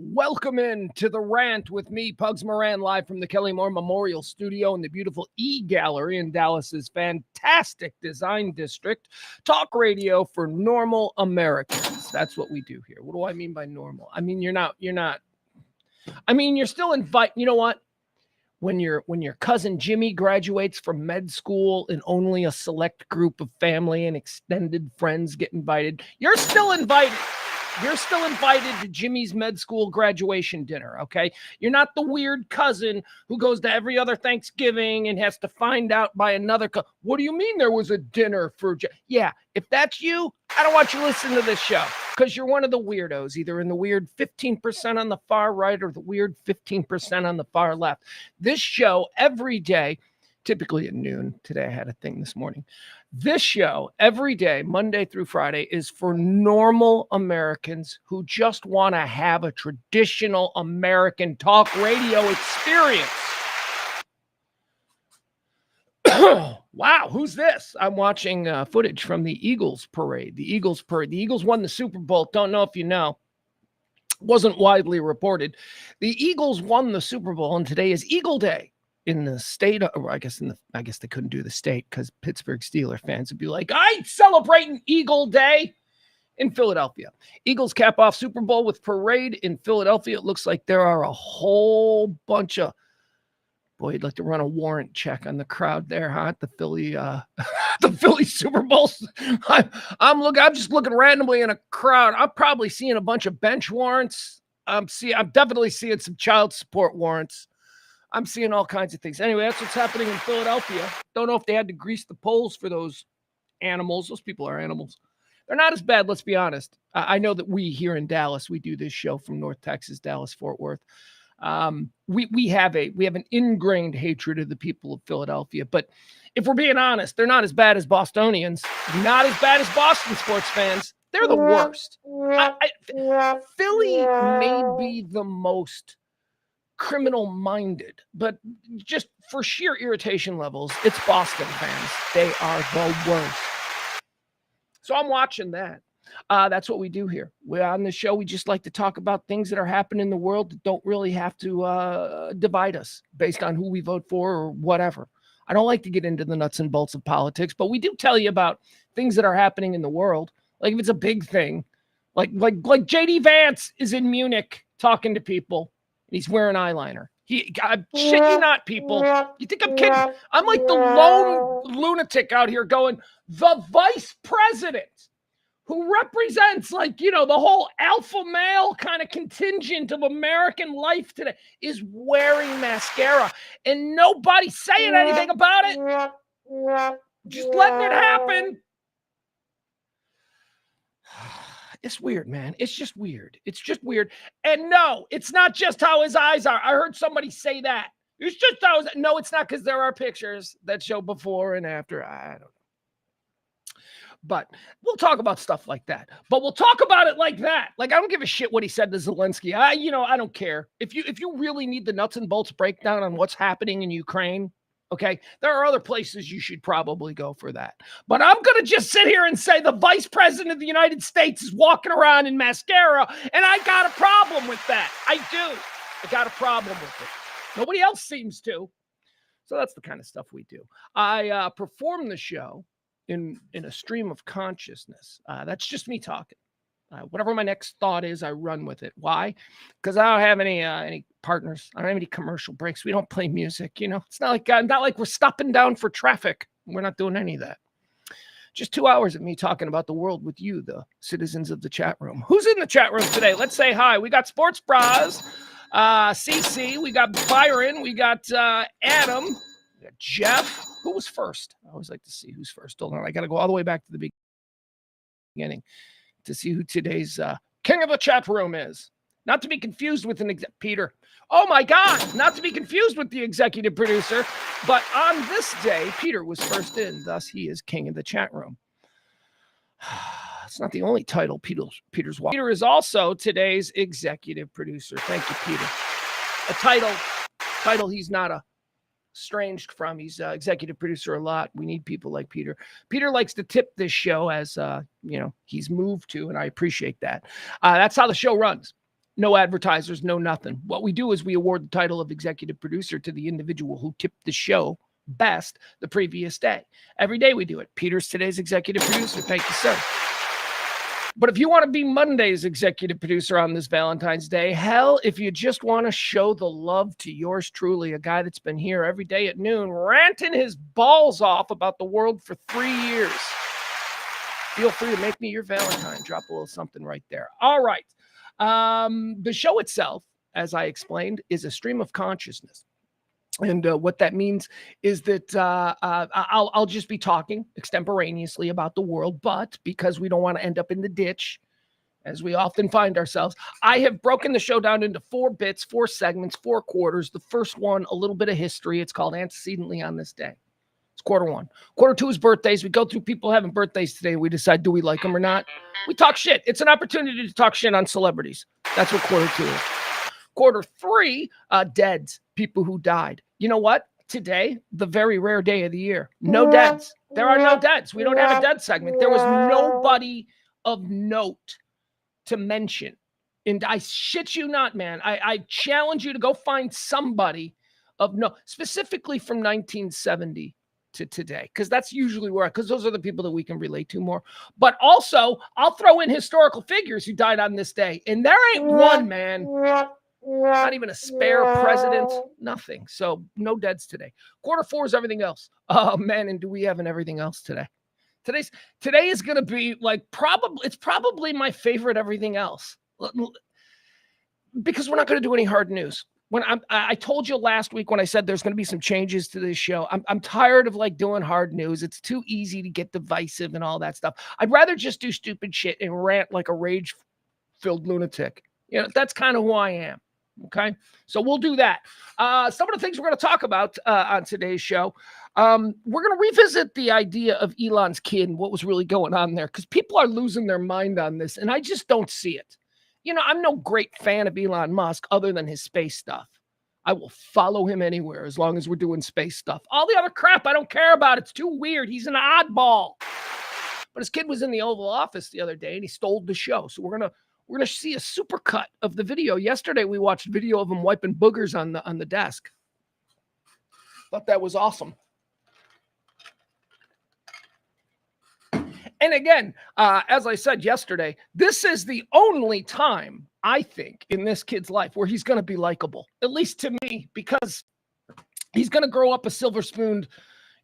Welcome in to the Rant with me, Pugs Moran, live from the Kelly Moore Memorial Studio in the beautiful E-Gallery in Dallas's fantastic design district. Talk radio for normal Americans. That's what we do here. What do I mean by normal? I mean, you're still invite. You know what? When your cousin Jimmy graduates from med school and only a select group of family and extended friends get invited, you're still invited. You're still invited to Jimmy's med school graduation dinner, okay? You're not the weird cousin who goes to every other Thanksgiving and has to find out by another what do you mean there was a dinner for Yeah, if that's you, I don't want you to listen to this show because you're one of the weirdos, either in the weird 15% on the far right or the weird 15% on the far left. This show every day, typically at noon. Today I had a thing this morning. This show every day, Monday through Friday, is for normal Americans who just want to have a traditional American talk radio experience. Wow, who's this? I'm watching footage from the Eagles parade. The Eagles won the Super Bowl. Don't know if you know. Wasn't widely reported. The Eagles won the Super Bowl, and today is Eagle Day. In the state, or I guess they couldn't do the state because Pittsburgh Steelers fans would be like, I'm celebrating Eagle Day in Philadelphia. Eagles cap off Super Bowl with parade in Philadelphia. It looks like there are a whole bunch of, boy, you'd like to run a warrant check on the crowd there, huh? At the Philly, the Philly Super Bowls. I'm just looking randomly in a crowd. I'm probably seeing a bunch of bench warrants. I'm definitely seeing some child support warrants. I'm seeing all kinds of things. Anyway, that's what's happening in Philadelphia. Don't know if they had to grease the poles for those animals. Those people are animals. They're not as bad, let's be honest. I know that we here in Dallas, we do this show from North Texas, Dallas, Fort Worth. We have an ingrained hatred of the people of Philadelphia. But if we're being honest, they're not as bad as Bostonians. Not as bad as Boston sports fans. They're the worst. Philly may be the most criminal-minded, but just for sheer irritation levels, it's Boston fans. They are the worst. So I'm watching that. That's what we do here. On the show, we just like to talk about things that are happening in the world that don't really have to divide us based on who we vote for or whatever. I don't like to get into the nuts and bolts of politics, but we do tell you about things that are happening in the world. Like if it's a big thing, like JD Vance is in Munich talking to people. He's wearing eyeliner. I shit you not, people. You think I'm kidding? I'm like the lone lunatic out here going, the vice president who represents the whole alpha male kind of contingent of American life today is wearing mascara and nobody's saying anything about it. Just letting it happen. It's weird, man. It's just weird. And no, it's not just how his eyes are. I heard somebody say that. It's just how no, it's not, because there are pictures that show before and after. I don't know. But we'll talk about stuff like that. But we'll talk about it like that. Like, I don't give a shit what he said to Zelensky. I don't care. If you really need the nuts and bolts breakdown on what's happening in Ukraine, okay, there are other places you should probably go for that. But I'm going to just sit here and say the vice president of the United States is walking around in mascara, and I got a problem with that. I do. I got a problem with it. Nobody else seems to. So that's the kind of stuff we do. I perform the show in a stream of consciousness. That's just me talking. Whatever my next thought is, I run with it. Why? Because I don't have any partners. I don't have any commercial breaks. We don't play music. It's not like we're stopping down for traffic. We're not doing any of that. Just 2 hours of me talking about the world with you, the citizens of the chat room. Who's in the chat room today? Let's say hi. We got Sports Bras, CC. We got Byron. We got Adam. We got Jeff. Who was first? I always like to see who's first. Hold on. I got to go all the way back to the beginning to see who today's king of the chat room is. Not to be confused with Peter. Oh my God, not to be confused with the executive producer. But on this day, Peter was first in. Thus, he is king of the chat room. It's not the only title Peter's watching. Peter is also today's executive producer. Thank you, Peter. A title he's not estranged from. He's executive producer a lot. We need people like Peter. Peter likes to tip this show as he's moved to, and I appreciate that. That's how the show runs. No advertisers, no nothing. What we do is we award the title of executive producer to the individual who tipped the show best the previous day. Every day we do it. Peter's today's executive producer. Thank you, sir. But if you want to be Monday's executive producer on this Valentine's Day, hell, if you just want to show the love to yours truly, a guy that's been here every day at noon, ranting his balls off about the world for 3 years, feel free to make me your Valentine. Drop a little something right there. All right. The show itself, as I explained, is a stream of consciousness. And what that means is that I'll just be talking extemporaneously about the world, but because we don't want to end up in the ditch, as we often find ourselves, I have broken the show down into 4 bits, 4 segments, 4 quarters. The first one, a little bit of history. It's called Antecedently on This Day. It's quarter 1. Quarter 2 is birthdays. We go through people having birthdays today. We decide, do we like them or not? We talk shit. It's an opportunity to talk shit on celebrities. That's what quarter 2 is. Quarter 3, deads, people who died. You know what? Today, the very rare day of the year. No deads. There are no deads. We don't have a dead segment. There was nobody of note to mention. And I shit you not, man. I challenge you to go find somebody of note, specifically from 1970 to today, because that's usually because those are the people that we can relate to more. But also, I'll throw in historical figures who died on this day. And there ain't one, man. Not even a spare president, nothing. So no deads today. Quarter 4 is everything else. Oh man, and do we have an everything else today? Today is going to be like it's probably my favorite everything else, because we're not going to do any hard news. When I told you last week when I said there's going to be some changes to this show, I'm tired of like doing hard news. It's too easy to get divisive and all that stuff. I'd rather just do stupid shit and rant like a rage-filled lunatic. You know, that's kind of who I am. Okay, so we'll do that. Some of the things we're going to talk about on today's show, we're going to revisit the idea of Elon's kid and what was really going on there, because people are losing their mind on this, and I just don't see it. You know, I'm no great fan of Elon Musk other than his space stuff. I will follow him anywhere as long as we're doing space stuff. All the other crap I don't care about. It's too weird. He's an oddball. But his kid was in the Oval Office the other day, and he stole the show. So we're going to see a supercut of the video. Yesterday, we watched video of him wiping boogers on the desk. Thought that was awesome. And again, as I said yesterday, this is the only time, I think, in this kid's life where he's going to be likable, at least to me, because he's going to grow up a silver-spooned,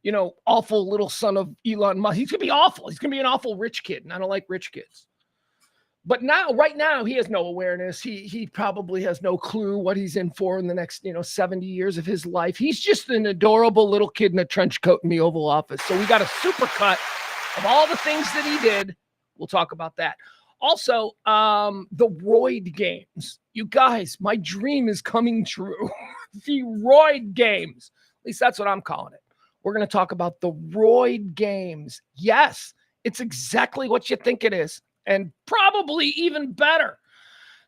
you know, awful little son of Elon Musk. He's going to be awful. He's going to be an awful rich kid, and I don't like rich kids. But right now, he has no awareness. He probably has no clue what he's in for in the next, 70 years of his life. He's just an adorable little kid in a trench coat in the Oval Office. So we got a super cut of all the things that he did. We'll talk about that. Also, the Roid games. You guys, my dream is coming true. The Roid games. At least that's what I'm calling it. We're going to talk about the Roid games. Yes, it's exactly what you think it is. And probably even better.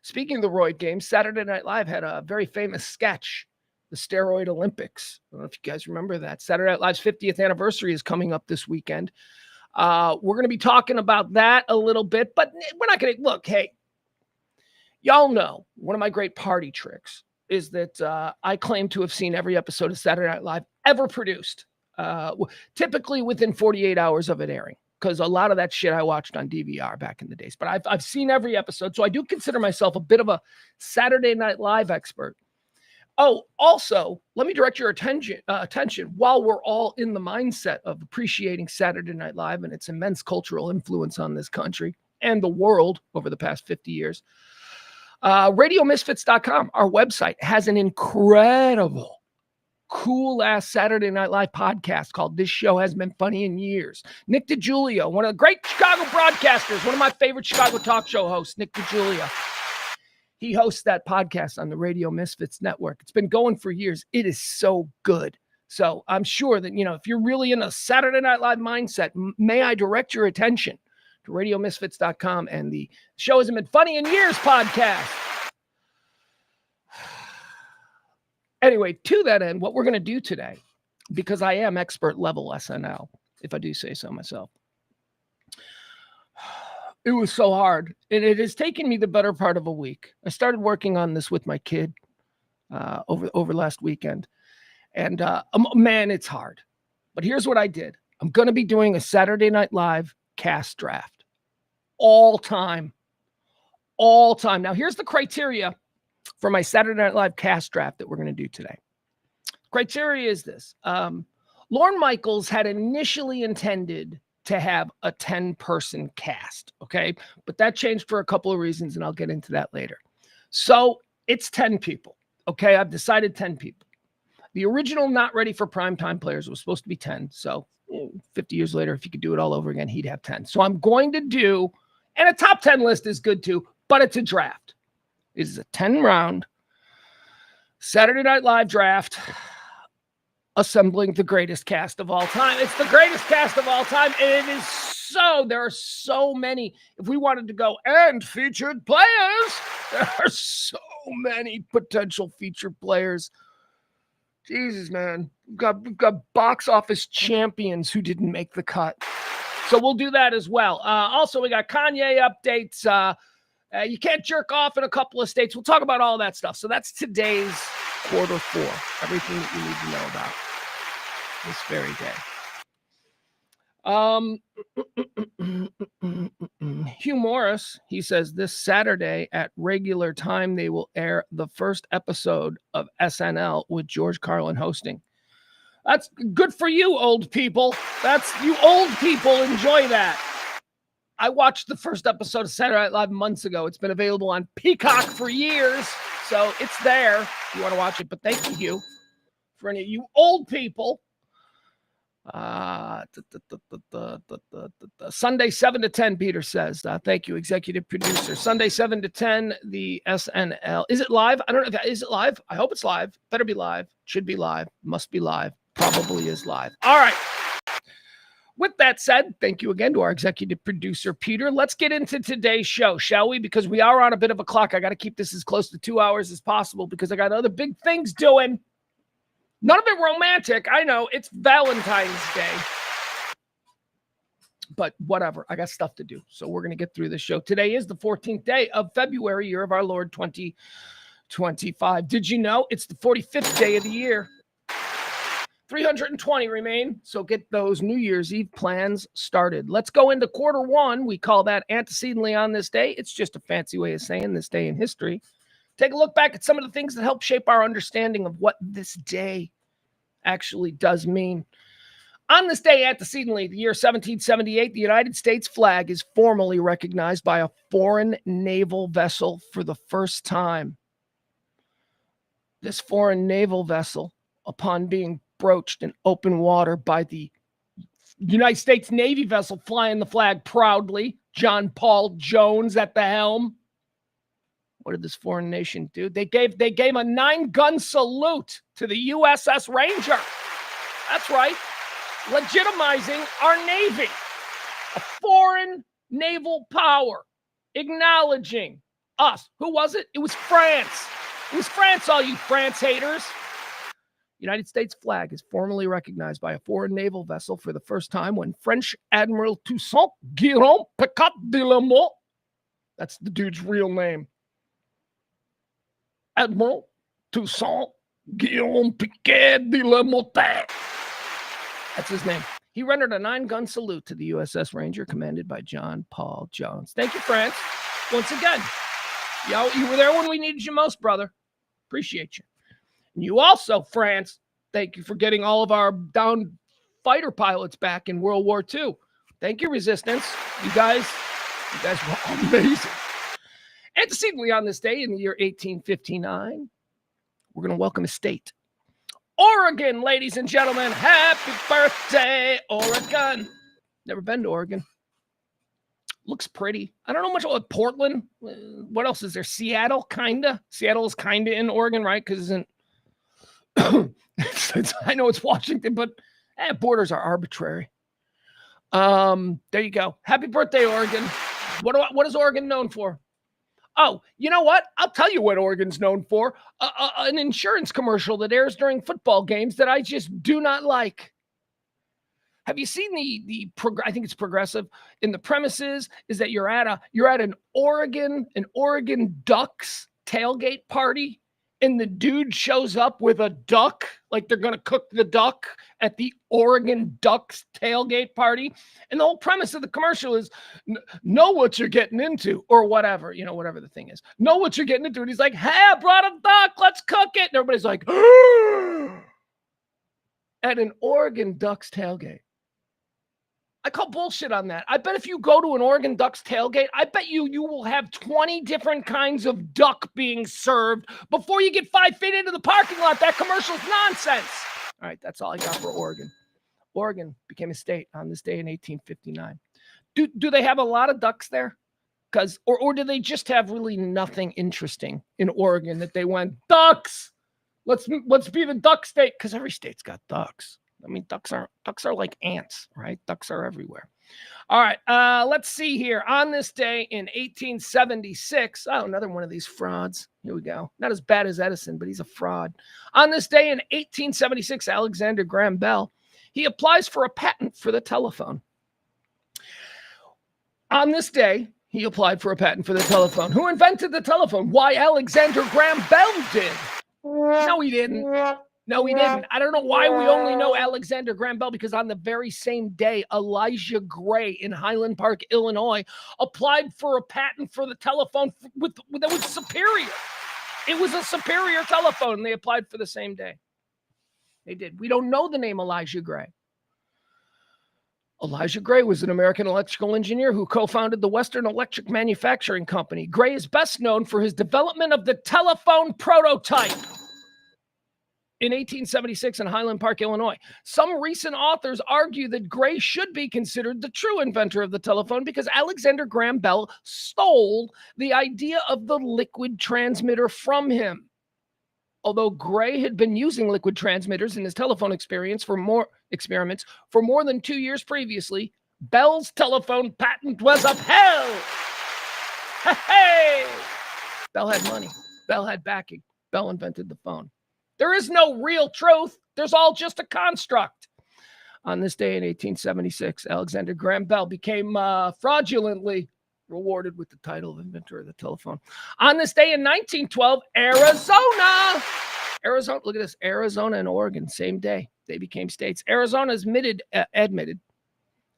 Speaking of the Roid games, Saturday Night Live had a very famous sketch, the Steroid Olympics. I don't know if you guys remember that. Saturday Night Live's 50th anniversary is coming up this weekend. We're going to be talking about that a little bit, but we're not going to look. Hey, y'all know one of my great party tricks is that I claim to have seen every episode of Saturday Night Live ever produced, typically within 48 hours of it airing. Because a lot of that shit I watched on DVR back in the days. But I've seen every episode, so I do consider myself a bit of a Saturday Night Live expert. Oh, also, let me direct your attention while we're all in the mindset of appreciating Saturday Night Live and its immense cultural influence on this country and the world over the past 50 years. RadioMisfits.com, our website, has an incredible cool-ass Saturday Night Live podcast called This Show Hasn't Been Funny in Years. Nick DiGiulio, one of the great Chicago broadcasters, one of my favorite Chicago talk show hosts, Nick DiGiulio. He hosts that podcast on the Radio Misfits Network. It's been going for years. It is so good. So I'm sure that, if you're really in a Saturday Night Live mindset, may I direct your attention to RadioMisfits.com and the Show Hasn't Been Funny in Years podcast. Anyway, to that end, what we're going to do today, because I am expert level SNL, if I do say so myself, It was so hard. And it has taken me the better part of a week. I started working on this with my kid over last weekend. And man, it's hard. But here's what I did. I'm going to be doing a Saturday Night Live cast draft. All time. Now, here's the criteria for my Saturday Night Live cast draft that we're going to do today. Criteria is this. Lorne Michaels had initially intended to have a 10-person cast, okay? But that changed for a couple of reasons, and I'll get into that later. So it's 10 people, okay? I've decided 10 people. The original Not Ready for Primetime Players was supposed to be 10, so 50 years later, if you could do it all over again, he'd have 10. So I'm going to do, and a top 10 list is good too, but it's a draft. It is a 10-round Saturday Night Live draft, assembling the greatest cast of all time. It's the greatest cast of all time, and it is there are so many. If we wanted to go and featured players, there are so many potential featured players. Jesus, man. We've got box office champions who didn't make the cut. So we'll do that as well. Also, we got Kanye updates. You can't jerk off in a couple of states. We'll talk about all that stuff. So that's today's quarter 4. Everything that you need to know about this very day. Hugh Morris, he says this Saturday at regular time, they will air the first episode of SNL with George Carlin hosting. That's good for you, old people. You old people enjoy that. I watched the first episode of Saturday Night Live months ago. It's been available on Peacock for years, so it's there if you want to watch it. But thank you, Hugh, for any of you old people. Sunday 7 to 10, Peter says. Thank you, executive producer. Sunday 7 to 10, the SNL. Is it live? I don't know. Is it live? I hope it's live. Better be live. Should be live. Must be live. Probably is live. All right. With that said, thank you again to our executive producer, Peter. Let's get into today's show, shall we? Because we are on a bit of a clock. I got to keep this as close to 2 hours as possible because I got other big things doing. None of it romantic. I know it's Valentine's Day. But whatever. I got stuff to do. So we're going to get through the show. Today is the 14th day of February, year of our Lord 2025. Did you know it's the 45th day of the year? 320 remain. So get those New Year's Eve plans started. Let's go into quarter 1. We call that antecedently on this day. It's just a fancy way of saying this day in history. Take a look back at some of the things that help shape our understanding of what this day actually does mean. On this day, antecedently, the year 1778, the United States flag is formally recognized by a foreign naval vessel for the first time. This foreign naval vessel, upon being broached in open water by the United States Navy vessel flying the flag proudly, John Paul Jones at the helm. What did this foreign nation do? They gave a 9-gun salute to the USS Ranger. That's right. Legitimizing our Navy. A foreign naval power. Acknowledging us. Who was it? It was France. It was France, all you France haters. United States flag is formally recognized by a foreign naval vessel for the first time when French Admiral Toussaint Guillaume Picot de la Mothe, that's the dude's real name, Admiral Toussaint Guillaume Picot de la Mothe, that's his name. He rendered a 9-gun salute to the USS Ranger commanded by John Paul Jones. Thank you, France. Once again, you were there when we needed you most, brother. Appreciate you. And you also, France, thank you for getting all of our downed fighter pilots back in World War II. Thank you, Resistance. You guys were amazing. Antecedently on this day in the year 1859, we're going to welcome a state. Oregon, ladies and gentlemen. Happy birthday, Oregon. Never been to Oregon. Looks pretty. I don't know much about Portland. What else is there? Seattle, kinda. Seattle is kinda in Oregon, right? Because isn't I know it's Washington, but borders are arbitrary. There you go. Happy birthday, Oregon. What is Oregon known for? Oh, you know what? I'll tell you what Oregon's known for. An insurance commercial that airs during football games that I just do not like. Have you seen I think it's Progressive. In the premises is that you're at an Oregon Ducks tailgate party, and the dude shows up with a duck, like they're gonna cook the duck at the Oregon Ducks tailgate party. And the whole premise of the commercial is know what you're getting into, or whatever, whatever the thing is. Know what you're getting into. And he's like, hey, I brought a duck, let's cook it. And everybody's like, at an Oregon Ducks tailgate. I call bullshit on that. I bet if you go to an Oregon Ducks tailgate, I bet you will have 20 different kinds of duck being served before you get 5 feet into the parking lot. That commercial's nonsense. All right, that's all I got for Oregon. Oregon became a state on this day in 1859. Do they have a lot of ducks there? Or do they just have really nothing interesting in Oregon that they went, ducks? Let's be the duck state, because every state's got ducks. I mean, ducks are like ants, right? Ducks are everywhere. All right, let's see here. On this day in 1876, another one of these frauds. Here we go. Not as bad as Edison, but he's a fraud. On this day in 1876, Alexander Graham Bell, he applies for a patent for the telephone. On this day, he applied for a patent for the telephone. Who invented the telephone? Why, Alexander Graham Bell did. No, he didn't. No, he didn't. I don't know why we only know Alexander Graham Bell, because on the very same day, Elijah Gray in Highland Park, Illinois, applied for a patent for the telephone that was superior. It was a superior telephone, and they applied for the same day. They did. We don't know the name Elijah Gray. Elijah Gray was an American electrical engineer who co-founded the Western Electric Manufacturing Company. Gray is best known for his development of the telephone prototype in 1876 in Highland Park, Illinois. Some recent authors argue that Gray should be considered the true inventor of the telephone because Alexander Graham Bell stole the idea of the liquid transmitter from him. Although Gray had been using liquid transmitters in his telephone experiments for more than 2 years previously, Bell's telephone patent was upheld. Hey! Bell had money. Bell had backing. Bell invented the phone. There is no real truth. There's all just a construct. On this day in 1876, Alexander Graham Bell became fraudulently rewarded with the title of inventor of the telephone. On this day in 1912, Arizona, look at this, Arizona and Oregon, same day, they became states. Arizona is admitted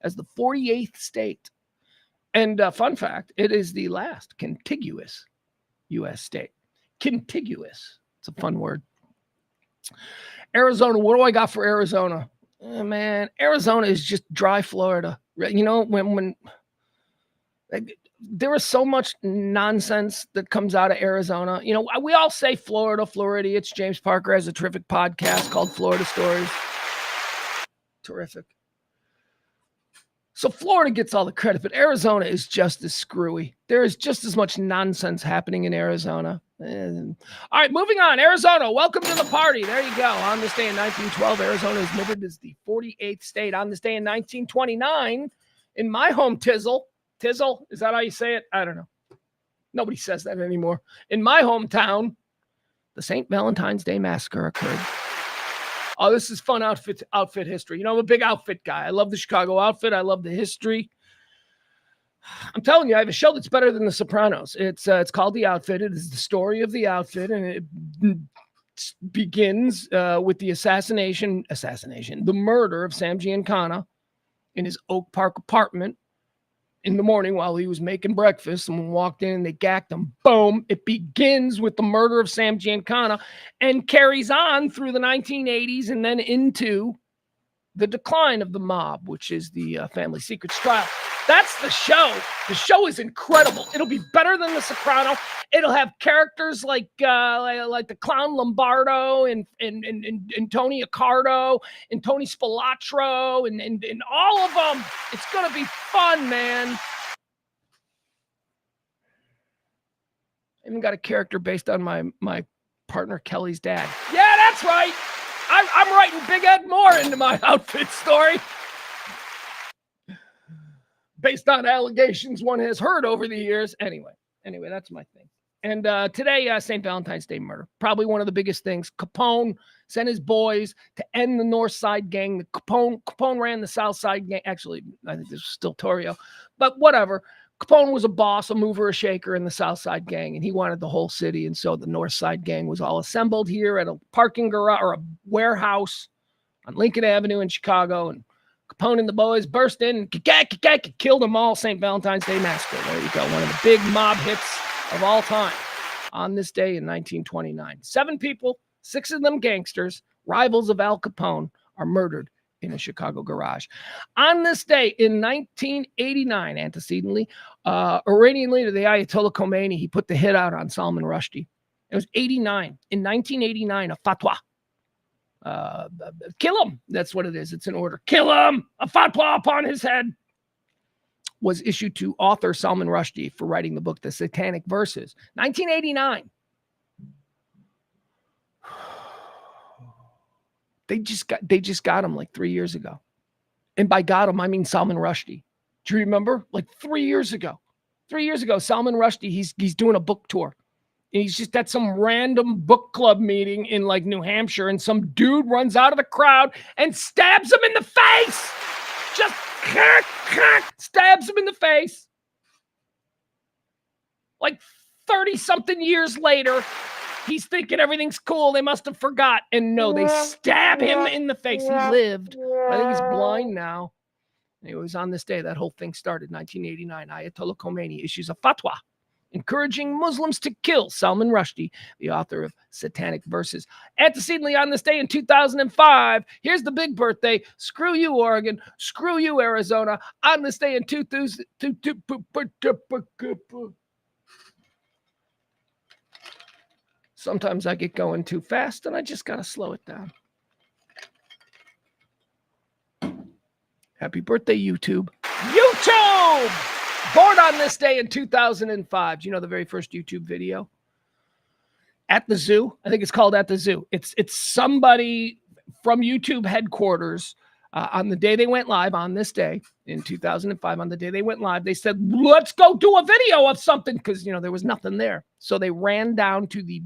as the 48th state. And fun fact, it is the last contiguous U.S. state. Contiguous. It's a fun word. Arizona, what do I got for Arizona? Man, Arizona is just dry Florida. You know, when there is so much nonsense that comes out of Arizona. You know, we all say Florida. It's James Parker has a terrific podcast called Florida Stories. Terrific. So Florida gets all the credit, but Arizona is just as screwy. There is just as much nonsense happening in Arizona. All right, moving on. Arizona, welcome to the party. There you go. On this day in 1912, Arizona is admitted as the 48th state. On this day in 1929, in my home Tizzle, is that how you say it? I don't know. Nobody says that anymore. In my hometown, the St. Valentine's Day Massacre occurred. Oh, this is fun outfit history. You know, I'm a big outfit guy. I love the Chicago outfit. I love the history. I'm telling you, I have a show that's better than The Sopranos. It's called The Outfit. It is the story of the outfit, and it begins with the the murder of Sam Giancana in his Oak Park apartment in the morning while he was making breakfast. Someone walked in and they gacked him. Boom. It begins with the murder of Sam Giancana and carries on through the 1980s and then into the decline of the mob, which is the Family Secrets trial. That's the show. The show is incredible. It'll be better than The Soprano. It'll have characters like the clown Lombardo and Tony Accardo and Tony Spilotro and all of them. It's gonna be fun, man. I even got a character based on my partner Kelly's dad. Yeah, that's right. I'm writing Big Ed Moore into my outfit story. Based on allegations one has heard over the years. Anyway, that's my thing. And today, St. Valentine's Day murder, probably one of the biggest things. Capone sent his boys to end the North Side gang. The Capone ran the South Side gang. Actually, I think this was still Torrio, but whatever. Capone was a boss, a mover, a shaker in the South Side gang, and he wanted the whole city. And so the North Side gang was all assembled here at a parking garage or a warehouse on Lincoln Avenue in Chicago. And Capone and the boys burst in and killed them all. St. Valentine's Day Massacre. There you go. One of the big mob hits of all time on this day in 1929. 7 people, 6 of them gangsters, rivals of Al Capone, are murdered in a Chicago garage. On this day in 1989, antecedently, Iranian leader, the Ayatollah Khomeini, he put the hit out on Salman Rushdie. It was 89. In 1989, a fatwa. Kill him. That's what it is. It's an order. Kill him. A fatwa upon his head was issued to author Salman Rushdie for writing the book, The Satanic Verses. 1989. They just got him like 3 years ago. And by got him, I mean Salman Rushdie. Do you remember? Like 3 years ago. 3 years ago, Salman Rushdie, he's doing a book tour. And he's just at some random book club meeting in like New Hampshire, and some dude runs out of the crowd and stabs him in the face. Just stabs him in the face. Like 30-something years later, he's thinking everything's cool. They must have forgot. And no, they stab him in the face. He lived. I think he's blind now. And it was on this day that whole thing started, 1989. Ayatollah Khomeini issues a fatwa encouraging Muslims to kill Salman Rushdie, the author of Satanic Verses. Antecedently on this day in 2005, here's the big birthday. Screw you, Oregon. Screw you, Arizona. On this day in 2000. Sometimes I get going too fast, and I just got to slow it down. Happy birthday, YouTube. YouTube! Born on this day in 2005. Do you know the very first YouTube video? At the zoo. I think it's called At the Zoo. It's somebody from YouTube headquarters on the day they went live, on this day in 2005, on the day they went live, they said, let's go do a video of something, because, there was nothing there. So they ran down to the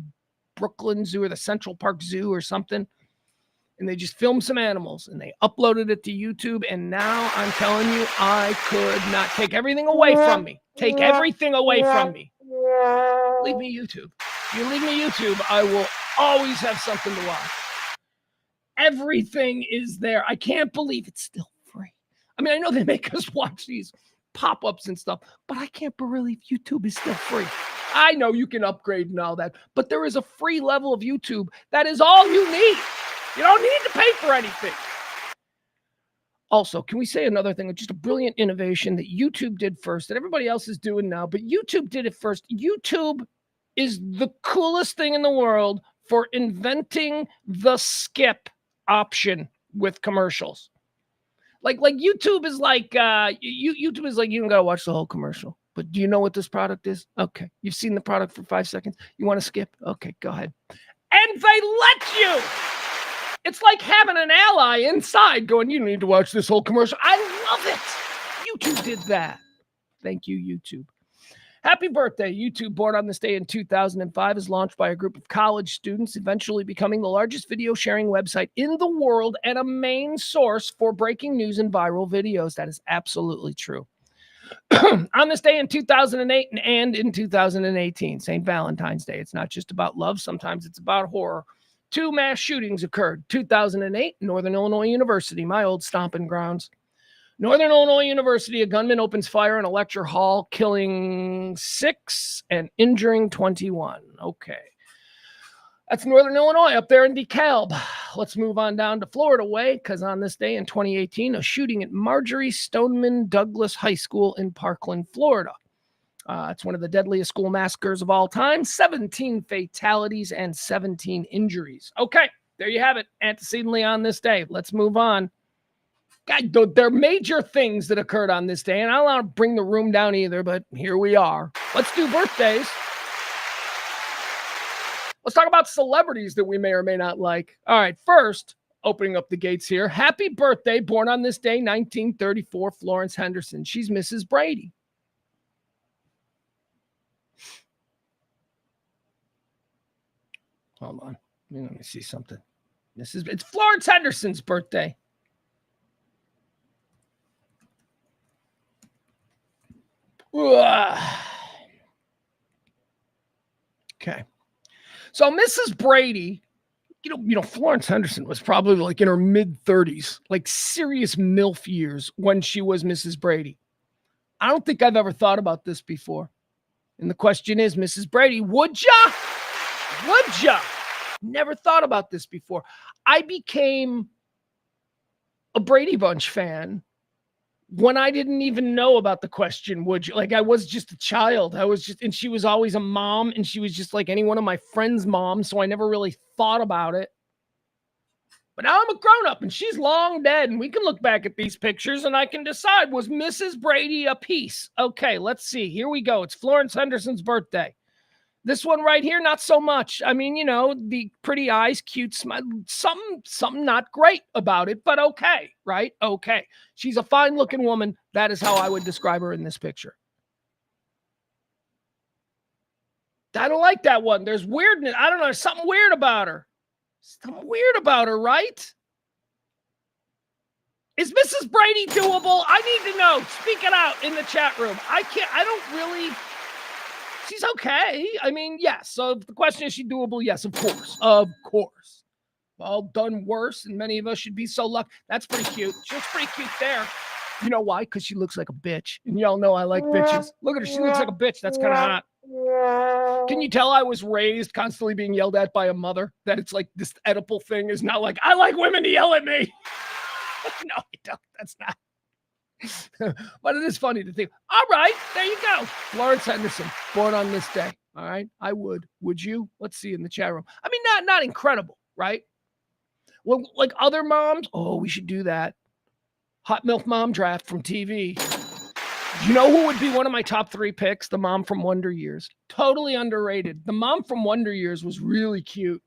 Brooklyn Zoo or the Central Park Zoo or something, and they just filmed some animals, and they uploaded it to YouTube. And now I'm telling you, I could not take everything away from me. Take everything away from me. Leave me YouTube. If you leave me YouTube, I will always have something to watch. Everything is there. I can't believe it's still free. I mean, I know they make us watch these pop-ups and stuff, but I can't believe YouTube is still free. I know you can upgrade and all that, but there is a free level of YouTube that is all you need. You don't need to pay for anything. Also, can we say another thing? Just a brilliant innovation that YouTube did first, that everybody else is doing now, but YouTube did it first. YouTube is the coolest thing in the world for inventing the skip option with commercials. Like YouTube is like, YouTube is like, you don't got to watch the whole commercial. But do you know what this product is? Okay. You've seen the product for 5 seconds. You want to skip? Okay, go ahead. And they let you. It's like having an ally inside going, you need to watch this whole commercial. I love it. YouTube did that. Thank you, YouTube. Happy birthday. YouTube, born on this day in 2005, is launched by a group of college students, eventually becoming the largest video sharing website in the world and a main source for breaking news and viral videos. That is absolutely true. On this day in 2008 and in 2018, St. Valentine's Day, it's not just about love. Sometimes it's about horror. 2 mass shootings occurred. 2008, Northern Illinois University, my old stomping grounds. Northern Illinois University, a gunman opens fire in a lecture hall, killing 6 and injuring 21. Okay. That's Northern Illinois up there in DeKalb. Let's move on down to Florida way, because on this day in 2018, a shooting at Marjorie Stoneman Douglas High School in Parkland, Florida. It's one of the deadliest school massacres of all time. 17 fatalities and 17 injuries. Okay, there you have it. Antecedently on this day. Let's move on. God, there are major things that occurred on this day, and I don't want to bring the room down either, but here we are. Let's do birthdays. Let's talk about celebrities that we may or may not like. All right, first, opening up the gates here. Happy birthday, born on this day, 1934, Florence Henderson. She's Mrs. Brady. Hold on. Let me see something. It's Florence Henderson's birthday. Ugh. Okay. So Mrs. Brady, Florence Henderson was probably like in her mid-30s, like serious MILF years when she was Mrs. Brady. I don't think I've ever thought about this before. And the question is, Mrs. Brady, would ya? Would ya? Never thought about this before. I became a Brady Bunch fan when I didn't even know about the question, would you? Like, I was just a child. And she was always a mom, and she was just like any one of my friends' moms, so I never really thought about it. But now I'm a grown-up, and she's long dead, and we can look back at these pictures, and I can decide, was Mrs. Brady a piece? Okay, let's see. Here we go. It's Florence Henderson's birthday. This one right here, not so much. I mean, the pretty eyes, cute smile, something not great about it, but okay, right? Okay. She's a fine-looking woman. That is how I would describe her in this picture. I don't like that one. There's weirdness. I don't know. There's something weird about her. Something weird about her, right? Is Mrs. Brady doable? I need to know. Speak it out in the chat room. She's okay. I mean, yes. So the question is she doable? Yes, of course. Of course. All done worse, and many of us should be so lucky. That's pretty cute. She looks pretty cute there. You know why? Because she looks like a bitch. And y'all know I like bitches. Look at her. She looks like a bitch. That's kind of hot. Can you tell I was raised constantly being yelled at by a mother? That it's like this Oedipal thing is not like, I like women to yell at me. No, you don't. That's not. But it is funny to think, all right, there you go. Florence Henderson, born on this day. All right, I would. Would you? Let's see in the chat room. I mean, not incredible, right? Well, like other moms, we should do that. Hot Milk Mom Draft from TV. You know who would be one of my top 3 picks? The mom from Wonder Years. Totally underrated. The mom from Wonder Years was really cute.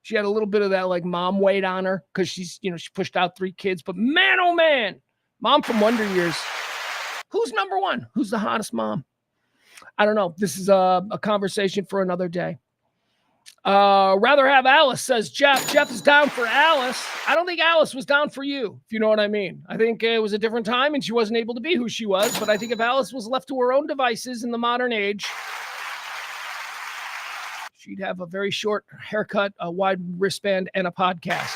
She had a little bit of that like mom weight on her because she pushed out 3 kids. But man, oh man. Mom from Wonder Years. Who's number 1? Who's the hottest mom? I don't know. This is a conversation for another day. Rather have Alice, says Jeff. Jeff is down for Alice. I don't think Alice was down for you, if you know what I mean. I think it was a different time and she wasn't able to be who she was. But I think if Alice was left to her own devices in the modern age, she'd have a very short haircut, a wide wristband, and a podcast.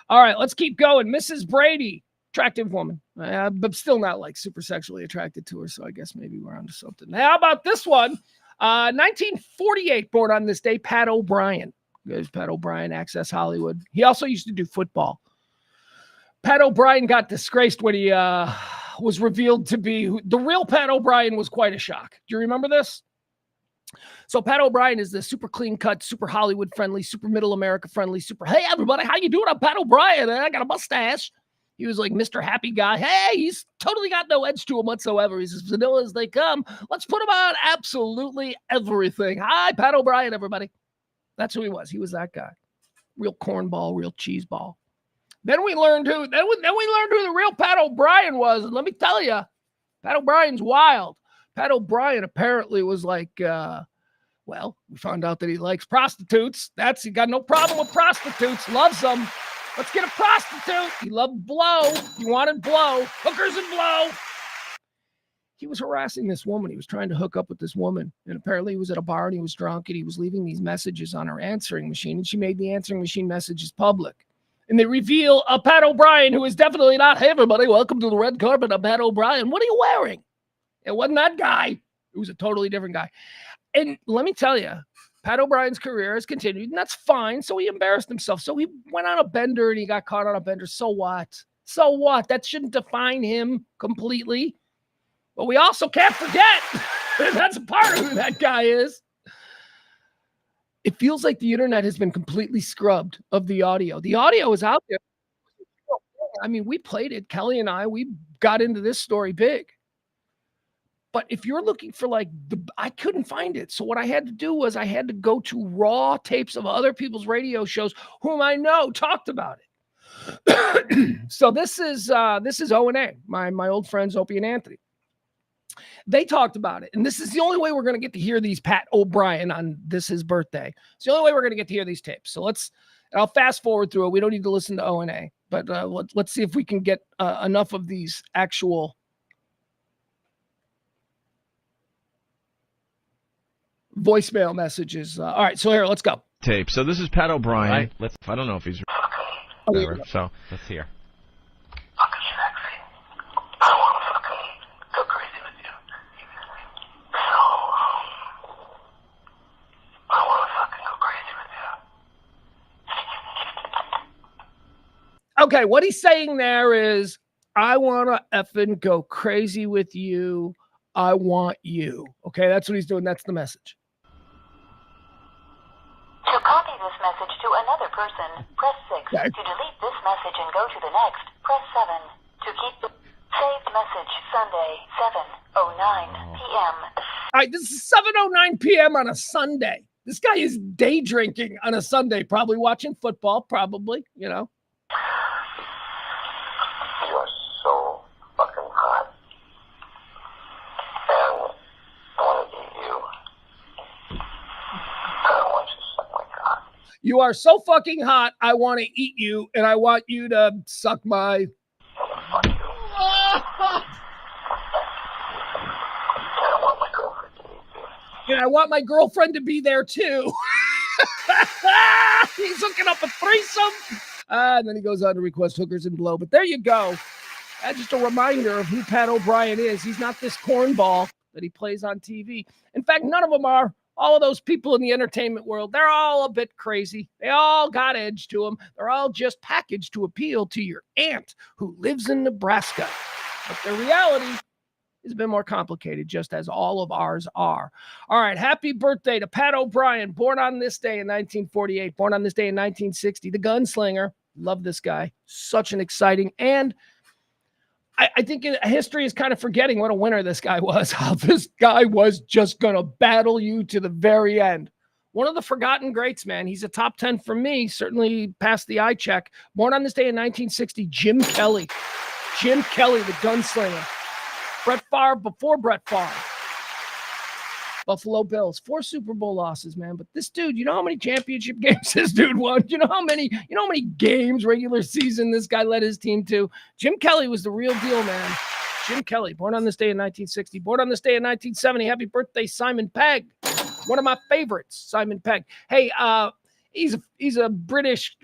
All right, let's keep going. Mrs. Brady, attractive woman, but still not like super sexually attracted to her. So I guess maybe we're onto something. How about this one? 1948, born on this day, Pat O'Brien. There's Pat O'Brien, Access Hollywood. He also used to do football. Pat O'Brien got disgraced when he was revealed to be the real Pat O'Brien. Was quite a shock. Do you remember this? So Pat O'Brien is the super clean cut, super Hollywood friendly, super middle America friendly, super, hey, everybody, how you doing? I'm Pat O'Brien, and I got a mustache. He was like Mr. Happy Guy. Hey, he's totally got no edge to him whatsoever. He's as vanilla as they come. Let's put him on absolutely everything. Hi, Pat O'Brien, everybody. That's who he was. He was that guy. Real cornball, real cheeseball. Then we learned who the real Pat O'Brien was. And let me tell you, Pat O'Brien's wild. Pat O'Brien apparently was like, we found out that he likes prostitutes. He got no problem with prostitutes. Loves them. Let's get a prostitute. He loved blow. He wanted blow. Hookers and blow. He was harassing this woman. He was trying to hook up with this woman. And apparently he was at a bar and he was drunk and he was leaving these messages on her answering machine. And she made the answering machine messages public. And they reveal a Pat O'Brien who is definitely not, hey, everybody, welcome to the red carpet. I'm Pat O'Brien. What are you wearing? It wasn't that guy. It was a totally different guy. And let me tell you, Pat O'Brien's career has continued, and that's fine. So he embarrassed himself. So he went on a bender and he got caught on a bender. So what? So what? That shouldn't define him completely. But we also can't forget that's a part of who that guy is. It feels like the internet has been completely scrubbed of the audio. The audio is out there. I mean, we played it. Kelly and we got into this story big. But if you're looking for I couldn't find it. So what I had to do was I had to go to raw tapes of other people's radio shows whom I know talked about it. So this is O&A, my old friends Opie and Anthony. They talked about it. And this is the only way we're going to get to hear these Pat O'Brien on his birthday. It's the only way we're going to get to hear these tapes. So I'll fast forward through it. We don't need to listen to O&A, but let's see if we can get enough of these actual voicemail messages. All right, so here, let's go. Tape. So this is Pat O'Brien. Right. I don't know if he's whatever. So let's hear. Fucking sexy. I want to fucking go crazy with you. So, I want to fucking go crazy with you. Okay, what he's saying there is, I want to effing go crazy with you. I want you. Okay, that's what he's doing. That's the message. To copy this message to another person, press 6. Okay. To delete this message and go to the next, press 7. To keep the saved message Sunday, 7:09 p.m. All right, this is 7:09 p.m. on a Sunday. This guy is day drinking on a Sunday, probably watching football, probably, you know. You are so fucking hot. And I want to eat you. I want you to suck my cock. You are so fucking hot, I want to eat you, and I want you to suck my... Fuck you. And I want my girlfriend to eat you. And I want my girlfriend to be there too. He's hooking up a threesome. And then he goes on to request hookers and blow. But there you go. That's just a reminder of who Pat O'Brien is. He's not this cornball that he plays on TV. In fact, none of them are. All of those people in the entertainment world, they're all a bit crazy. They all got edge to them. They're all just packaged to appeal to your aunt who lives in Nebraska. But the reality is a bit more complicated, just as all of ours are. All right, happy birthday to Pat O'Brien, born on this day in 1948, born on this day in 1960, the gunslinger. Love this guy. Such an exciting, and I think history is kind of forgetting what a winner this guy was. How this guy was just going to battle you to the very end. One of the forgotten greats, man. He's a top 10 for me, certainly past the eye check. Born on this day in 1960, Jim Kelly. Jim Kelly, the gunslinger. Brett Favre before Brett Favre. Buffalo Bills, 4 Super Bowl losses, man. But this dude, you know how many championship games this dude won? You know how many games, regular season this guy led his team to? Jim Kelly was the real deal, man. Jim Kelly, born on this day in 1960, born on this day in 1970. Happy birthday, Simon Pegg. One of my favorites, Simon Pegg. Hey, he's a British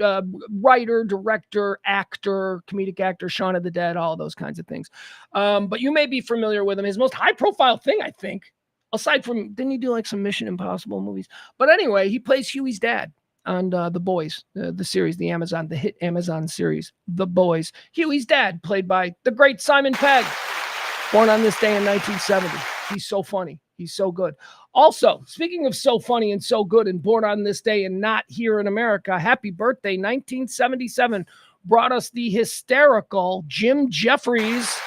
writer, director, actor, comedic actor, Shaun of the Dead, all those kinds of things. But you may be familiar with him. His most high-profile thing, I think, aside from, didn't he do like some Mission Impossible movies? But anyway, he plays Huey's dad on The Boys, the series, the hit Amazon series, The Boys. Huey's dad, played by the great Simon Pegg, born on this day in 1970. He's so funny. He's so good. Also, speaking of so funny and so good and born on this day and not here in America, happy birthday, 1977 brought us the hysterical Jim Jeffries.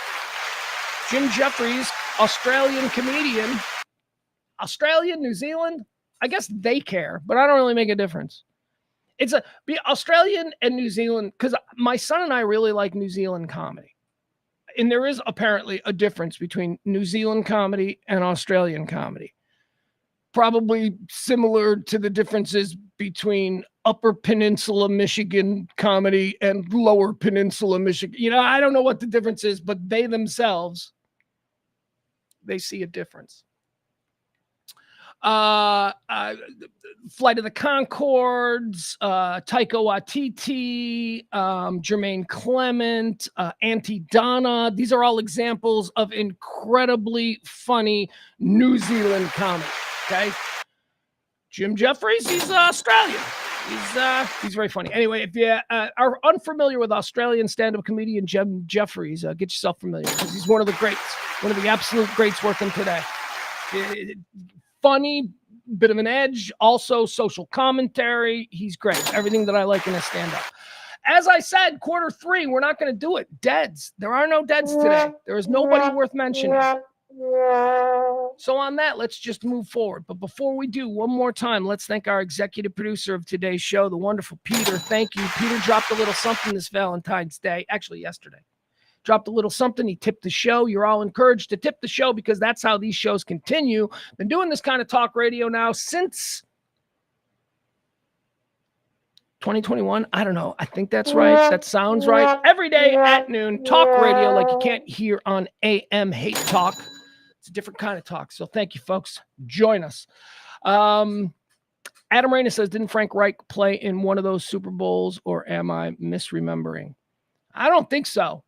Jim Jeffries, Australian comedian. Australia, New Zealand, I guess they care, but I don't really make a difference. It's Australian and New Zealand, because my son and I really like New Zealand comedy. And there is apparently a difference between New Zealand comedy and Australian comedy. Probably similar to the differences between Upper Peninsula Michigan comedy and Lower Peninsula Michigan. You know, I don't know what the difference is, but they themselves, they see a difference. Flight of the Conchords, Taika Waititi, Jermaine Clement, Auntie Donna. These are all examples of incredibly funny New Zealand comedy. Okay, Jim Jeffries, he's Australian. He's very funny. Anyway, if you are unfamiliar with Australian stand-up comedian Jim Jeffries, get yourself familiar, because he's one of the greats, one of the absolute greats working today. Funny, bit of an edge, also social commentary. He's great. Everything that I like in a stand-up. As I said, quarter 3, we're not going to do it. Deads. There are no deads today. There is nobody worth mentioning. So on that, let's just move forward. But before we do, one more time, let's thank our executive producer of today's show, the wonderful Peter. Thank you. Peter dropped a little something this Valentine's Day, actually yesterday. dropped a little something. He tipped the show. You're all encouraged to tip the show because that's how these shows continue. Been doing this kind of talk radio now since 2021. I don't know. I think that's right. That sounds right. Every day at noon, talk radio like you can't hear on AM hate talk. It's a different kind of talk. So thank you, folks. Join us. Adam Reyna says, didn't Frank Reich play in one of those Super Bowls, or am I misremembering? I don't think so.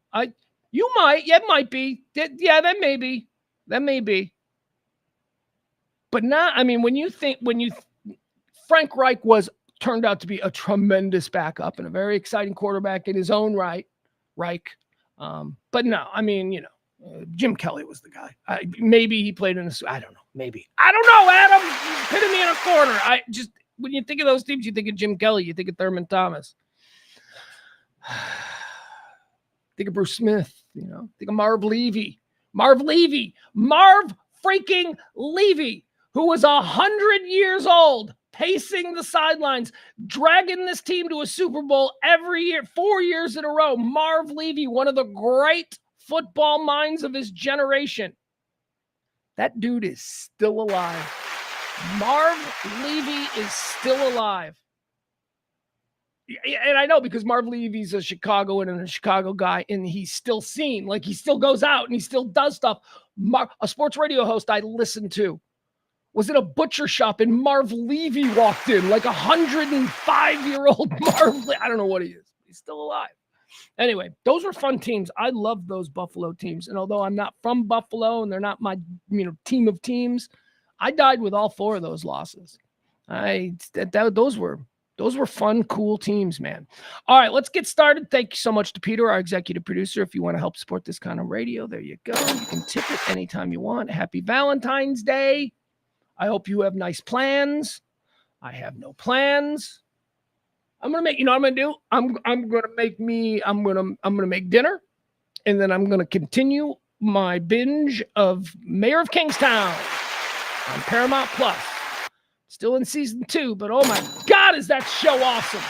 You might. Yeah, it might be. Yeah, that may be. That may be. But not, I mean, Frank Reich turned out to be a tremendous backup and a very exciting quarterback in his own right, Reich. But no, I mean, Jim Kelly was the guy. Maybe he played in I don't know. Maybe. I don't know, Adam. You're pitting me in a corner. When you think of those teams, you think of Jim Kelly. You think of Thurman Thomas. Think of Bruce Smith. Think of Marv Levy. Marv freaking Levy, who was 100 years old, pacing the sidelines, dragging this team to a Super Bowl every year, 4 years in a row. Marv Levy, one of the great football minds of his generation. That dude is still alive. Marv Levy is still alive. And I know because Marv Levy's a Chicagoan and a Chicago guy, and he's still seen. Like, he still goes out and he still does stuff. A sports radio host I listened to was in a butcher shop, and Marv Levy walked in, like 105-year-old Marv. I don't know what he is. He's still alive. Anyway, those were fun teams. I love those Buffalo teams. And although I'm not from Buffalo and they're not my team of teams, I died with all four of those losses. Those were fun, cool teams, man. All right, let's get started. Thank you so much to Peter, our executive producer. If you want to help support this kind of radio, there you go. You can tip it anytime you want. Happy Valentine's Day. I hope you have nice plans. I have no plans. I'm going to make, what I'm going to do? I'm going to make dinner, and then I'm going to continue my binge of Mayor of Kingstown on Paramount Plus. Still in season 2, but oh my God, is that show awesome.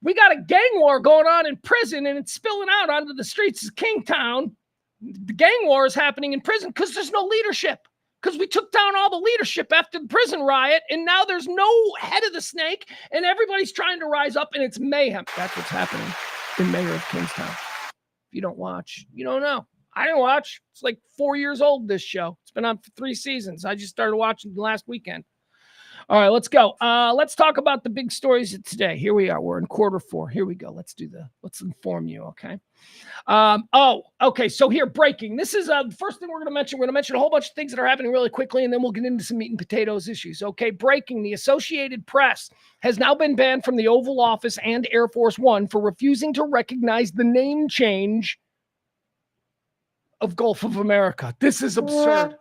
We got a gang war going on in prison, and it's spilling out onto the streets of Kingstown. The gang war is happening in prison because there's no leadership. Because we took down all the leadership after the prison riot, and now there's no head of the snake, and everybody's trying to rise up, and it's mayhem. That's what's happening in Mayor of Kingstown. If you don't watch, you don't know. I didn't watch. It's like 4 years old, this show. It's been on for 3 seasons. I just started watching last weekend. All right, let's go. Let's talk about the big stories of today. Here we are. We're in quarter 4. Here we go. Let's inform you, okay? Okay. So here, breaking. This is the first thing we're going to mention. We're going to mention a whole bunch of things that are happening really quickly, and then we'll get into some meat and potatoes issues. Okay, breaking. The Associated Press has now been banned from the Oval Office and Air Force One for refusing to recognize the name change of Gulf of America. This is absurd.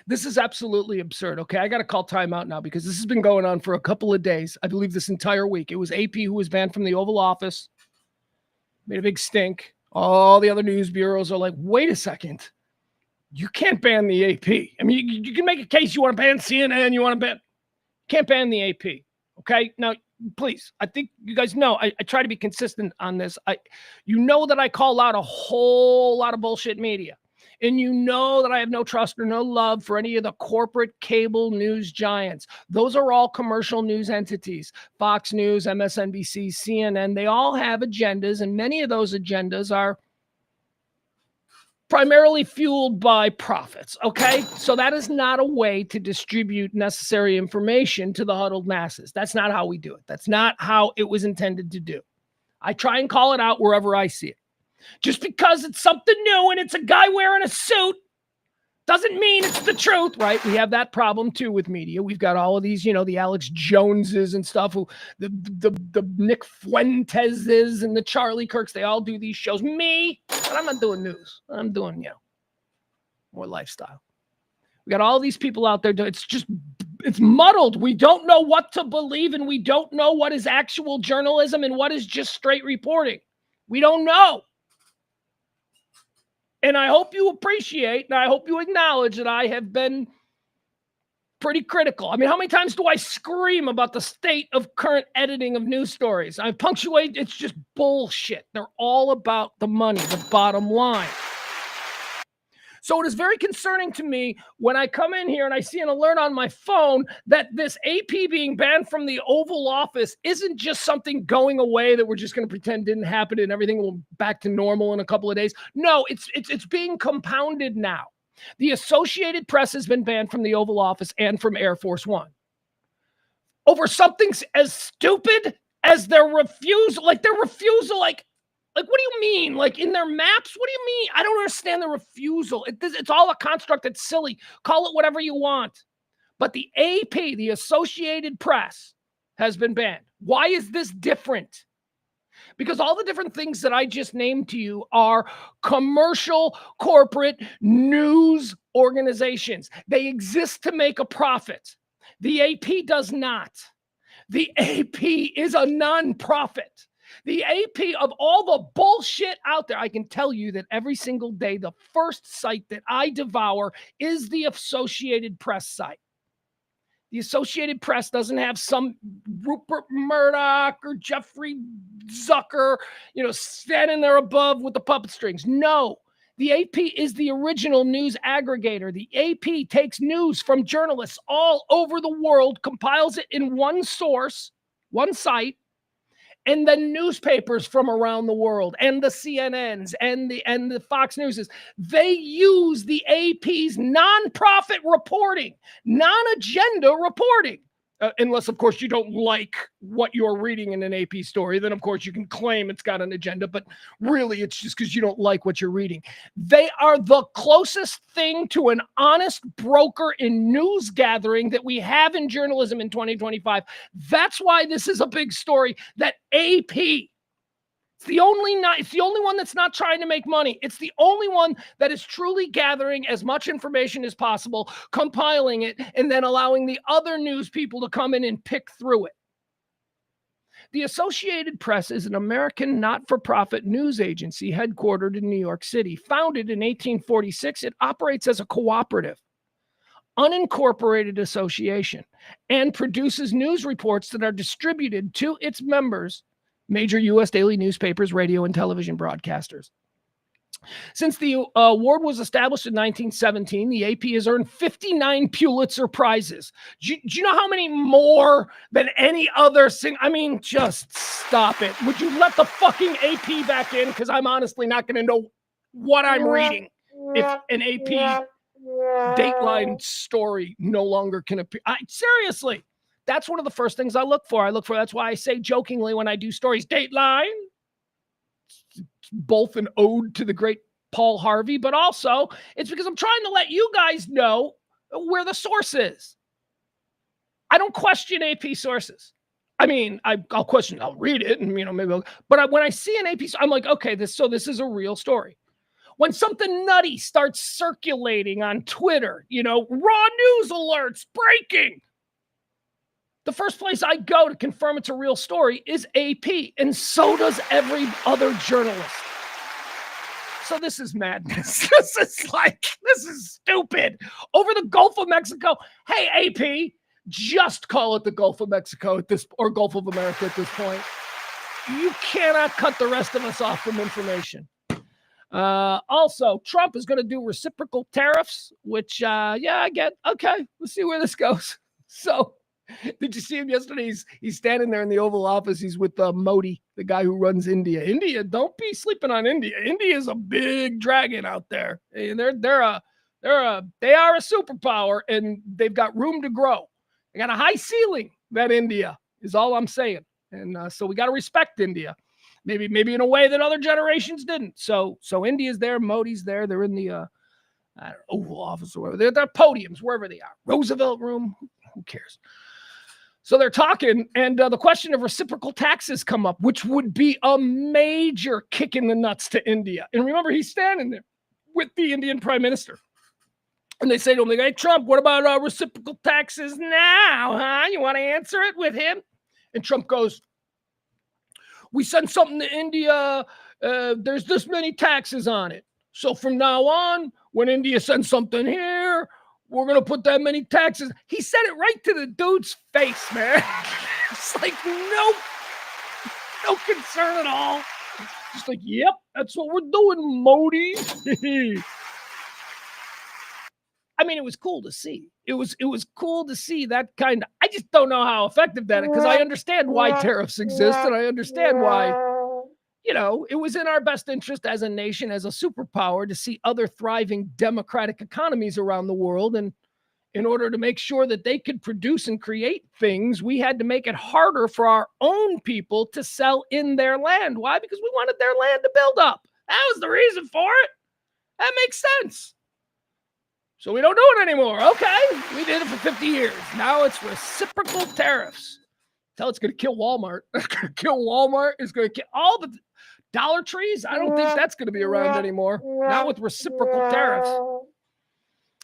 This is absolutely absurd. Okay, I got to call timeout now because this has been going on for a couple of days. I believe this entire week. It was AP who was banned from the Oval Office. Made a big stink. All the other news bureaus are like, wait a second. You can't ban the AP. I mean, you can make a case you want to ban CNN, you want to ban. Can't ban the AP. Okay? Now, please, I think you guys know I try to be consistent on this. You know that I call out a whole lot of bullshit media. And you know that I have no trust or no love for any of the corporate cable news giants. Those are all commercial news entities. Fox News, MSNBC, CNN, they all have agendas, and many of those agendas are primarily fueled by profits, okay? So that is not a way to distribute necessary information to the huddled masses. That's not how we do it. That's not how it was intended to do. I try and call it out wherever I see it. Just because it's something new and it's a guy wearing a suit doesn't mean it's the truth, right? We have that problem too with media. We've got all of these, the Alex Joneses and stuff, who the Nick Fuenteses and the Charlie Kirks, they all do these shows. Me, but I'm not doing news. I'm doing, more lifestyle. We got all these people out there. It's muddled. We don't know what to believe, and we don't know what is actual journalism and what is just straight reporting. We don't know. And I hope you appreciate, and I hope you acknowledge that I have been pretty critical. I mean, how many times do I scream about the state of current editing of news stories? I punctuate, it's just bullshit. They're all about the money, the bottom line. So it is very concerning to me when I come in here and I see an alert on my phone that this AP being banned from the Oval Office isn't just something going away that we're just going to pretend didn't happen and everything will be back to normal in a couple of days. No, it's being compounded now. The Associated Press has been banned from the Oval Office and from Air Force One over something as stupid as their refusal, like, what do you mean? Like, in their maps? What do you mean? I don't understand the refusal. It's all a construct. It's silly. Call it whatever you want. But the AP, the Associated Press, has been banned. Why is this different? Because all the different things that I just named to you are commercial, corporate news organizations. They exist to make a profit. The AP does not. The AP is a nonprofit. The AP, of all the bullshit out there, I can tell you that every single day, the first site that I devour is the Associated Press site. The Associated Press doesn't have some Rupert Murdoch or Jeffrey Zucker, standing there above with the puppet strings. No, the AP is the original news aggregator. The AP takes news from journalists all over the world, compiles it in one source, one site, and the newspapers from around the world and the CNNs and the Fox Newses, they use the AP's nonprofit reporting, non-agenda reporting. Unless, of course, you don't like what you're reading in an AP story, then, of course, you can claim it's got an agenda, but really it's just because you don't like what you're reading. They are the closest thing to an honest broker in news gathering that we have in journalism in 2025. That's why this is a big story, that AP, it's the only one that's not trying to make money. It's the only one that is truly gathering as much information as possible, compiling it, and then allowing the other news people to come in and pick through it. The Associated Press is an American not-for-profit news agency headquartered in New York City. Founded in 1846, it operates as a cooperative, unincorporated association, and produces news reports that are distributed to its members, major U.S. daily newspapers, radio, and television broadcasters. Since the award was established in 1917, the AP has earned 59 Pulitzer Prizes. Do you know how many more than any other I mean, just stop it. Would you let the fucking AP back in? Because I'm honestly not going to know what I'm reading if an AP Dateline story no longer can appear. Seriously. That's one of the first things I look for. That's why I say jokingly when I do stories, Dateline. It's both an ode to the great Paul Harvey, but also it's because I'm trying to let you guys know where the source is. I don't question AP sources. I mean, I'll read it and, maybe but when I see an AP, I'm like, okay, this is a real story. When something nutty starts circulating on Twitter, raw news alerts, breaking, the first place I go to confirm it's a real story is AP, and so does every other journalist. So this is madness. This is stupid. Over the Gulf of Mexico. Hey, AP, just call it the Gulf of Mexico or Gulf of America at this point. You cannot cut the rest of us off from information. Also, Trump is going to do reciprocal tariffs, which, I get. Okay, let's see where this goes. So, did you see him yesterday? He's standing there in the Oval Office. He's with Modi, the guy who runs India. India, don't be sleeping on India. India is a big dragon out there. And they are a superpower, and they've got room to grow. They got a high ceiling. That India is all I'm saying. And so we got to respect India, maybe in a way that other generations didn't. So India's there, Modi's there. They're in the Oval Office or whatever. They're podiums wherever they are. Roosevelt Room. Who cares? So they're talking, and the question of reciprocal taxes come up, which would be a major kick in the nuts to India. And remember, he's standing there with the Indian prime minister. And they say to him, hey, Trump, what about reciprocal taxes now? Huh? You want to answer it with him? And Trump goes, we send something to India. There's this many taxes on it. So from now on, when India sends something here, we're going to put that many taxes. He said it right to the dude's face, man. It's like, no concern at all. Just like, yep, that's what we're doing, Modi. I mean, it was cool to see. It was cool to see that kind of, I just don't know how effective that is, because I understand why tariffs exist, and I understand why, you know, it was in our best interest as a nation, as a superpower, to see other thriving democratic economies around the world. And in order to make sure that they could produce and create things, we had to make it harder for our own people to sell in their land. Why? Because we wanted their land to build up. That was the reason for it. That makes sense. So we don't do it anymore. Okay, we did it for 50 years. Now it's reciprocal tariffs. Tell it's going to kill Walmart. It's going to kill Walmart. It's going to kill all the Dollar Trees. I don't think that's going to be around anymore. Not with reciprocal tariffs.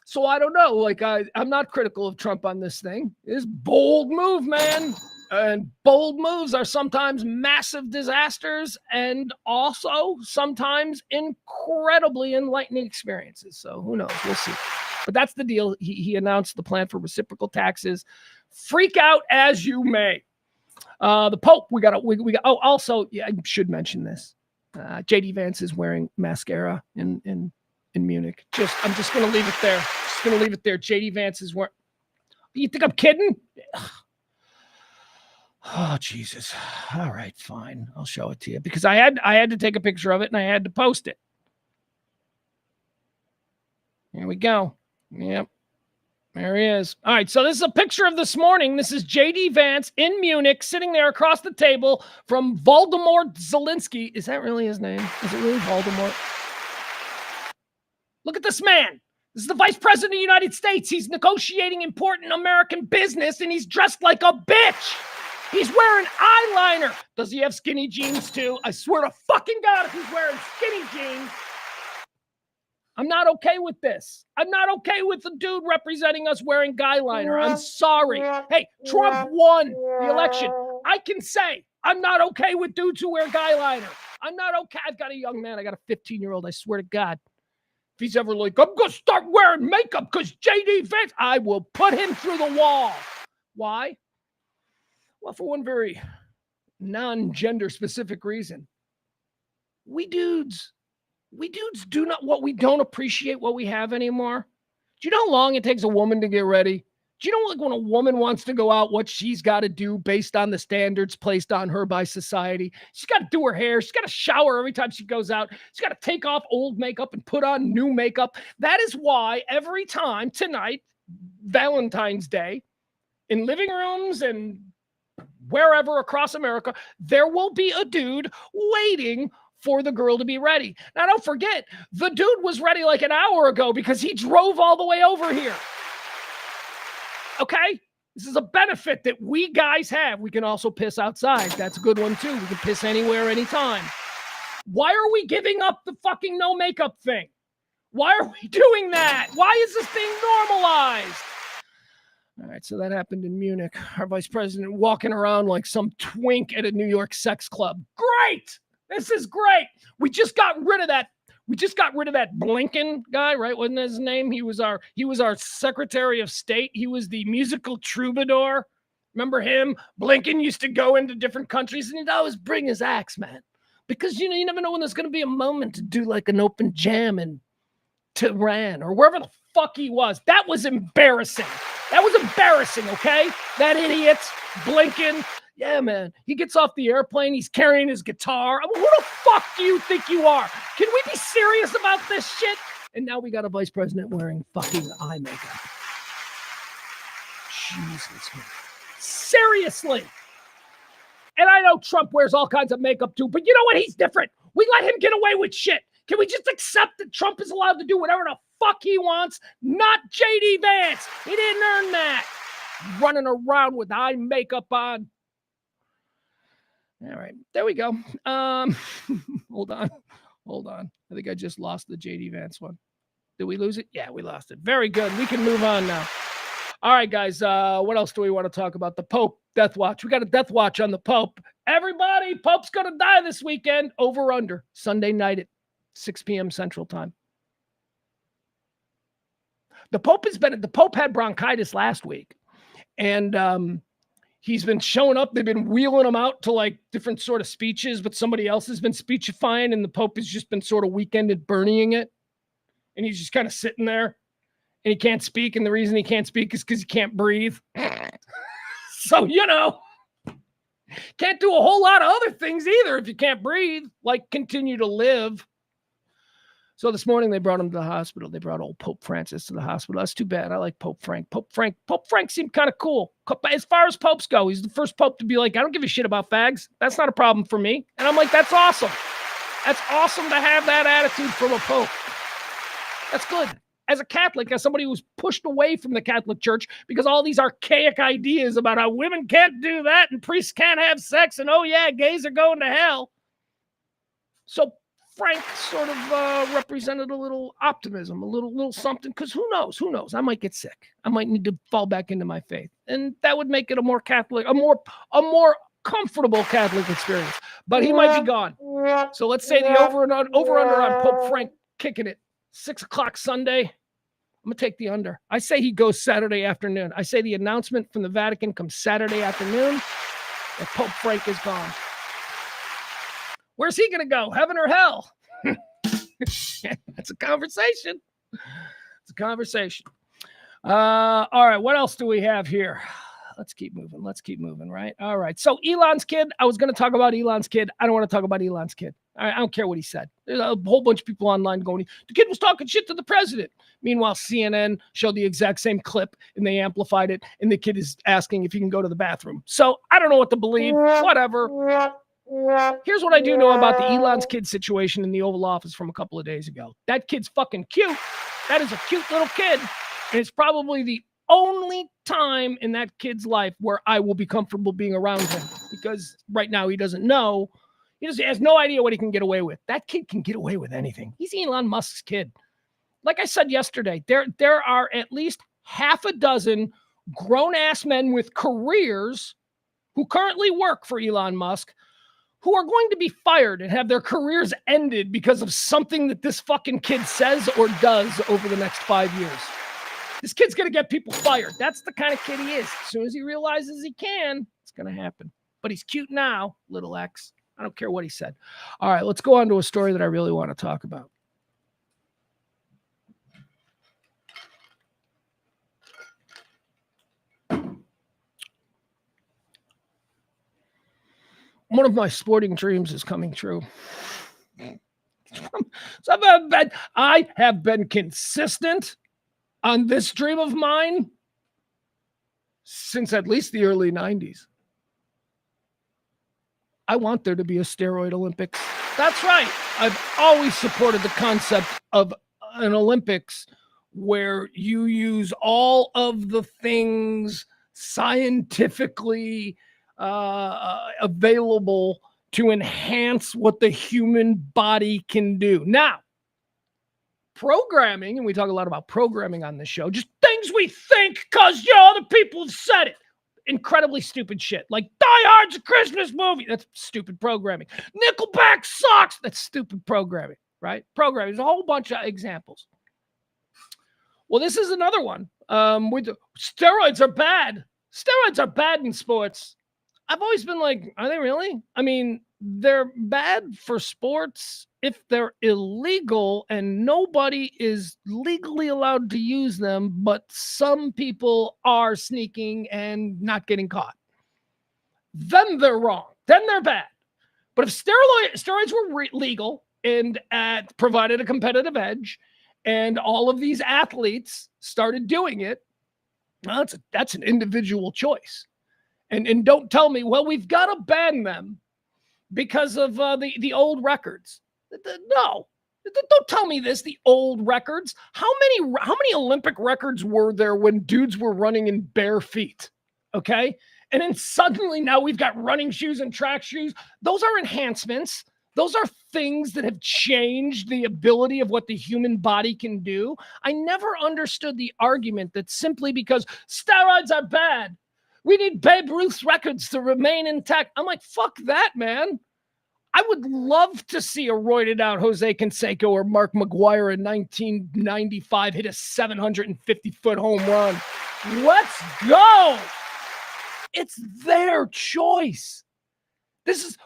So I don't know. Like, I'm not critical of Trump on this thing. It's a bold move, man. And bold moves are sometimes massive disasters and also sometimes incredibly enlightening experiences. So who knows? We'll see. But that's the deal. He announced the plan for reciprocal taxes. Freak out as you may. The Pope, we got. Oh, also, yeah, I should mention this. JD Vance is wearing mascara in Munich. I'm just going to leave it there. Just going to leave it there. JD Vance is wearing. You think I'm kidding? Oh, Jesus. All right, fine. I'll show it to you because I had to take a picture of it and I had to post it. Here we go. Yep. There he is. All right, so this is a picture of this morning. This is J.D. Vance in Munich, sitting there across the table from Voldemort Zelensky. Is that really his name? Is it really Voldemort? Look at this man. This is the Vice President of the United States. He's negotiating important American business, and he's dressed like a bitch. He's wearing eyeliner. Does he have skinny jeans, too? I swear to fucking God, if he's wearing skinny jeans, I'm not okay with this. I'm not okay with the dude representing us wearing guy liner. I'm sorry. Hey, Trump won the election. I can say I'm not okay with dudes who wear guy liner. I'm not okay. I've got a young man. I got a 15-year-old. I swear to God. If he's ever like, I'm going to start wearing makeup because J.D. Vance, I will put him through the wall. Why? Well, for one very non-gender specific reason. We dudes do not we don't appreciate what we have anymore. Do you know how long it takes a woman to get ready? Do you know, like, when a woman wants to go out, what she's got to do based on the standards placed on her by society? She's got to do her hair. She's got to shower every time she goes out. She's got to take off old makeup and put on new makeup. That is why every time tonight, Valentine's Day, in living rooms and wherever across America, there will be a dude waiting for the girl to be ready. Now, don't forget, the dude was ready like an hour ago because he drove all the way over here. Okay? This is a benefit that we guys have. We can also piss outside. That's a good one, too. We can piss anywhere, anytime. Why are we giving up the fucking no makeup thing? Why are we doing that? Why is this thing normalized? All right, so that happened in Munich. Our vice president walking around like some twink at a New York sex club. Great! This is great. We just got rid of that. We just got rid of that Blinken guy, right? Wasn't his name? He was our Secretary of State. He was the musical troubadour. Remember him? Blinken used to go into different countries and he'd always bring his axe, man. Because, you know, you never know when there's going to be a moment to do like an open jam in Tehran or wherever the fuck he was. That was embarrassing. That was embarrassing, okay? That idiot, Blinken. Yeah, man. He gets off the airplane. He's carrying his guitar. I mean, who the fuck do you think you are? Can we be serious about this shit? And now we got a vice president wearing fucking eye makeup. Jesus, man. Seriously. And I know Trump wears all kinds of makeup too, but you know what? He's different. We let him get away with shit. Can we just accept that Trump is allowed to do whatever the fuck he wants? Not J.D. Vance. He didn't earn that. Running around with eye makeup on. All right, there we go. Hold on. I think I just lost the J.D. Vance one. Did we lose it? Yeah, we lost it. Very good. We can move on now. All right, guys. What else do we want to talk about? The Pope death watch. We got a death watch on the Pope. Everybody, Pope's going to die this weekend. Over under. Sunday night at 6 p.m. Central Time. The Pope had bronchitis last week, and he's been showing up. They've been wheeling him out to like different sort of speeches, but somebody else has been speechifying, and the Pope has just been sort of weekended burning it. And he's just kind of sitting there, and he can't speak. And the reason he can't speak is because he can't breathe. So, can't do a whole lot of other things either if you can't breathe, like continue to live. So this morning they brought him to the hospital. They brought old Pope Francis to the hospital. That's too bad. I like Pope Frank. Pope Frank seemed kind of cool. As far as popes go, he's the first pope to be like, I don't give a shit about fags. That's not a problem for me. And I'm like, that's awesome. That's awesome to have that attitude from a pope. That's good. As a Catholic, as somebody who's pushed away from the Catholic Church because all these archaic ideas about how women can't do that and priests can't have sex and, oh yeah, gays are going to hell. So Frank sort of represented a little optimism, a little something, because who knows? I might get sick. I might need to fall back into my faith. And that would make it a more comfortable Catholic experience. But he might be gone. So let's say the over-under on Pope Frank kicking it. 6 o'clock Sunday. I'm going to take the under. I say he goes Saturday afternoon. I say the announcement from the Vatican comes Saturday afternoon and Pope Frank is gone. Where's he going to go? Heaven or hell? That's a conversation. It's a conversation. All right. What else do we have here? Let's keep moving, right? All right. So Elon's kid, I was going to talk about Elon's kid. I don't want to talk about Elon's kid. I don't care what he said. There's a whole bunch of people online going, the kid was talking shit to the president. Meanwhile, CNN showed the exact same clip and they amplified it. And the kid is asking if he can go to the bathroom. So I don't know what to believe. Whatever. Here's what I do know about the Elon's kid situation in the Oval Office from a couple of days ago. That kid's fucking cute. That is a cute little kid. And it's probably the only time in that kid's life where I will be comfortable being around him, because right now he doesn't know. He has no idea what he can get away with. That kid can get away with anything. He's Elon Musk's kid. Like I said yesterday, there are at least half a dozen grown-ass men with careers who currently work for Elon Musk who are going to be fired and have their careers ended because of something that this fucking kid says or does over the next 5 years. This kid's going to get people fired. That's the kind of kid he is. As soon as he realizes he can, it's going to happen. But he's cute now, little X. I don't care what he said. All right, let's go on to a story that I really want to talk about. One of my sporting dreams is coming true. So I have been consistent on this dream of mine since at least the early 90s. I want there to be a steroid Olympics. That's right. I've always supported the concept of an Olympics where you use all of the things scientifically available to enhance what the human body can do. Now, programming, and we talk a lot about programming on this show, just things we think because, other people said it. Incredibly stupid shit. Like Die Hard's a Christmas movie. That's stupid programming. Nickelback sucks. That's stupid programming, right? Programming. There's a whole bunch of examples. Well, this is another one. With steroids are bad. Steroids are bad in sports. I've always been like, are they really? I mean, they're bad for sports if they're illegal and nobody is legally allowed to use them, but some people are sneaking and not getting caught. Then they're wrong. Then they're bad. But if steroids were legal and provided a competitive edge, and all of these athletes started doing it, well, that's an individual choice. And don't tell me, well, we've got to ban them because of the old records. No, don't tell me this. The old records. How many Olympic records were there when dudes were running in bare feet? Okay, and then suddenly now we've got running shoes and track shoes. Those are enhancements. Those are things that have changed the ability of what the human body can do. I never understood the argument that simply because steroids are bad, we need Babe Ruth's records to remain intact. I'm like, fuck that, man. I would love to see a roided out Jose Canseco or Mark McGwire in 1995 hit a 750-foot home run. Let's go. It's their choice.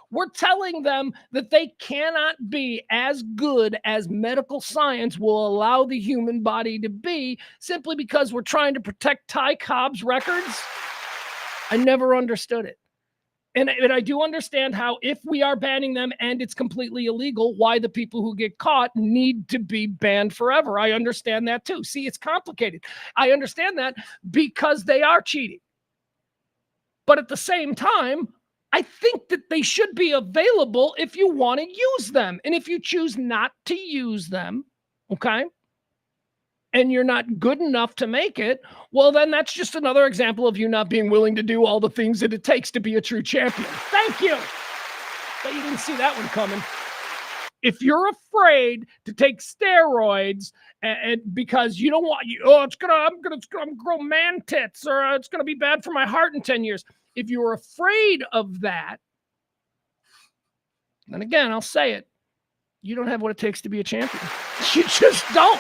We're telling them that they cannot be as good as medical science will allow the human body to be simply because we're trying to protect Ty Cobb's records. I never understood it. And I do understand how if we are banning them and it's completely illegal, why the people who get caught need to be banned forever. I understand that too. See, it's complicated. I understand that because they are cheating. But at the same time, I think that they should be available if you want to use them. And if you choose not to use them, okay, and you're not good enough to make it, well, then that's just another example of you not being willing to do all the things that it takes to be a true champion. Thank you. But you didn't see that one coming. If you're afraid to take steroids and because you don't want I'm gonna grow man tits, or it's gonna be bad for my heart in 10 years. If you're afraid of that, then again, I'll say it, you don't have what it takes to be a champion. You just don't.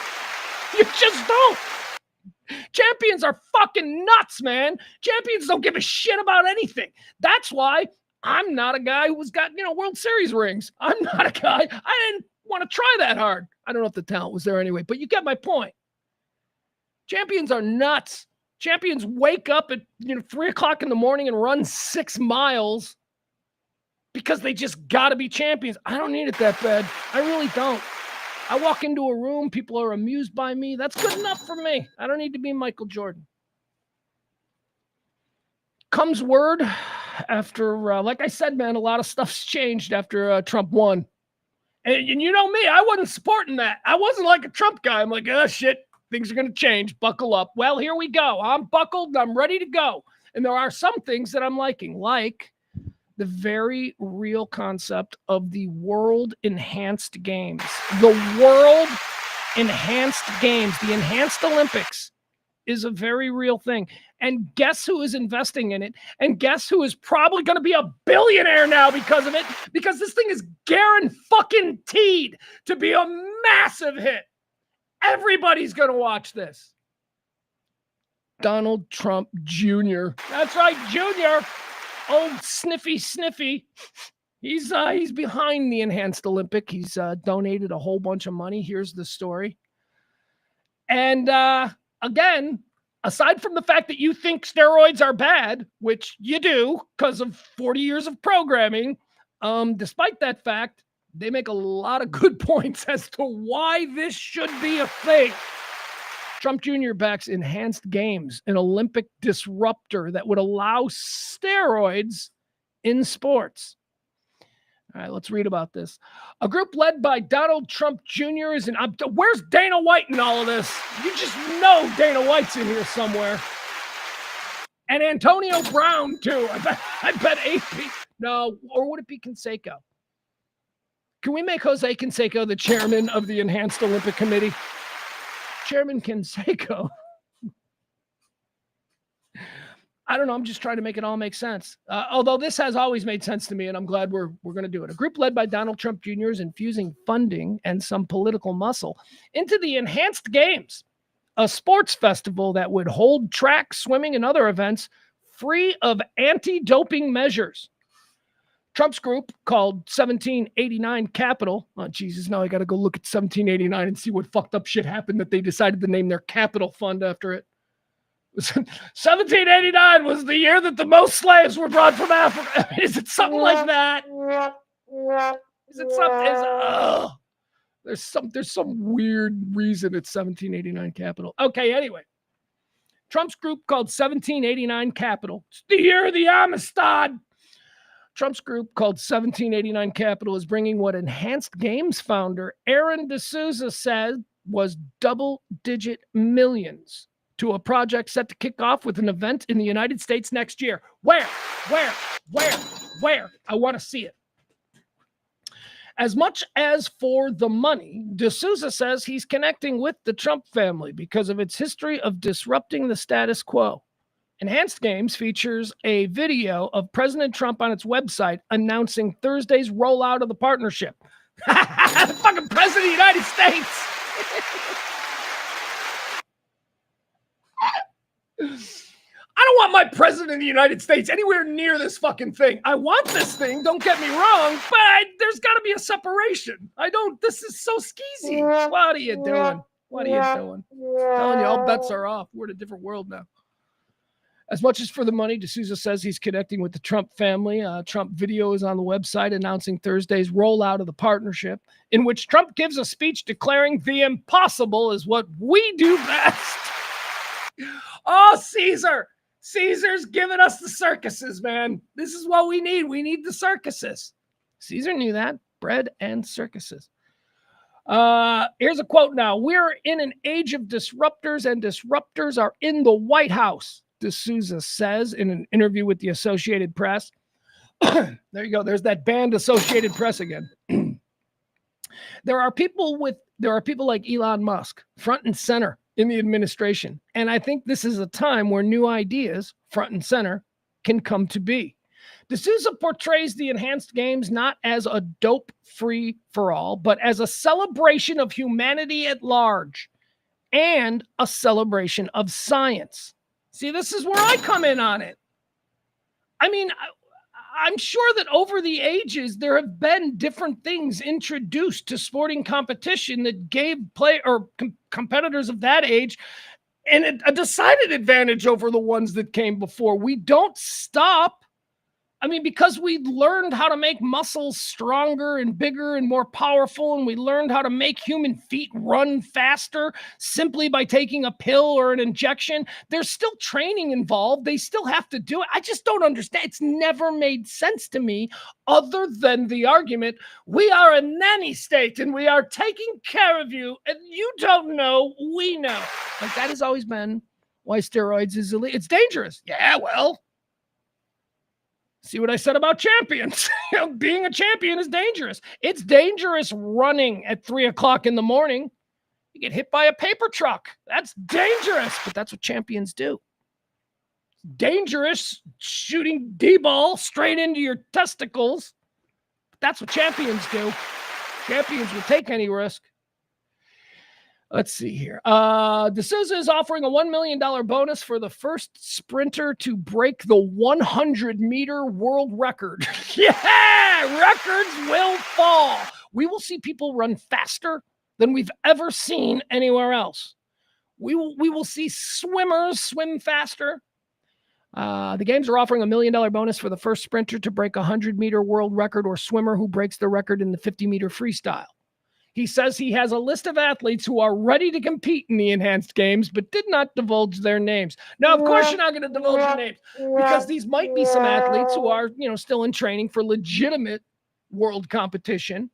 You just don't. Champions are fucking nuts, man. Champions don't give a shit about anything. That's why I'm not a guy who's got, World Series rings. I'm not a guy. I didn't want to try that hard. I don't know if the talent was there anyway, but you get my point. Champions are nuts. Champions wake up at 3 o'clock in the morning and run 6 miles because they just got to be champions. I don't need it that bad. I really don't. I walk into a room, people are amused by me. That's good enough for me. I don't need to be Michael Jordan. Comes word after, like I said, man, a lot of stuff's changed after Trump won. And you know me, I wasn't supporting that. I wasn't like a Trump guy. I'm like, oh, shit. Things are going to change. Buckle up. Well, here we go. I'm buckled. I'm ready to go. And there are some things that I'm liking, like the very real concept of the World Enhanced Games. The World Enhanced Games, the Enhanced Olympics, is a very real thing. And guess who is investing in it? And guess who is probably going to be a billionaire now because of it? Because this thing is guaranteed to be a massive hit. Everybody's going to watch this. Donald Trump Jr. That's right, Jr. Old Sniffy. He's behind the Enhanced Olympic. He's donated a whole bunch of money. Here's the story. And again, aside from the fact that you think steroids are bad, which you do because of 40 years of programming, despite that fact, they make a lot of good points as to why this should be a thing. Trump Jr. backs Enhanced Games, an Olympic disruptor that would allow steroids in sports. All right, let's read about this. A group led by Donald Trump Jr. is where's Dana White in all of this? You just know Dana White's in here somewhere. And Antonio Brown, too. I bet AP. No, or would it be Canseco? Can we make Jose Canseco the chairman of the Enhanced Olympic Committee? Chairman Canseco. I don't know. I'm just trying to make it all make sense. Although this has always made sense to me, and I'm glad we're going to do it. A group led by Donald Trump Jr. is infusing funding and some political muscle into the Enhanced Games, a sports festival that would hold track, swimming, and other events free of anti-doping measures. Trump's group, called 1789 Capital. Oh, Jesus, now I got to go look at 1789 and see what fucked up shit happened that they decided to name their capital fund after it. 1789 was the year that the most slaves were brought from Africa. Is it something like that? Is it something? There's some weird reason it's 1789 Capital. Okay, anyway. Trump's group, called 1789 Capital. It's the year of the Amistad. Trump's group, called 1789 Capital, is bringing what Enhanced Games founder Aaron D'Souza said was double-digit millions to a project set to kick off with an event in the United States next year. Where? I want to see it. As much as for the money, D'Souza says he's connecting with the Trump family because of its history of disrupting the status quo Enhanced Games features a video of President Trump on its website announcing Thursday's rollout of the partnership. The fucking President of the United States. I don't want my President of the United States anywhere near this fucking thing. I want this thing, don't get me wrong, but there's got to be a separation. This is so skeezy. What are you doing? What are you doing? I'm telling you, all bets are off. We're in a different world now. As much as for the money, D'Souza says he's connecting with the Trump family. Trump video is on the website announcing Thursday's rollout of the partnership, in which Trump gives a speech declaring the impossible is what we do best. Oh, Caesar. Caesar's giving us the circuses, man. This is what we need. We need the circuses. Caesar knew that. Bread and circuses. Here's a quote now. We're in an age of disruptors, and disruptors are in the White House, D'Souza says in an interview with the Associated Press. There you go. There's that banned Associated Press again. There are people like Elon Musk front and center in the administration. And I think this is a time where new ideas, front and center, can come to be. D'Souza portrays the Enhanced Games not as a dope free for all, but as a celebration of humanity at large and a celebration of science. See, this is where I come in on it. I mean, I'm sure that over the ages, there have been different things introduced to sporting competition that gave competitors of that age and a decided advantage over the ones that came before. We don't stop. I mean, because we learned how to make muscles stronger and bigger and more powerful, and we learned how to make human feet run faster simply by taking a pill or an injection. There's still training involved. They still have to do it. I just don't understand. It's never made sense to me other than the argument, we are a nanny state and we are taking care of you, and you don't know, we know. Like, that has always been why steroids is illegal. It's dangerous. Yeah, well. See what I said about champions? Being a champion is dangerous. It's dangerous running at 3:00 in the morning. You get hit by a paper truck. That's dangerous, but that's what champions do. Dangerous shooting D-ball straight into your testicles. That's what champions do. Champions will take any risk. Let's see here. D'Souza is offering a $1 million bonus for the first sprinter to break the 100-meter world record. Yeah, records will fall. We will see people run faster than we've ever seen anywhere else. We will see swimmers swim faster. The games are offering a $1 million bonus for the first sprinter to break a 100-meter world record or swimmer who breaks the record in the 50-meter freestyle. He says he has a list of athletes who are ready to compete in the Enhanced Games, but did not divulge their names. Now, of course, you're not going to divulge your names because these might be some athletes who are, still in training for legitimate world competition.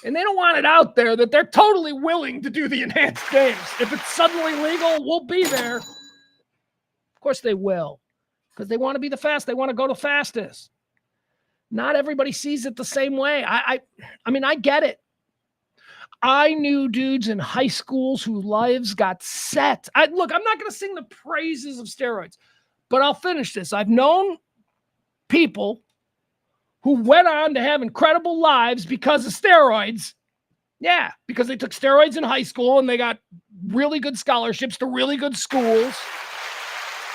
And they don't want it out there that they're totally willing to do the Enhanced Games. If it's suddenly legal, we'll be there. Of course they will, because they want to be the fast. They want to go the fastest. Not everybody sees it the same way. I mean, I get it. I knew dudes in high schools whose lives got set. Look, I'm not going to sing the praises of steroids, but I'll finish this. I've known people who went on to have incredible lives because of steroids. Yeah, because they took steroids in high school and they got really good scholarships to really good schools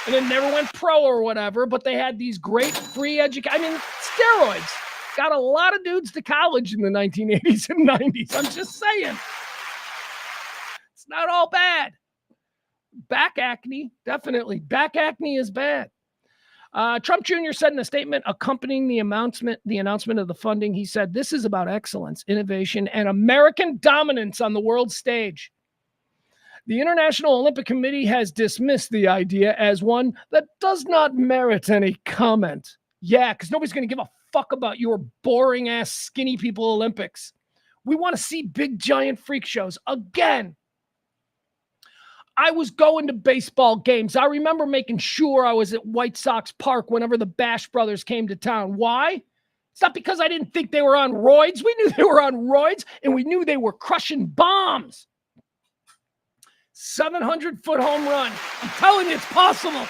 and then never went pro or whatever, but they had these great free education. I mean, steroids got a lot of dudes to college in the 1980s and 90s. I'm just saying. It's not all bad. Back acne, definitely. Back acne is bad. Trump Jr. said in a statement accompanying the announcement of the funding, he said, "This is about excellence, innovation, and American dominance on the world stage. The International Olympic Committee has dismissed the idea as one that does not merit any comment." Yeah, because nobody's going to give a fuck about your boring ass skinny people Olympics. We want to see big giant freak shows again. I was going to baseball games. I remember making sure I was at White Sox Park whenever the Bash Brothers came to town. Why? It's not because I didn't think they were on roids. We knew they were on roids, and we knew they were crushing bombs. 700-foot home run. I'm telling you, it's possible.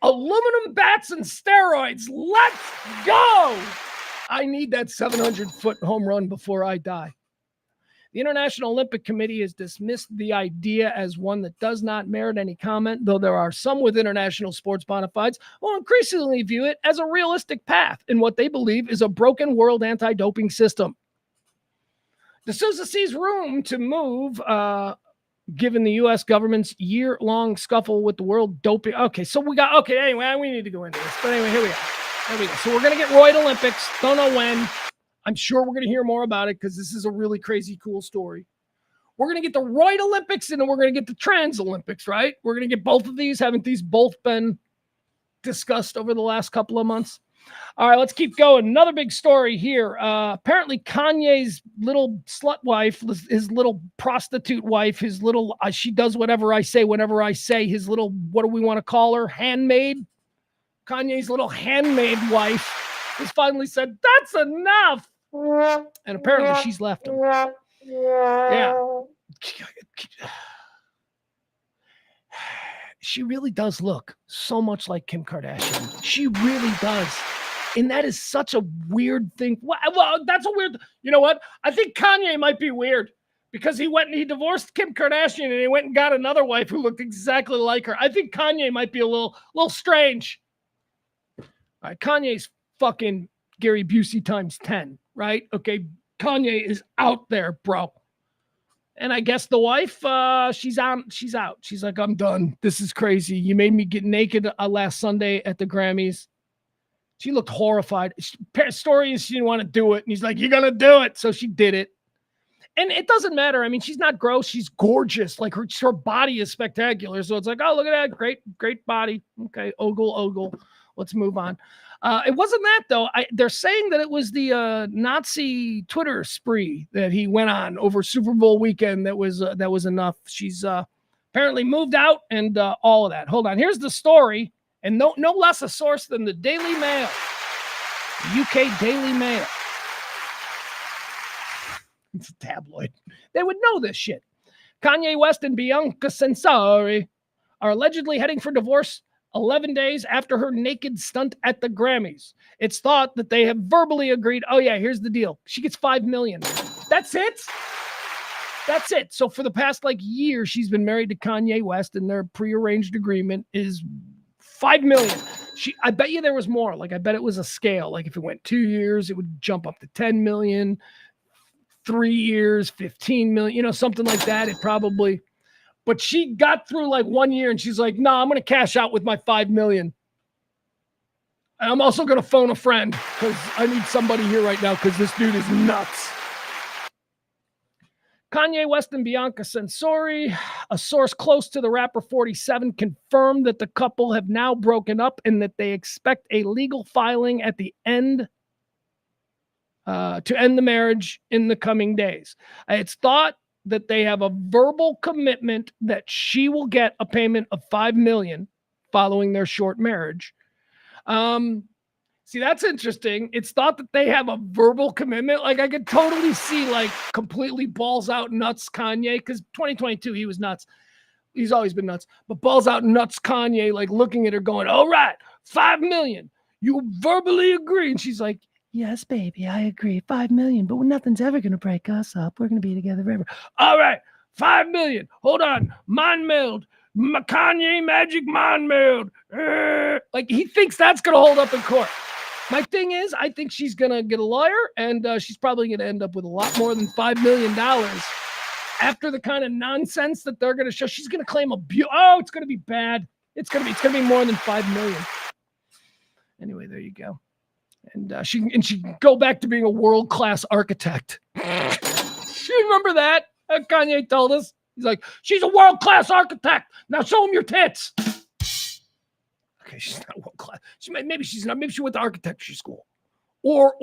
Aluminum bats and steroids. Let's go. I need that 700-foot home run before I die. The International Olympic Committee has dismissed the idea as one that does not merit any comment, though there are some with international sports bona fides who increasingly view it as a realistic path in what they believe is a broken world anti-doping system. D'Souza sees room to move, given the U.S. government's year-long scuffle with the world doping. Anyway, we need to go into this. But anyway, here we go. So we're going to get Royd Olympics. Don't know when. I'm sure we're going to hear more about it because this is a really crazy, cool story. We're going to get the Royd Olympics and then we're going to get the Trans Olympics, right? We're going to get both of these. Haven't these both been discussed over the last couple of months? All right, let's keep going. Another big story here. Apparently Kanye's little slut wife, his little prostitute wife, his little, she does whatever I say, whenever I say, his little, what do we want to call her? Handmaid? Kanye's little handmaid wife has finally said, that's enough. And apparently she's left him. Yeah. She really does look so much like Kim Kardashian. She really does. And that is such a weird thing. Well, that's a weird, you know what? I think Kanye might be weird because he went and he divorced Kim Kardashian and he went and got another wife who looked exactly like her. I think Kanye might be a little strange. All right, Kanye's fucking Gary Busey times 10, right? Okay, Kanye is out there, bro. And I guess the wife, she's out. She's like, I'm done. This is crazy. You made me get naked last Sunday at the Grammys. She looked horrified. Story is she didn't want to do it. And he's like, you're going to do it. So she did it. And it doesn't matter. I mean, she's not gross. She's gorgeous. Like her body is spectacular. So it's like, oh, look at that. Great body. Okay, ogle. Let's move on. It wasn't that, though. They're saying that it was the Nazi Twitter spree that he went on over Super Bowl weekend that was enough. She's apparently moved out and all of that. Hold on. Here's the story, and no less a source than the Daily Mail, UK Daily Mail. It's a tabloid. They would know this shit. Kanye West and Bianca Censori are allegedly heading for divorce 11 days after her naked stunt at the Grammys. It's thought that they have verbally agreed. Oh yeah, here's the deal. She gets $5 million. That's it. So for the past year, she's been married to Kanye West, and their prearranged agreement is $5 million. I bet you there was more. I bet it was a scale. If it went 2 years, it would jump up to 10 million. 3 years, 15 million, something like that. It probably, but she got through 1 year and she's like, no, I'm going to cash out with my $5 million. And I'm also going to phone a friend because I need somebody here right now because this dude is nuts. Kanye West and Bianca Censori, a source close to the rapper 47, confirmed that the couple have now broken up and that they expect a legal filing at the end to end the marriage in the coming days. It's thought that they have a verbal commitment that she will get a payment of $5 million following their short marriage. See, that's interesting. It's thought that they have a verbal commitment. I could totally see completely balls out nuts Kanye, because 2022 he was nuts. He's always been nuts, but balls out nuts Kanye looking at her going, all right, $5 million. You verbally agree. And she's like, yes, baby, I agree. $5 million, but nothing's ever going to break us up. We're going to be together forever. All right, $5 million. Hold on. Mind meld. Kanye magic mind meld. He thinks that's going to hold up in court. My thing is, I think she's going to get a lawyer, and she's probably going to end up with a lot more than $5 million after the kind of nonsense that they're going to show. She's going to claim abuse. Oh, it's going to be bad. It's going to be more than $5 million. Anyway, there you go. And she can go back to being a world-class architect. You remember that? Kanye told us. He's like, she's a world-class architect. Now show him your tits. Okay, she's not world-class. Maybe she's not. Maybe she went to architecture school. Or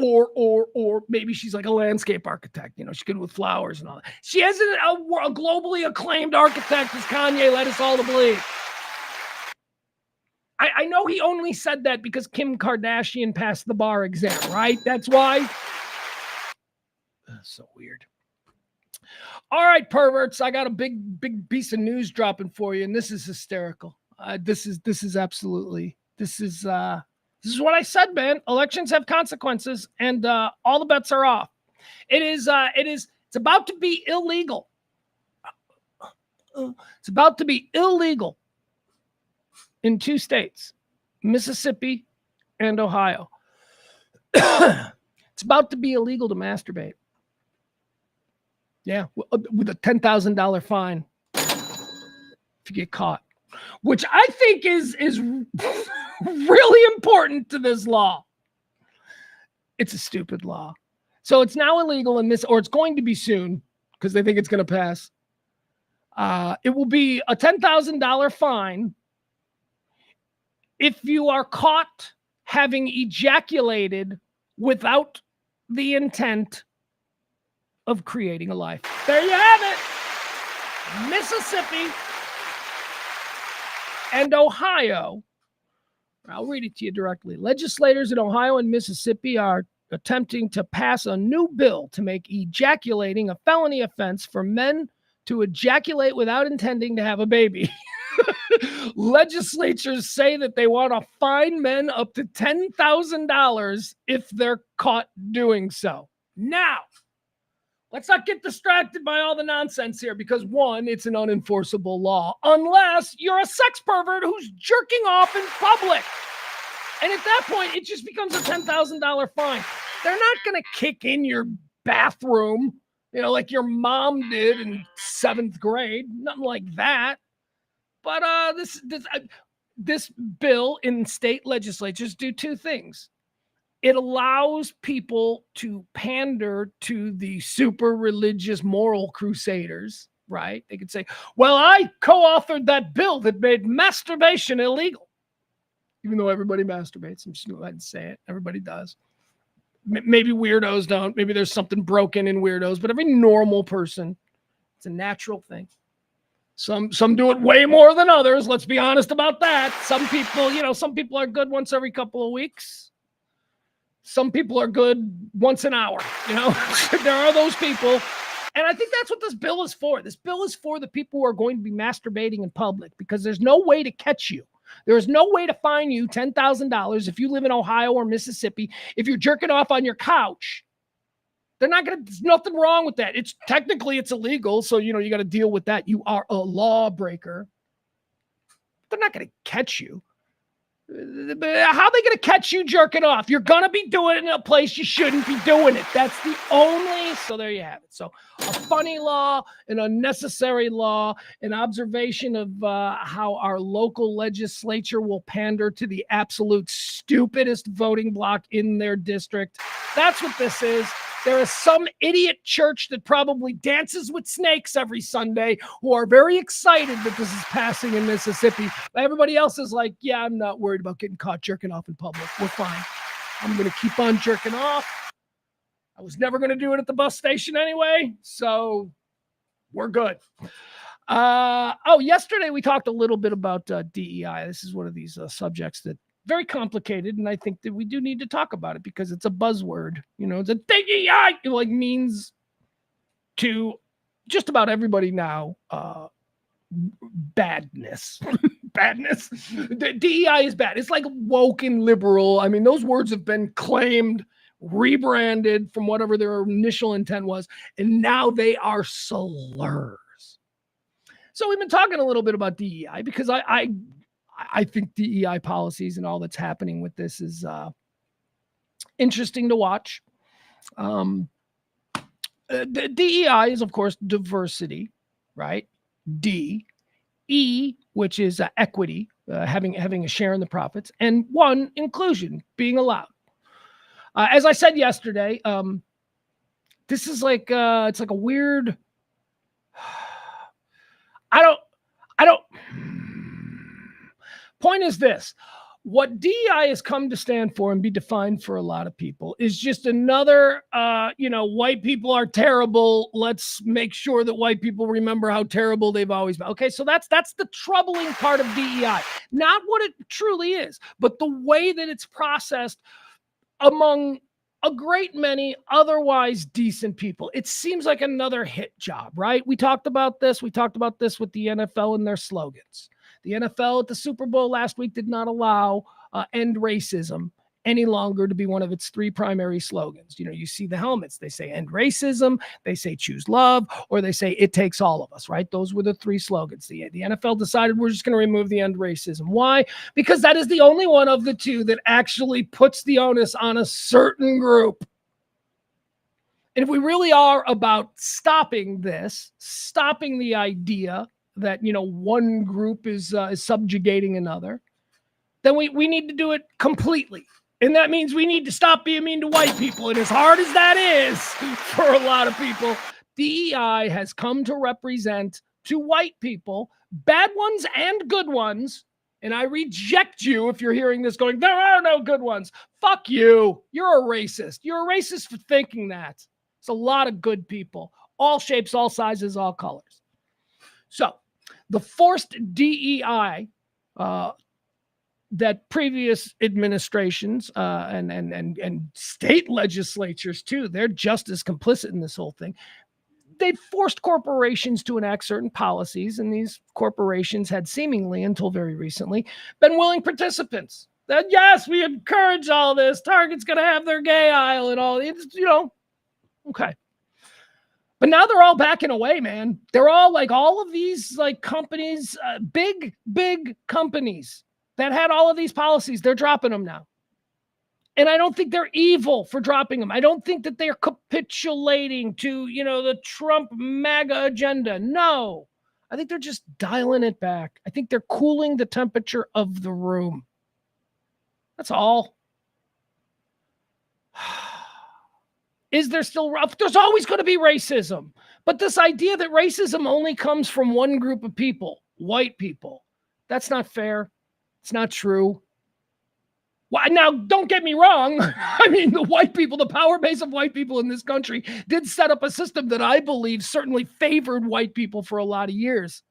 maybe she's a landscape architect. She's good with flowers and all that. She isn't a globally acclaimed architect as Kanye led us all to believe. I know he only said that because Kim Kardashian passed the bar exam, right? That's why. That's so weird. All right, perverts, I got a big piece of news dropping for you, and this is hysterical. This is absolutely, this is what I said, man. Elections have consequences, and all the bets are off. It's about to be illegal. It's about to be illegal in 2 states, Mississippi and Ohio. It's about to be illegal to masturbate. Yeah, with a $10,000 fine if you get caught, which I think is really important to this law. It's a stupid law. So it's now illegal in this, or it's going to be soon because they think it's going to pass. It will be a $10,000 fine if you are caught having ejaculated without the intent of creating a life. There you have it. Mississippi and Ohio. I'll read it to you directly. Legislators in Ohio and Mississippi are attempting to pass a new bill to make ejaculating a felony offense for men to ejaculate without intending to have a baby. Legislatures say that they want to fine men up to $10,000 if they're caught doing so. Now, let's not get distracted by all the nonsense here because, one, it's an unenforceable law unless you're a sex pervert who's jerking off in public. And at that point, it just becomes a $10,000 fine. They're not going to kick in your bathroom, like your mom did in 7th grade. Nothing like that. But this bill in state legislatures do 2 things. It allows people to pander to the super religious moral crusaders, right? They could say, well, I co-authored that bill that made masturbation illegal. Even though everybody masturbates. I'm just going to go ahead and say it. Everybody does. Maybe weirdos don't. Maybe there's something broken in weirdos, but every normal person, it's a natural thing. Some do it way more than others. Let's be honest about that. Some people are good once every couple of weeks. Some people are good once an hour. There are those people. And I think that's what this bill is for. This bill is for the people who are going to be masturbating in public because there's no way to catch you. There is no way to fine you $10,000 if you live in Ohio or Mississippi. If you're jerking off on your couch, there's nothing wrong with that. It's illegal. So, you got to deal with that. You are a lawbreaker. They're not going to catch you. How are they going to catch you jerking off? You're going to be doing it in a place you shouldn't be doing it. That's the only. So there you have it. So a funny law, an unnecessary law, an observation of how our local legislature will pander to the absolute stupidest voting bloc in their district. That's what this is. There is some idiot church that probably dances with snakes every Sunday who are very excited that this is passing in Mississippi. But everybody else is like, yeah, I'm not worried about getting caught jerking off in public. We're fine. I'm going to keep on jerking off. I was never going to do it at the bus station anyway, so we're good. Yesterday we talked a little bit about DEI. This is one of these subjects that very complicated, and I think that we do need to talk about it because it's a buzzword. It's a DEI. It means to just about everybody now. Badness. Badness. DEI is bad. It's like woke and liberal. I mean, those words have been claimed, rebranded from whatever their initial intent was, and now they are slurs. So we've been talking a little bit about DEI because I think DEI policies and all that's happening with this is interesting to watch. The DEI is, of course, diversity, right? D. E, which is equity, having a share in the profits. And 1, inclusion, being allowed. As I said yesterday, this is like, it's like a weird, I don't, point is this. What DEI has come to stand for and be defined for a lot of people is just another, white people are terrible. Let's make sure that white people remember how terrible they've always been. Okay, so that's the troubling part of DEI. Not what it truly is, but the way that it's processed among a great many otherwise decent people. It seems like another hit job, right? We talked about this. We talked about this with the NFL and their slogans. The NFL at the Super Bowl last week did not allow end racism any longer to be one of its three primary slogans. You know, you see the helmets. They say end racism, they say choose love, or they say it takes all of us, right? Those were the three slogans. The NFL decided we're just going to remove the end racism. Why? Because that is the only one of the two that actually puts the onus on a certain group. And if we really are about stopping this, stopping the idea that, you know, one group is subjugating another, then we need to do it completely. And that means we need to stop being mean to white people. And as hard as that is for a lot of people, DEI has come to represent to white people, bad ones and good ones. And I reject you if you're hearing this going, there are no good ones. Fuck you. You're a racist. You're a racist for thinking that. It's a lot of good people, all shapes, all sizes, all colors. So the forced DEI that previous administrations and state legislatures too, they're just as complicit in this whole thing. They forced corporations to enact certain policies, and these corporations had seemingly, until very recently, been willing participants. That yes, we encourage all this. Target's going to have their gay aisle and all. It's, you know, okay. But now they're all backing away, man. They're all like all of these like companies, big companies that had all of these policies, they're dropping them now. And I don't think they're evil for dropping them. I don't think that they're capitulating to, you know, the Trump MAGA agenda. No, I think they're just dialing it back. I think they're cooling the temperature of the room. That's all. Is there still rough? There's always going to be racism. But this idea that racism only comes from one group of people, white people, that's not fair. It's not true. Well, now, don't get me wrong. I mean, the white people, the power base of white people in this country did set up a system that I believe certainly favored white people for a lot of years.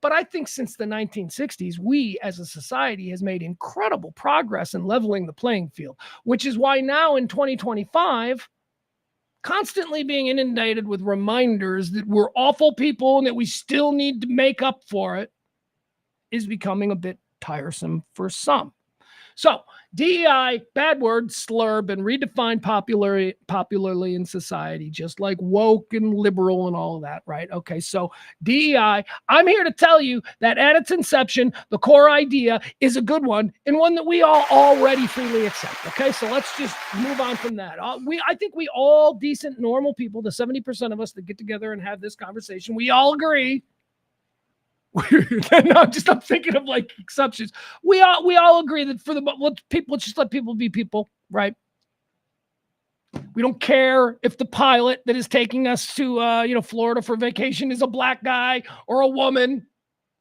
But I think since the 1960s, we as a society has made incredible progress in leveling the playing field, which is why now in 2025, constantly being inundated with reminders that we're awful people and that we still need to make up for it is becoming a bit tiresome for some. So DEI, bad word, slur, been redefined popularly in society, just like woke and liberal and all of that, right? Okay, so DEI, I'm here to tell you that at its inception, the core idea is a good one and one that we all already freely accept, okay? So let's just move on from that. I think we all decent, normal people, the 70% of us that get together and have this conversation, we all agree. No, I'm thinking of like exceptions. We all agree that for the let's just let people be people, right? We don't care if the pilot that is taking us to Florida for vacation is a black guy or a woman.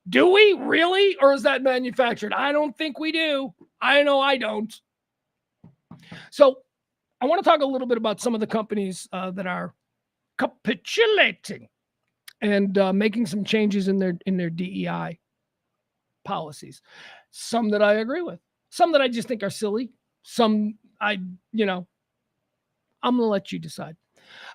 Do we really, or is that manufactured? I don't think we do. I know I don't. So I want to talk a little bit about some of the companies that are capitulating and making some changes in their DEI policies. Some that I agree with, some that I just think are silly. Some I'm going to let you decide.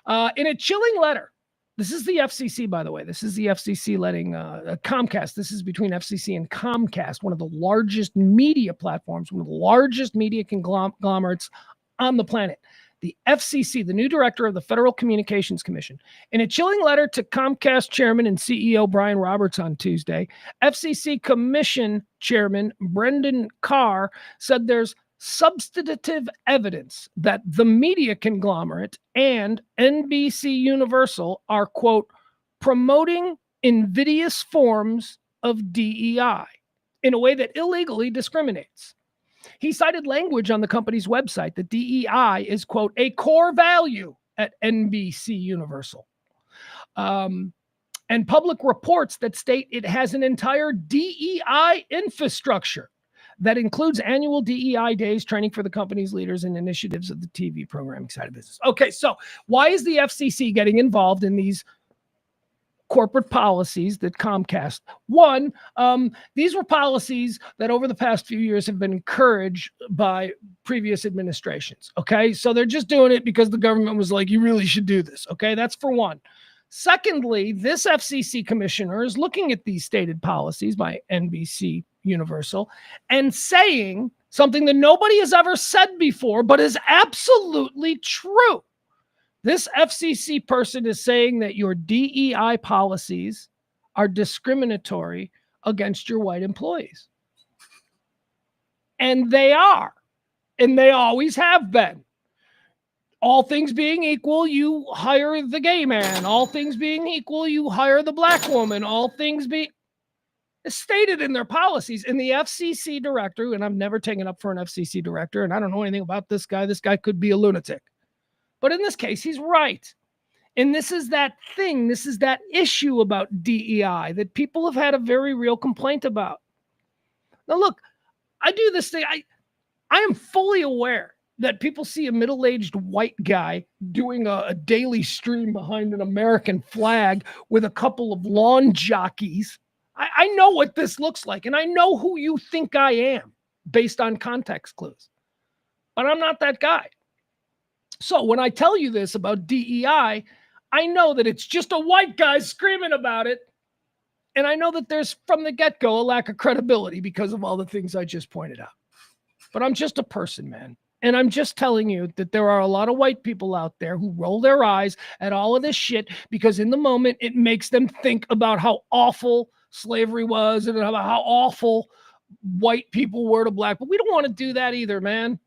In a chilling letter, this is the FCC, by the way. This is the FCC letting Comcast. This is between FCC and Comcast, one of the largest media platforms, one of the largest media conglomerates on the planet. The FCC, the new director of the Federal Communications Commission, in a chilling letter to Comcast Chairman and CEO Brian Roberts on Tuesday, FCC Commission Chairman Brendan Carr said there's substantive evidence that the media conglomerate and NBC Universal are, quote, promoting invidious forms of DEI in a way that illegally discriminates. He cited language on the company's website that DEI is, quote, a core value at NBC Universal. And public reports that state it has an entire DEI infrastructure that includes annual DEI days, training for the company's leaders and initiatives of the TV programming side of business. Okay, so why is the FCC getting involved in these corporate policies that Comcast. One, these were policies that over the past few years have been encouraged by previous administrations. Okay, so they're just doing it because the government was like, you really should do this. Okay, that's for one. Secondly, this FCC commissioner is looking at these stated policies by NBC Universal and saying something that nobody has ever said before, but is absolutely true. This FCC person is saying that your DEI policies are discriminatory against your white employees. And they are. And they always have been. All things being equal, you hire the gay man. All things being equal, you hire the black woman. All things being stated in their policies. And the FCC director, and I've never taken up for an FCC director, and I don't know anything about this guy. This guy could be a lunatic. But in this case, he's right. And this is that thing, this is that issue about DEI that people have had a very real complaint about. Now, look, I do this thing. I am fully aware that people see a middle-aged white guy doing a daily stream behind an American flag with a couple of lawn jockeys. I know what this looks like, and I know who you think I am based on context clues. But I'm not that guy. So when I tell you this about DEI, I know that it's just a white guy screaming about it. And I know that there's, from the get-go, a lack of credibility because of all the things I just pointed out. But I'm just a person, man. And I'm just telling you that there are a lot of white people out there who roll their eyes at all of this shit because in the moment it makes them think about how awful slavery was and about how awful white people were to black. But we don't want to do that either, man.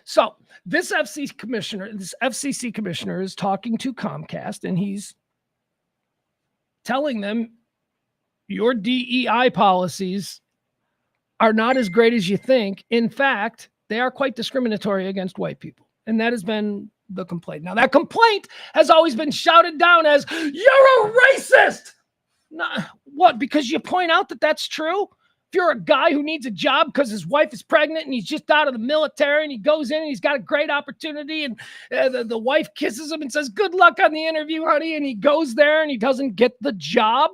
So this FCC commissioner is talking to Comcast, and he's telling them your DEI policies are not as great as you think. In fact, they are quite discriminatory against white people. And that has been the complaint. Now, that complaint has always been shouted down as, you're a racist. What? Because you point out that that's true? If you're a guy who needs a job because his wife is pregnant and he's just out of the military and he goes in and he's got a great opportunity and the wife kisses him and says, good luck on the interview, honey. And he goes there and he doesn't get the job.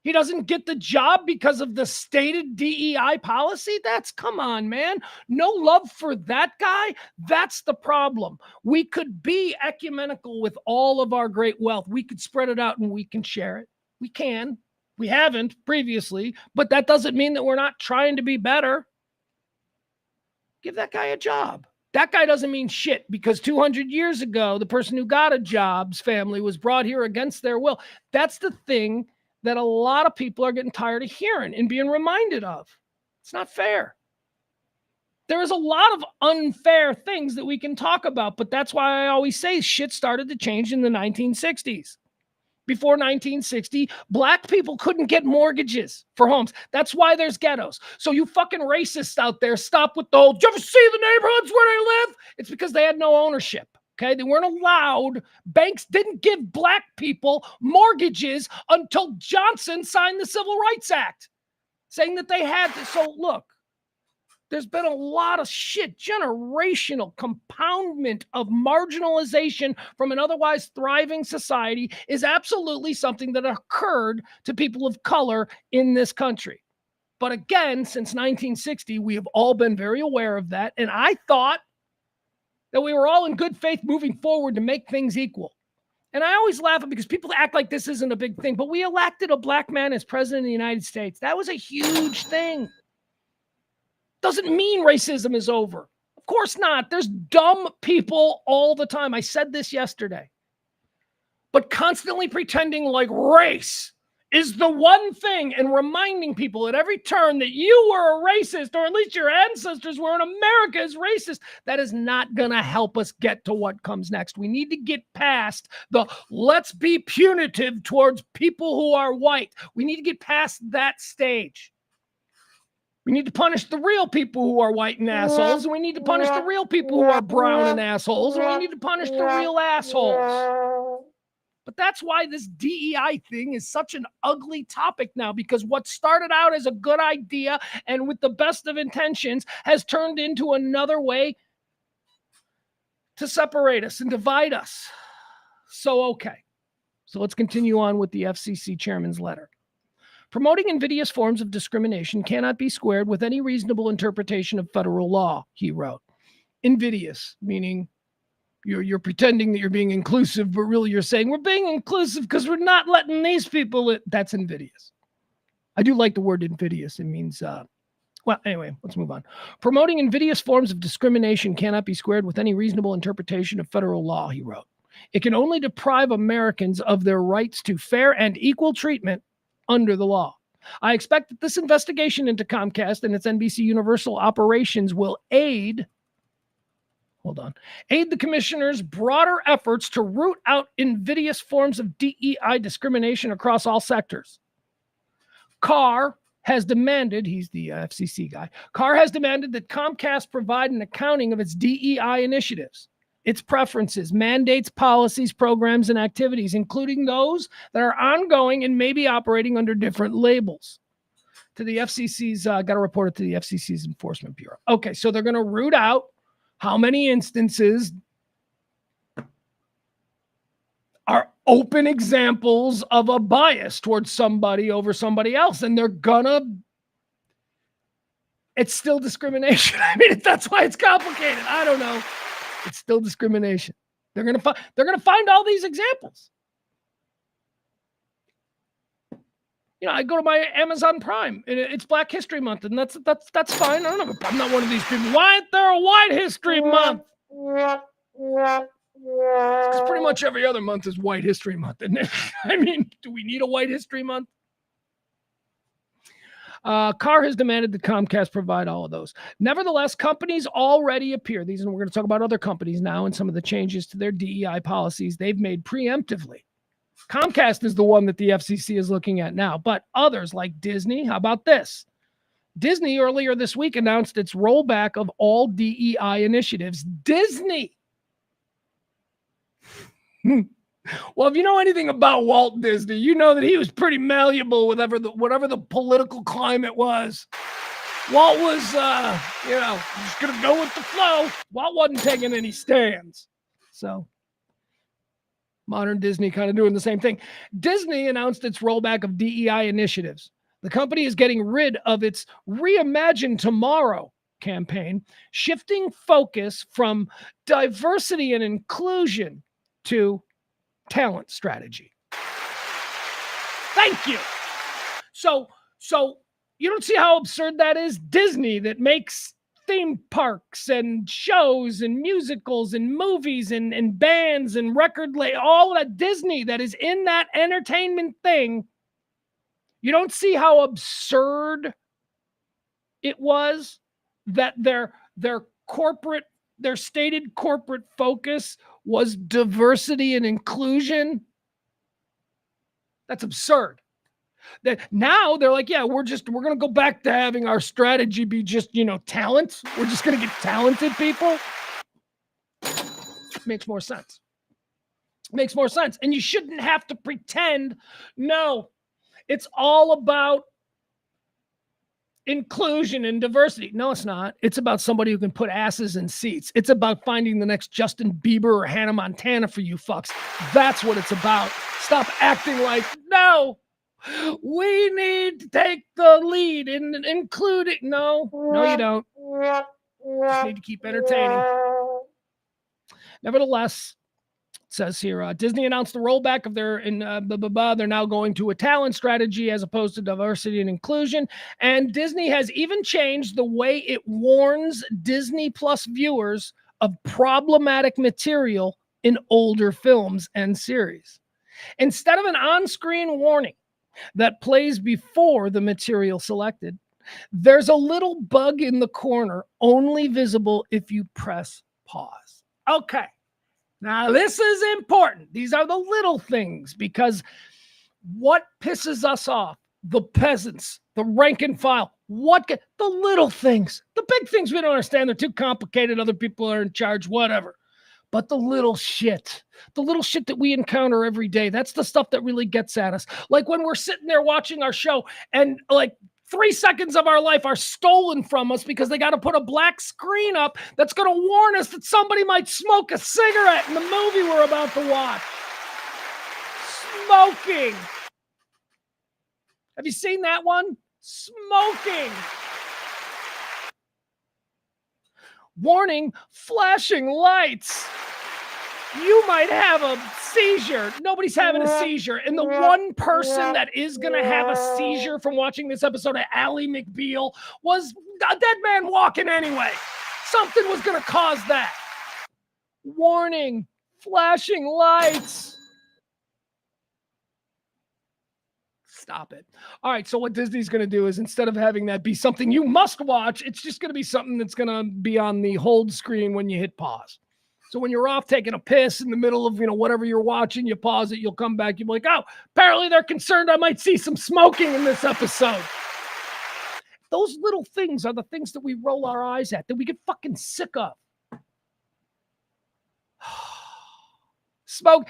He doesn't get the job because of the stated DEI policy. Come on, man. No love for that guy. That's the problem. We could be ecumenical with all of our great wealth. We could spread it out and we can share it. We can. We haven't previously, but that doesn't mean that we're not trying to be better. Give that guy a job. That guy doesn't mean shit because 200 years ago, the person who got a job's family was brought here against their will. That's the thing that a lot of people are getting tired of hearing and being reminded of. It's not fair. There is a lot of unfair things that we can talk about, but that's why I always say shit started to change in the 1960s. Before 1960, black people couldn't get mortgages for homes. That's why there's ghettos. So you fucking racists out there, stop with the whole, do you ever see the neighborhoods where they live? It's because they had no ownership. Okay, they weren't allowed. Banks didn't give black people mortgages until Johnson signed the Civil Rights Act, saying that they had to. So look, there's been a lot of shit, generational compoundment of marginalization from an otherwise thriving society is absolutely something that occurred to people of color in this country. But again, since 1960, we have all been very aware of that. And I thought that we were all in good faith moving forward to make things equal. And I always laugh at because people act like this isn't a big thing, but we elected a black man as president of the United States. That was a huge thing. Doesn't mean racism is over. Of course not. There's dumb people all the time. I said this yesterday. But constantly pretending like race is the one thing and reminding people at every turn that you were a racist, or at least your ancestors were, and America is racist, that is not going to help us get to what comes next. We need to get past the let's be punitive towards people who are white. We need to get past that stage. We need to punish the real people who are white and assholes, and we need to punish the real people who are brown and assholes, and we need to punish the real assholes. But that's why this DEI thing is such an ugly topic now, because what started out as a good idea and with the best of intentions has turned into another way to separate us and divide us. Okay. So let's continue on with the FCC chairman's letter. Promoting invidious forms of discrimination cannot be squared with any reasonable interpretation of federal law, he wrote. Invidious, meaning you're pretending that you're being inclusive, but really you're saying we're being inclusive because we're not letting these people in. That's invidious. I do like the word invidious. It means, well, anyway, let's move on. Promoting invidious forms of discrimination cannot be squared with any reasonable interpretation of federal law, he wrote. It can only deprive Americans of their rights to fair and equal treatment under the law. I expect that this investigation into Comcast and its NBC Universal operations will aid the commissioner's broader efforts to root out invidious forms of DEI discrimination across all sectors. Carr has demanded, he's the FCC guy, Carr has demanded that Comcast provide an accounting of its DEI initiatives, its preferences, mandates, policies, programs, and activities, including those that are ongoing and maybe operating under different labels. To the FCC's, got to report it to the FCC's Enforcement Bureau. Okay, so they're going to root out how many instances are open examples of a bias towards somebody over somebody else, and it's still discrimination. I mean, that's why it's complicated. I don't know. It's still discrimination. They're gonna find all these examples. You know, I go to my Amazon Prime, and it's Black History Month, and that's fine. I'm not one of these people. Why isn't there a White History Month? Because pretty much every other month is White History Month, isn't it? I mean, do we need a White History Month? Carr has demanded that Comcast provide all of those. Nevertheless, companies already appear. We're going to talk about other companies now and some of the changes to their DEI policies they've made preemptively. Comcast is the one that the FCC is looking at now, but others like Disney, how about this? Disney earlier this week announced its rollback of all DEI initiatives. Disney! Well, if you know anything about Walt Disney, you know that he was pretty malleable with whatever the political climate was. Walt was, just going to go with the flow. Walt wasn't taking any stands. So modern Disney kind of doing the same thing. Disney announced its rollback of DEI initiatives. The company is getting rid of its Reimagine Tomorrow campaign, shifting focus from diversity and inclusion to talent strategy. Thank you. So you don't see how absurd that is? Disney, that makes theme parks and shows and musicals and movies and bands and all that Disney that is in that entertainment thing. You don't see how absurd it was that their stated corporate focus was diversity and inclusion. That's absurd. That now they're like, yeah, we're going to go back to having our strategy be just, talent. We're just going to get talented people. Makes more sense. And you shouldn't have to pretend. No, it's all about inclusion and diversity. No, it's not. It's about somebody who can put asses in seats. It's about finding the next Justin Bieber or Hannah Montana for you fucks. That's what it's about. Stop acting like, no, we need to take the lead and include it. No, you don't. You just need to keep entertaining. Nevertheless, it says here, Disney announced the rollback of their, they're now going to a talent strategy as opposed to diversity and inclusion. And Disney has even changed the way it warns Disney Plus viewers of problematic material in older films and series. Instead of an on-screen warning that plays before the material selected, there's a little bug in the corner only visible if you press pause. Okay. Now, this is important. These are the little things, because what pisses us off? The peasants, the rank and file, the little things. The big things we don't understand. They're too complicated. Other people are in charge, whatever. But the little shit that we encounter every day, that's the stuff that really gets at us. Like when we're sitting there watching our show and 3 seconds of our life are stolen from us because they got to put a black screen up that's going to warn us that somebody might smoke a cigarette in the movie we're about to watch. Smoking. Have you seen that one? Smoking. Warning, flashing lights. You might have a seizure. Nobody's having a seizure. And the one person that is going to have a seizure from watching this episode of Ally McBeal was a dead man walking anyway. Something was going to cause that. Warning, flashing lights. Stop it. All right, so what Disney's going to do is instead of having that be something you must watch, it's just going to be something that's going to be on the hold screen when you hit pause. So when you're off taking a piss in the middle of, whatever you're watching, you pause it, you'll come back, you'll be like, oh, apparently they're concerned I might see some smoking in this episode. Those little things are the things that we roll our eyes at, that we get fucking sick of. Smoke.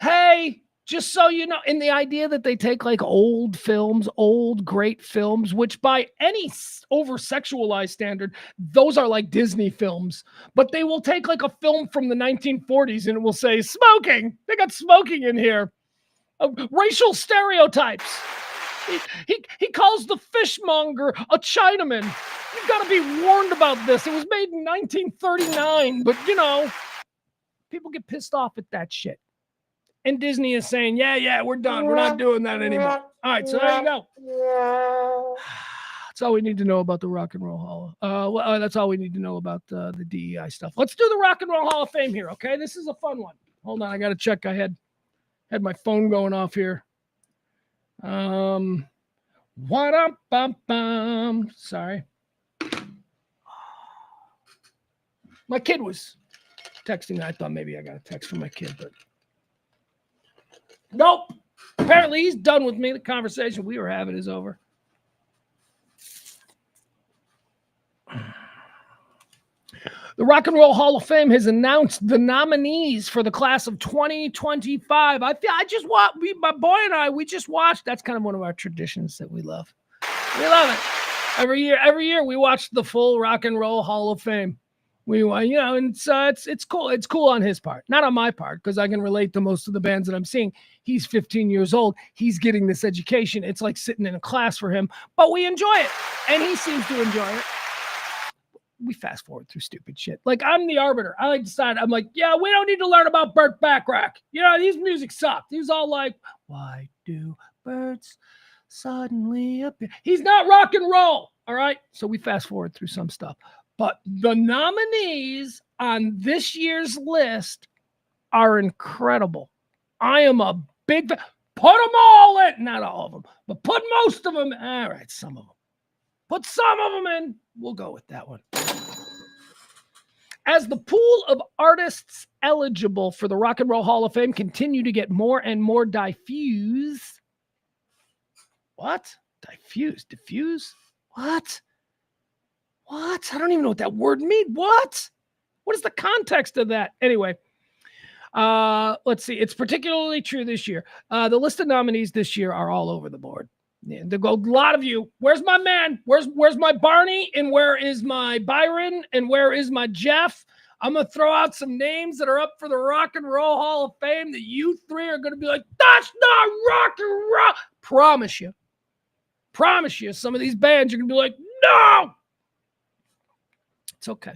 Hey, just so you know, and the idea that they take like old films, old great films, which by any over-sexualized standard, those are like Disney films, but they will take like a film from the 1940s and it will say smoking. They got smoking in here. Racial stereotypes. He calls the fishmonger a Chinaman. You've got to be warned about this. It was made in 1939, but people get pissed off at that shit. And Disney is saying, yeah, we're done. We're not doing that anymore. All right, so there you go. That's all we need to know about the Rock and Roll Hall. That's all we need to know about the DEI stuff. Let's do the Rock and Roll Hall of Fame here, okay? This is a fun one. Hold on, I got to check. I had my phone going off here. Sorry. My kid was texting. I thought maybe I got a text from my kid, but nope. Apparently he's done with me. The conversation we were having is over. The Rock and Roll Hall of Fame has announced the nominees for the class of 2025. My boy and I, we just watched. That's kind of one of our traditions that we love. We love it. Every year we watch the full Rock and Roll Hall of Fame. And it's cool. It's cool on his part, not on my part, because I can relate to most of the bands that I'm seeing. He's 15 years old. He's getting this education. It's like sitting in a class for him, but we enjoy it, and he seems to enjoy it. We fast forward through stupid shit. Like, I'm the arbiter. I decide. I'm like, yeah, we don't need to learn about Burt Bacharach. These music sucked. He was all like, why do birds suddenly appear? He's not rock and roll. All right. So we fast forward through some stuff. But the nominees on this year's list are incredible. I am a big fan. Put them all in. Not all of them, but put most of them. All right, some of them. Put some of them in. We'll go with that one. As the pool of artists eligible for the Rock and Roll Hall of Fame continue to get more and more diffuse. What? Diffuse? What? I don't even know what that word means. What is the context of that? Anyway, let's see. It's particularly true this year. The list of nominees this year are all over the board. Yeah, there go a lot of you. Where's my man? Where's my Barney? And where is my Byron? And where is my Jeff? I'm going to throw out some names that are up for the Rock and Roll Hall of Fame that you three are going to be like, that's not rock and roll. Promise you, some of these bands, you're going to be like, no. It's okay.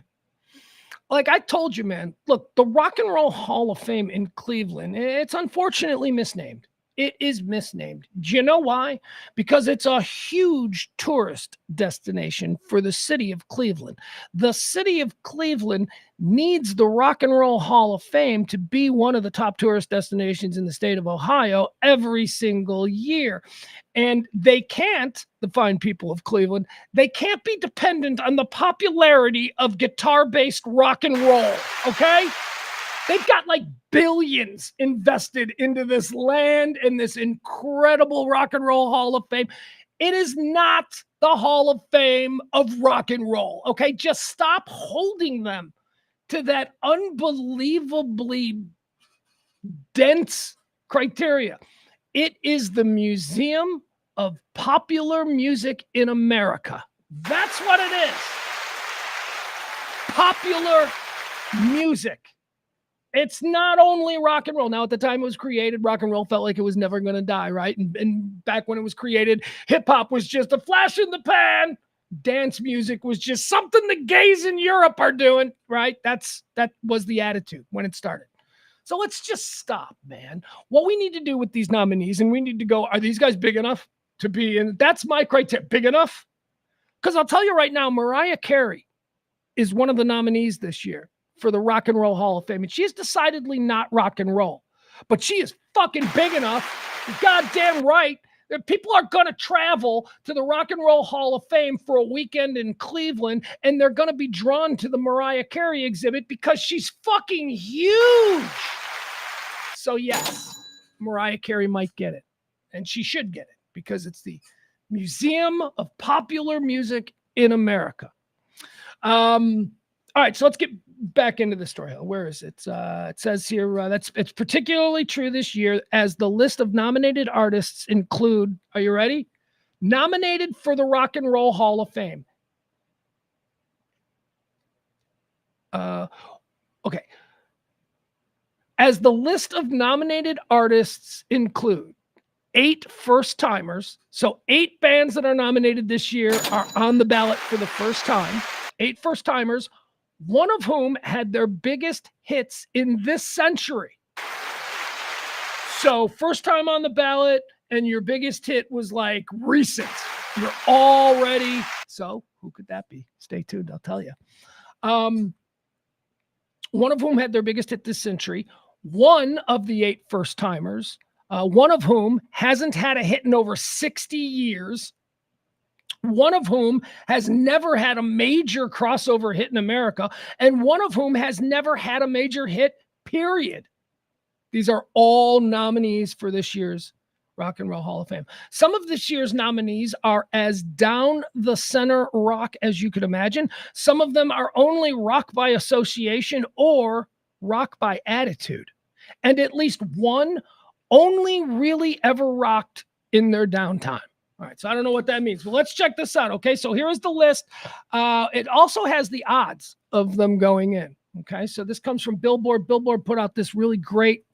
Like I told you, man, look, the Rock and Roll Hall of Fame in Cleveland, it's unfortunately misnamed. It is misnamed. Do you know why? Because it's a huge tourist destination for the city of Cleveland. The city of Cleveland needs the Rock and Roll Hall of Fame to be one of the top tourist destinations in the state of Ohio every single year. And they can't, the fine people of Cleveland, they can't be dependent on the popularity of guitar-based rock and roll, okay? They've got like billions invested into this land and this incredible Rock and Roll Hall of Fame. It is not the Hall of Fame of rock and roll, okay? Just stop holding them to that unbelievably dense criteria. It is the Museum of Popular Music in America. That's what it is. Popular music. it's not only rock and roll. Now, at the time it was created, rock and roll felt like it was never going to die, right? And back when it was created, hip hop was just a flash in the pan. Dance music was just something the gays in Europe are doing, right? That was the attitude when it started. So let's just stop, man. What we need to do with these nominees, and we need to go, are these guys big enough to be in? That's my criteria. Big enough? Because I'll tell you right now, Mariah Carey is one of the nominees this year for the Rock and Roll Hall of Fame. And she's decidedly not rock and roll, but she is fucking big enough. Goddamn right. People are going to travel to the Rock and Roll Hall of Fame for a weekend in Cleveland, and they're going to be drawn to the Mariah Carey exhibit because she's fucking huge. So yes, Mariah Carey might get it, and she should get it because it's the Museum of Popular Music in America. All right, so let's get back into the story. Where is it? It says here it's particularly true this year as the list of nominated artists include, are you ready? Nominated for the Rock and Roll Hall of Fame. Okay. As the list of nominated artists include 8 first-timers. So 8 bands that are nominated this year are on the ballot for the first time. 8 first-timers, one of whom had their biggest hits in this century. So first time on the ballot, and your biggest hit was like recent. You're already, so who could that be? Stay tuned, I'll tell you. One of whom had their biggest hit this century. One of the 8 first-timers, one of whom hasn't had a hit in over 60 years. One of whom has never had a major crossover hit in America, and one of whom has never had a major hit, period. These are all nominees for this year's Rock and Roll Hall of Fame. Some of this year's nominees are as down the center rock as you could imagine. Some of them are only rock by association or rock by attitude. And at least one only really ever rocked in their downtime. All right, so I don't know what that means, but let's check this out, okay? So here's the list. It also has the odds of them going in, okay? So this comes from Billboard. Billboard put out this really great,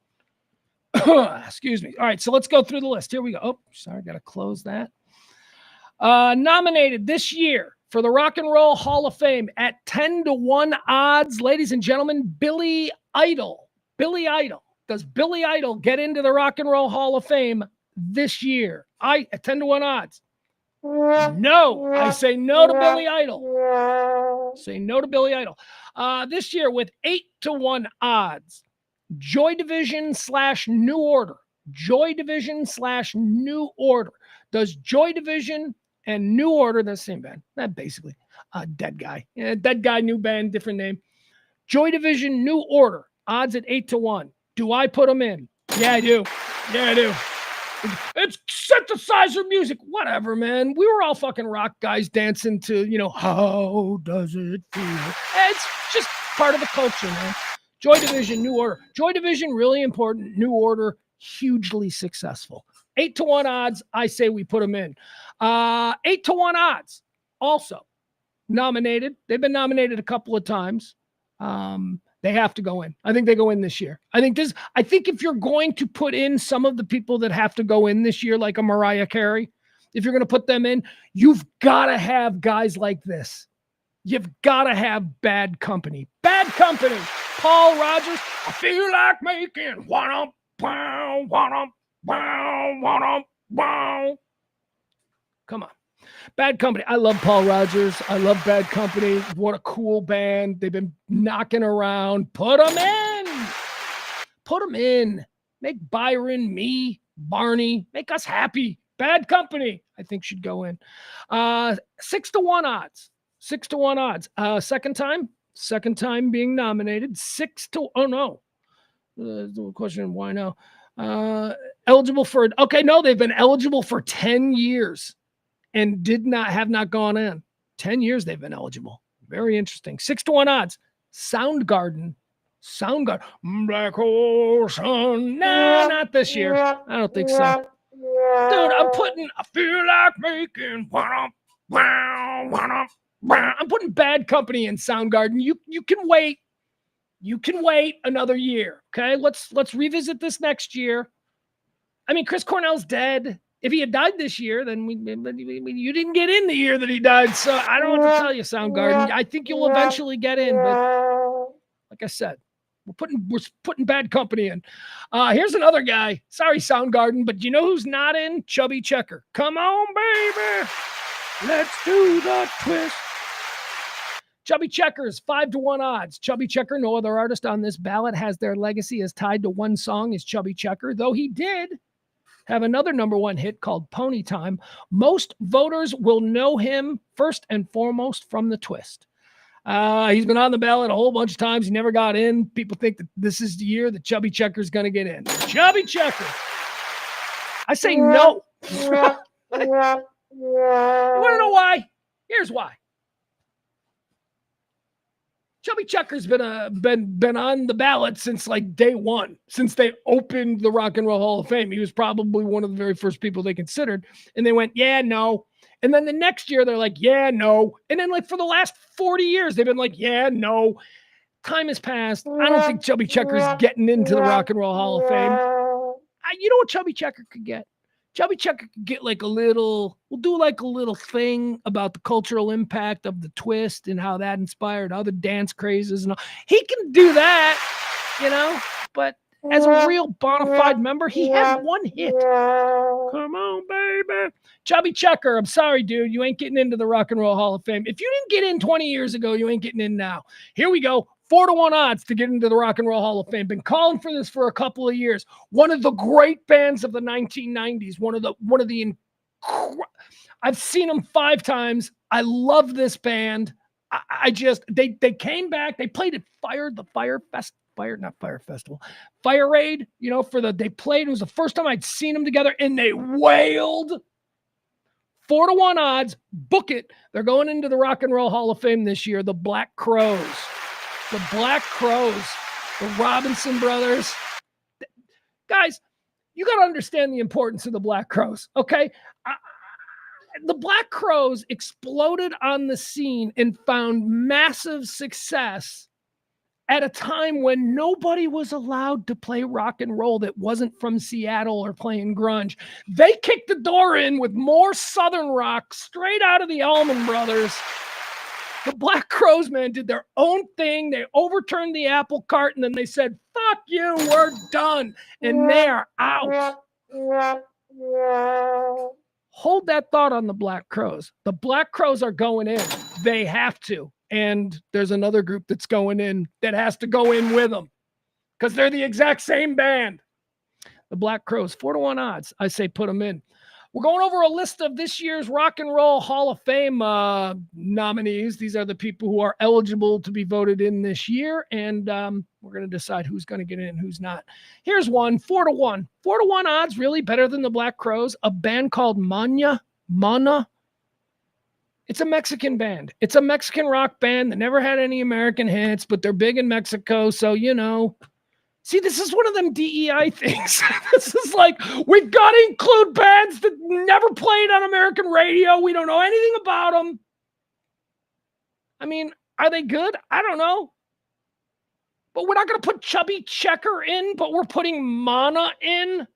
excuse me. All right, so let's go through the list. Here we go. Oh, sorry, got to close that. Nominated this year for the Rock and Roll Hall of Fame at 10-1 odds, ladies and gentlemen, Billy Idol. Billy Idol. Does Billy Idol get into the Rock and Roll Hall of Fame this year? At 10-1 odds. No, I say no to Billy Idol. Say no to Billy Idol. This year with 8-1 odds, Joy Division / New Order. Joy Division / New Order. Does Joy Division and New Order, the same band, that basically, Dead Guy. Yeah, Dead Guy, new band, different name. Joy Division, New Order, odds at 8-1. Do I put them in? Yeah, I do. Yeah, I do. It's synthesizer music. Whatever, man. We were all fucking rock guys dancing to, how does it feel? It's just part of the culture, man. Joy Division, New Order. Joy Division, really important. New Order, hugely successful. 8-1 odds. I say we put them in. 8-1 odds. Also nominated. They've been nominated a couple of times. They have to go in. I think they go in this year. I think if you're going to put in some of the people that have to go in this year, like a Mariah Carey, if you're going to put them in, you've got to have guys like this. You've got to have Bad Company. Bad Company. Paul Rogers. I feel like making wow. Come on. Bad Company. I love Paul Rogers. I love Bad Company. What a cool band. They've been knocking around. Put them in. Put them in. Make Byron, me, Barney, make us happy. Bad Company, I think, should go in. 6-1 odds. 6-1 odds. Second time being nominated. Oh no. The question, why now? Eligible for, okay, no, they've been eligible for 10 years. And have not gone in. 10 years they've been eligible. Very interesting. 6-1 odds. Soundgarden. Black hole sun. Nah, not this year. I don't think so. Dude, I feel like making I'm putting Bad Company in Soundgarden. You can wait. You can wait another year. Okay. Let's revisit this next year. I mean, Chris Cornell's dead. If he had died this year, then you didn't get in the year that he died. So I don't know what to tell you, Soundgarden. I think you'll eventually get in, but like I said, we're putting bad company in. Here's another guy. Sorry, Soundgarden, but you know who's not in? Chubby Checker. Come on, baby. Let's do the twist. Chubby Checkers, 5-1 odds. Chubby Checker, no other artist on this ballot has their legacy as tied to one song as Chubby Checker, though he did have another number one hit called Pony Time. Most voters will know him first and foremost from the twist. He's been on the ballot a whole bunch of times. He never got in. People think that this is the year that Chubby Checker's going to get in. Chubby Checker. I say no. You want to know why? Here's why. Chubby Checker's been on the ballot since like day one, since they opened the Rock and Roll Hall of Fame. He was probably one of the very first people they considered, and they went, yeah, no. And then the next year they're like, yeah, no. And then like for the last 40 years, they've been like, yeah, no. Time has passed. I don't think Chubby Checker's getting into the Rock and Roll Hall of Fame. You know what Chubby Checker could get? Chubby Checker could get like we'll do like a little thing about the cultural impact of the twist and how that inspired other dance crazes and all. He can do that, but as a real bona fide member, he has one hit. Come on, baby. Chubby Checker, I'm sorry, dude. You ain't getting into the Rock and Roll Hall of Fame. If you didn't get in 20 years ago, you ain't getting in now. Here we go. 4-1 odds to get into the Rock and Roll Hall of Fame. Been calling for this for a couple of years. One of the great bands of the 1990s. I've seen them 5 times. I love this band. They came back. They played at Fire Raid, they played. It was the first time I'd seen them together and they wailed. 4-1 odds. Book it. They're going into the Rock and Roll Hall of Fame this year. The Black Crowes. The Black Crowes, the Robinson brothers. Guys, you got to understand the importance of the Black Crowes, okay? The Black Crowes exploded on the scene and found massive success at a time when nobody was allowed to play rock and roll that wasn't from Seattle or playing grunge. They kicked the door in with more Southern rock straight out of the Allman Brothers. The Black Crowes, man, did their own thing. They overturned the apple cart, and then they said, fuck you, we're done. And they're out. Hold that thought on the Black Crowes. The Black Crowes are going in. They have to. And there's another group that's going in that has to go in with them because they're the exact same band. The Black Crowes, 4-1 odds. I say put them in. We're going over a list of this year's Rock and Roll Hall of Fame nominees. These are the people who are eligible to be voted in this year, and we're going to decide who's going to get in and who's not. Here's one, 4-1. 4-1 odds, really better than the Black Crowes. A band called Mana. It's a Mexican band. It's a Mexican rock band that never had any American hits, but they're big in Mexico, so See, this is one of them DEI things. This is like, we've got to include bands that never played on American radio. We don't know anything about them. I mean, are they good? I don't know. But we're not going to put Chubby Checker in, but we're putting Mana in.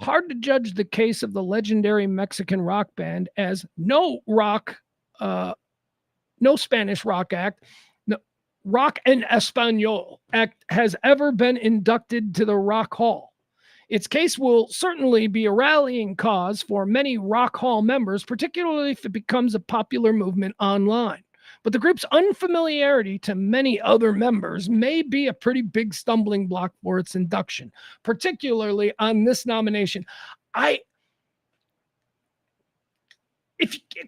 Hard to judge the case of the legendary Mexican rock band as no Spanish rock act, Rock en Español act has ever been inducted to the Rock Hall. Its case will certainly be a rallying cause for many Rock Hall members, particularly if it becomes a popular movement online. But the group's unfamiliarity to many other members may be a pretty big stumbling block for its induction, particularly on this nomination.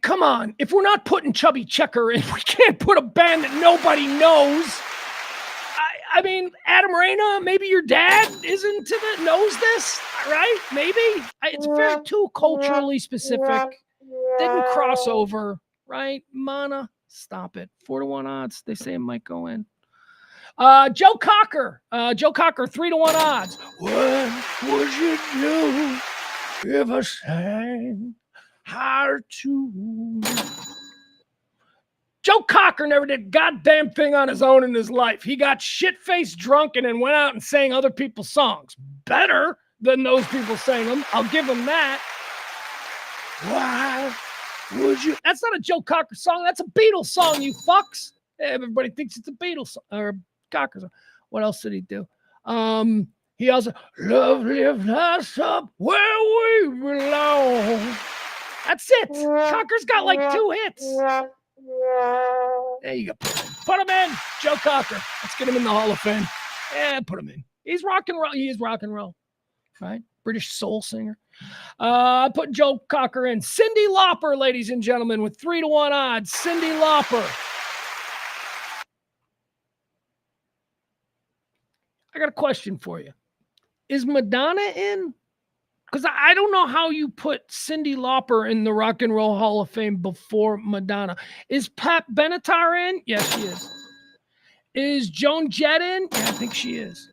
Come on, if we're not putting Chubby Checker in, we can't put a band that nobody knows. I mean, Adam Reyna, maybe your dad knows this, right? Maybe. It's very too culturally specific. Didn't cross over, right? Mana, stop it. 4-1 odds. They say it might go in. Joe Cocker. 3-1 odds. What would you do if I sang? Hard to. Joe Cocker never did a goddamn thing on his own in his life. He got shit-faced drunk and then went out and sang other people's songs. Better than those people sang them. I'll give him that. Why would you? That's not a Joe Cocker song. That's a Beatles song, you fucks. Everybody thinks it's a Beatles song or Cocker song. What else did he do? He also, love lifts us up where we belong. That's it. Cocker's got like 2 hits. There you go. Put him in. Joe Cocker. Let's get him in the Hall of Fame. Yeah, put him in. He's rock and roll. He is rock and roll. Right? British soul singer. Put Joe Cocker in. Cyndi Lauper, ladies and gentlemen, with 3-1 odds. Cyndi Lauper. I got a question for you. Is Madonna in? Because I don't know how you put Cyndi Lauper in the Rock and Roll Hall of Fame before Madonna. Is Pat Benatar in? Yes, she is. Is Joan Jett in? Yeah, I think she is.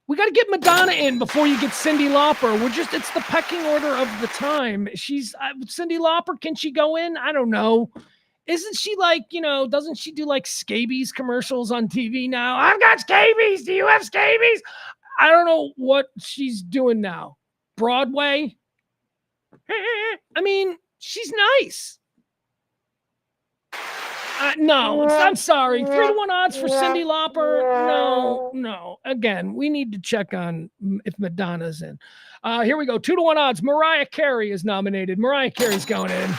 We got to get Madonna in before you get Cyndi Lauper. It's the pecking order of the time. She's Cyndi Lauper. Can she go in? I don't know. Isn't she like, doesn't she do like scabies commercials on TV now? I've got scabies. Do you have scabies? I don't know what she's doing now. Broadway? I mean, she's nice. No, I'm sorry. 3-1 odds for Cyndi Lauper. No. Again, we need to check on if Madonna's in. Here we go. 2-1 odds. Mariah Carey is nominated. Mariah Carey's going in.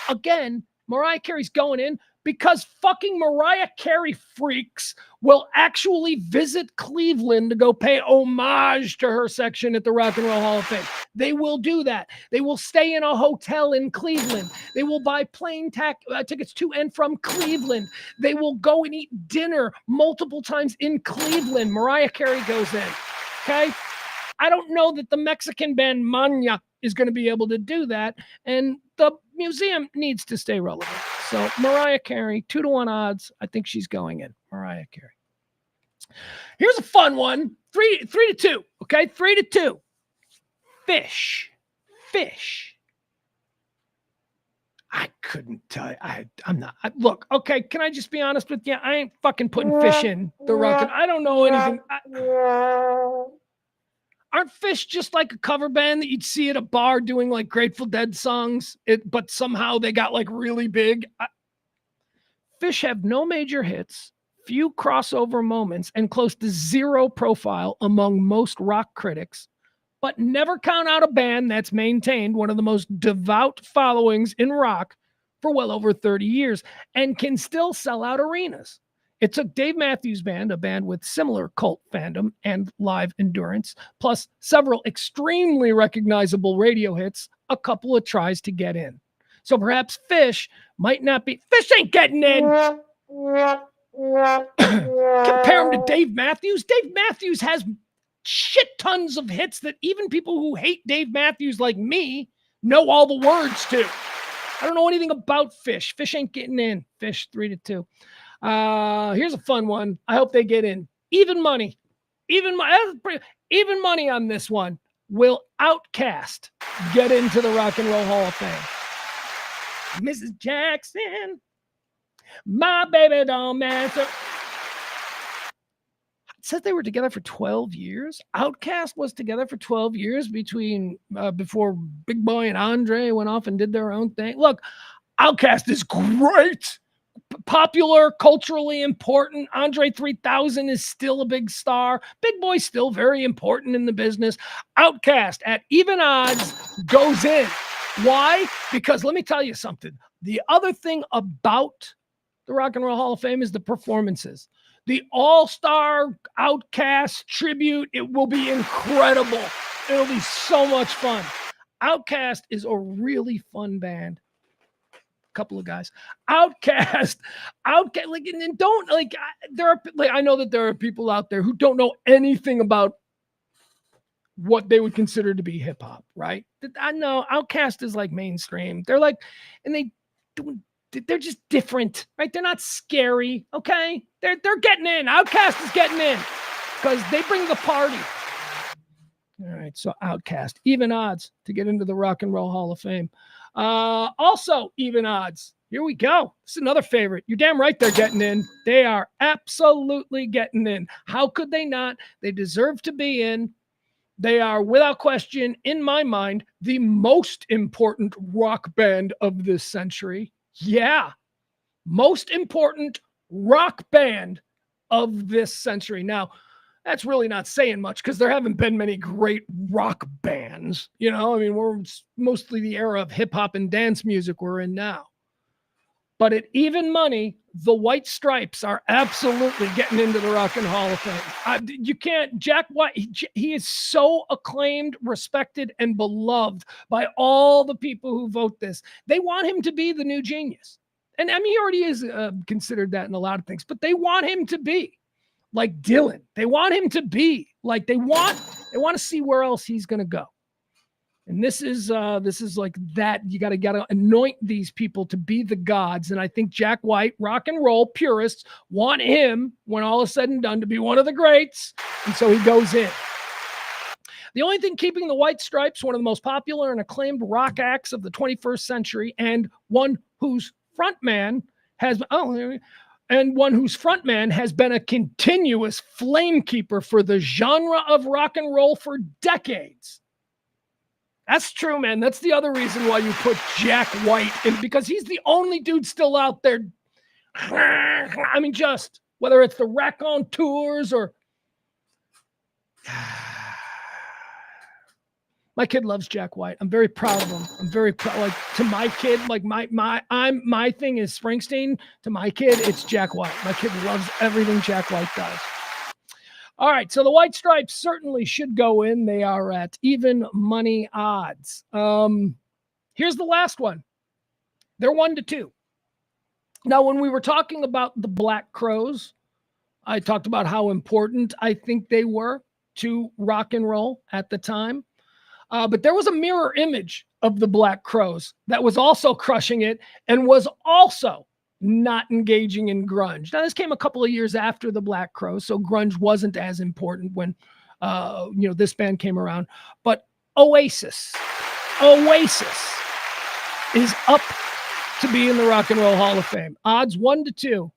Again, Mariah Carey's going in because fucking Mariah Carey freaks will actually visit Cleveland to go pay homage to her section at the Rock and Roll Hall of Fame. They will do that. They will stay in a hotel in Cleveland. They will buy plane tickets to and from Cleveland. They will go and eat dinner multiple times in Cleveland. Mariah Carey goes in. Okay? I don't know that the Mexican band Mania is going to be able to do that, and the museum needs to stay relevant. So Mariah Carey, 2-1 odds. I think she's going in. Mariah Carey. Here's a fun one. 3-2. Okay, 3-2. Fish. I couldn't tell you. I'm not. Look, okay, can I just be honest with you? I ain't fucking putting Fish in the Rock. I don't know anything. Aren't Fish just like a cover band that you'd see at a bar doing like Grateful Dead songs, but somehow they got like really big? Fish have no major hits, few crossover moments, and close to zero profile among most rock critics, but never count out a band that's maintained one of the most devout followings in rock for well over 30 years and can still sell out arenas. It took Dave Matthews Band, a band with similar cult fandom and live endurance, plus several extremely recognizable radio hits, a couple of tries to get in. So perhaps Fish might not be... Fish ain't getting in! Compare him to Dave Matthews. Dave Matthews has shit tons of hits that even people who hate Dave Matthews like me know all the words to. I don't know anything about Fish. Fish ain't getting in. Fish 3-2. Here's a fun one. I hope they get in. Even money. Even money on this one. Will Outkast get into the Rock and Roll Hall of Fame? Mrs. Jackson, my baby don't matter. It said they were together for 12 years. Outkast was together for 12 years before Big Boy and Andre went off and did their own thing. Look, Outkast is great. Popular, culturally important. Andre 3000 is still a big star. Big Boy's still very important in the business. Outkast at even odds goes in. Why? Because let me tell you something. The other thing about the Rock and Roll Hall of Fame is the performances. The All-Star Outkast tribute, it will be incredible. It'll be so much fun. Outkast is a really fun band. Couple of guys. Outkast, like, and don't like. I know that there are people out there who don't know anything about what they would consider to be hip hop, right? I know Outkast is like mainstream. They're like, and they're just different, right? They're not scary, okay? They're getting in. Outkast is getting in because they bring the party. All right, so Outkast, even odds to get into the Rock and Roll Hall of Fame. Also, even odds. Here we go. This is another favorite. You're damn right they're getting in. They are absolutely getting in. How could they not? They deserve to be in. They are, without question, in my mind, the most important rock band of this century. Yeah, most important rock band of this century. Now, that's really not saying much because there haven't been many great rock bands. You know, I mean, we're mostly the era of hip hop and dance music we're in now. But at even money, the White Stripes are absolutely getting into the Rock and Hall of Fame. You can't, Jack White, he is so acclaimed, respected, and beloved by all the people who vote this. They want him to be the new genius. And I mean, he already is considered that in a lot of things, but they want him to be like Dylan. They want him to be like, they want to see where else he's going to go. And this is like that. You gotta anoint these people to be the gods. And I think Jack White, rock and roll purists, want him, when all is said and done, to be one of the greats. And so he goes in. The only thing keeping the White Stripes one of the most popular and acclaimed rock acts of the 21st century, and one whose frontman has been a continuous flamekeeper for the genre of rock and roll for decades. That's true, man. That's the other reason why you put Jack White in, because he's the only dude still out there. I mean, just whether it's the Racontours Tours or my kid loves Jack White. I'm very proud of him. I'm very proud. Like, to my kid, like my thing is Springsteen. To my kid, it's Jack White. My kid loves everything Jack White does. All right, so the White Stripes certainly should go in. They are at even money odds. Here's the last one. They're 1-2. Now, when we were talking about the Black Crowes, I talked about how important I think they were to rock and roll at the time. But there was a mirror image of the Black Crowes that was also crushing it and was also not engaging in grunge. Now, this came a couple of years after the Black Crowes, so grunge wasn't as important when, this band came around. But Oasis is up to be in the Rock and Roll Hall of Fame. Odds 1-2.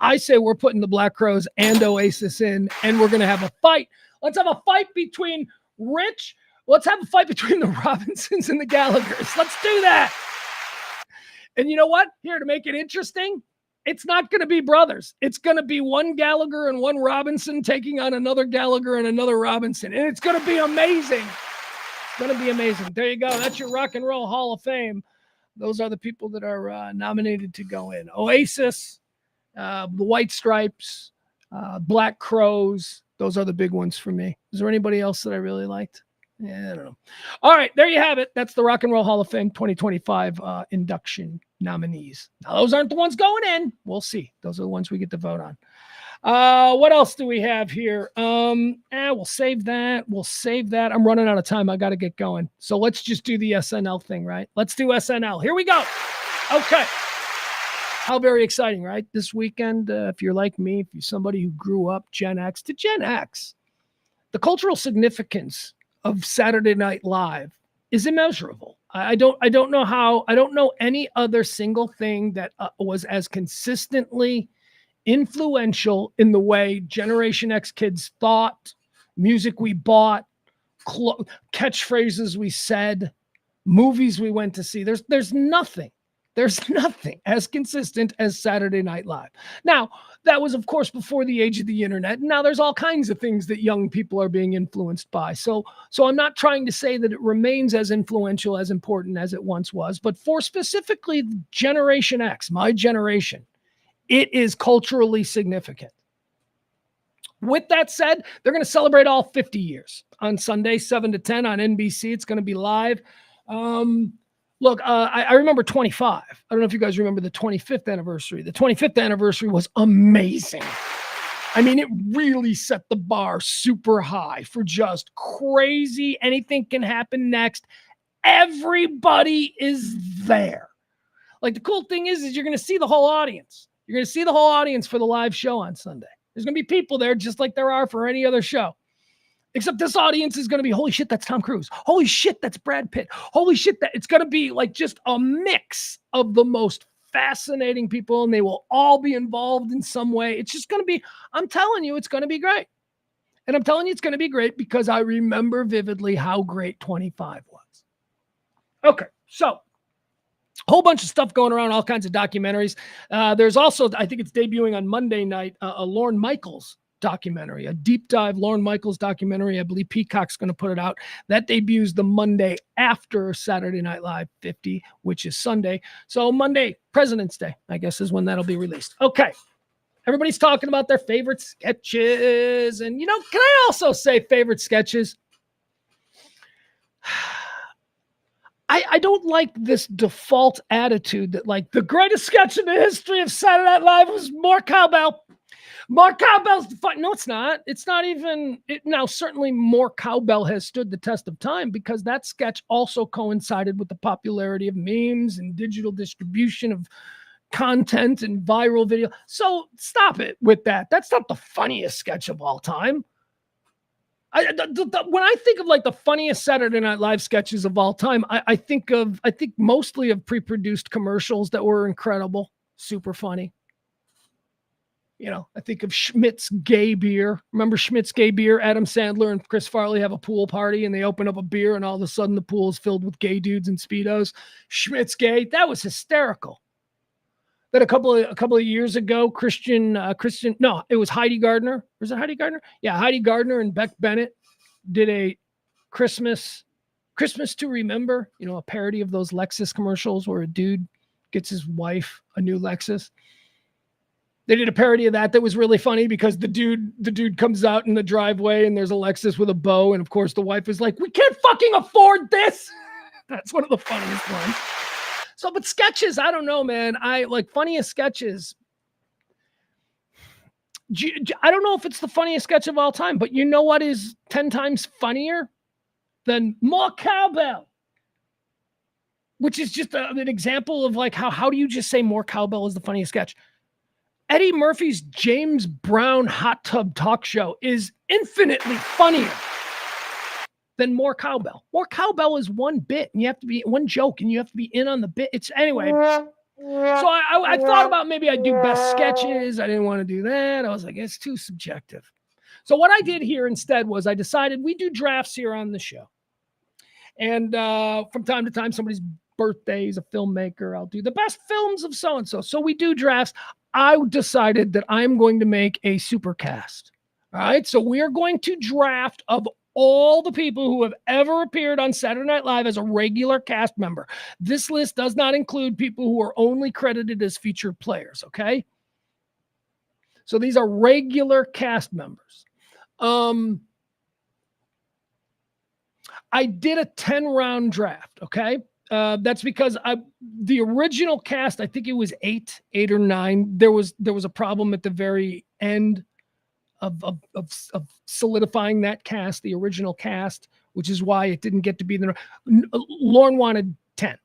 I say we're putting the Black Crowes and Oasis in, and we're going to have a fight. Let's have a fight between Let's have a fight between the Robinsons and the Gallaghers. Let's do that. And you know what? Here, to make it interesting, it's not going to be brothers. It's going to be one Gallagher and one Robinson taking on another Gallagher and another Robinson. And it's going to be amazing. It's going to be amazing. There you go. That's your Rock and Roll Hall of Fame. Those are the people that are nominated to go in. Oasis, the White Stripes, Black Crowes. Those are the big ones for me. Is there anybody else that I really liked? Yeah, I don't know. All right, there you have it. That's the Rock and Roll Hall of Fame 2025 induction nominees. Now, those aren't the ones going in. We'll see. Those are the ones we get to vote on. What else do we have here? We'll save that. I'm running out of time. I got to get going. So let's just do the SNL thing, right? Let's do SNL. Here we go. Okay. How very exciting, right? This weekend, if you're like me, if you're somebody who grew up Gen X to Gen X, the cultural significance of Saturday Night Live is immeasurable. I don't know any other single thing that was as consistently influential in the way Generation X kids thought, music we bought, catchphrases we said, movies we went to see. There's nothing as consistent as Saturday Night Live. Now, that was, of course, before the age of the internet. Now there's all kinds of things that young people are being influenced by. So I'm not trying to say that it remains as influential, as important as it once was, but for specifically Generation X, my generation, it is culturally significant. With that said, they're going to celebrate all 50 years on Sunday, 7 to 10 on NBC. It's going to be live. Look, I remember 25. I don't know if you guys remember the 25th anniversary. The 25th anniversary was amazing. I mean, it really set the bar super high for just crazy. Anything can happen next. Everybody is there. Like, the cool thing is you're going to see the whole audience. You're going to see the whole audience for the live show on Sunday. There's going to be people there just like there are for any other show. Except this audience is going to be, holy shit, that's Tom Cruise. Holy shit, that's Brad Pitt. Holy shit, it's going to be like just a mix of the most fascinating people, and they will all be involved in some way. It's just going to be, I'm telling you, it's going to be great. And I'm telling you, it's going to be great because I remember vividly how great 25 was. Okay, so a whole bunch of stuff going around, all kinds of documentaries. There's also, I think it's debuting on Monday night, a Lorne Michaels documentary, a deep dive Lorne Michaels documentary. I believe Peacock's going to put it out. That debuts the Monday after Saturday Night Live 50, which is Sunday. So Monday, President's Day, I guess, is when that'll be released. Okay. Everybody's talking about their favorite sketches. And, can I also say favorite sketches? I don't like this default attitude that, like, the greatest sketch in the history of Saturday Night Live was More Cowbell. More Cowbell's the fun. No, it's not. It's not even. Now, certainly More Cowbell has stood the test of time because that sketch also coincided with the popularity of memes and digital distribution of content and viral video. So stop it with that. That's not the funniest sketch of all time. When I think of like the funniest Saturday Night Live sketches of all time, I think mostly of pre-produced commercials that were incredible, super funny. I think of Schmidt's Gay Beer. Remember Schmidt's Gay Beer? Adam Sandler and Chris Farley have a pool party and they open up a beer and all of a sudden the pool is filled with gay dudes in Speedos. Schmidt's Gay. That was hysterical. Then a couple of years ago, it was Heidi Gardner. Was it Heidi Gardner? Yeah, Heidi Gardner and Beck Bennett did a Christmas to Remember, a parody of those Lexus commercials where a dude gets his wife a new Lexus. They did a parody of that was really funny because the dude comes out in the driveway and there's a Lexus with a bow. And of course the wife is like, we can't fucking afford this. That's one of the funniest ones. So, but sketches, I don't know, man. I like funniest sketches. I don't know if it's the funniest sketch of all time, but you know what is 10 times funnier than More Cowbell? Which is just an example of like how do you just say More Cowbell is the funniest sketch? Eddie Murphy's James Brown Hot Tub Talk Show is infinitely funnier than More Cowbell. More Cowbell is one bit and you have to be one joke and you have to be in on the bit. It's anyway. So I thought about maybe I'd do best sketches. I didn't want to do that. I was like, it's too subjective. So what I did here instead was I decided we do drafts here on the show. And from time to time, somebody's birthday is a filmmaker. I'll do the best films of so-and-so. So we do drafts. I decided that I'm going to make a supercast. All right. So we are going to draft of all the people who have ever appeared on Saturday Night Live as a regular cast member. This list does not include people who are only credited as featured players. Okay. So these are regular cast members. I did a 10-round draft. Okay. That's because the original cast, I think it was eight or nine. There was a problem at the very end of solidifying that cast, the original cast, which is why it didn't get to be Lorne wanted 10.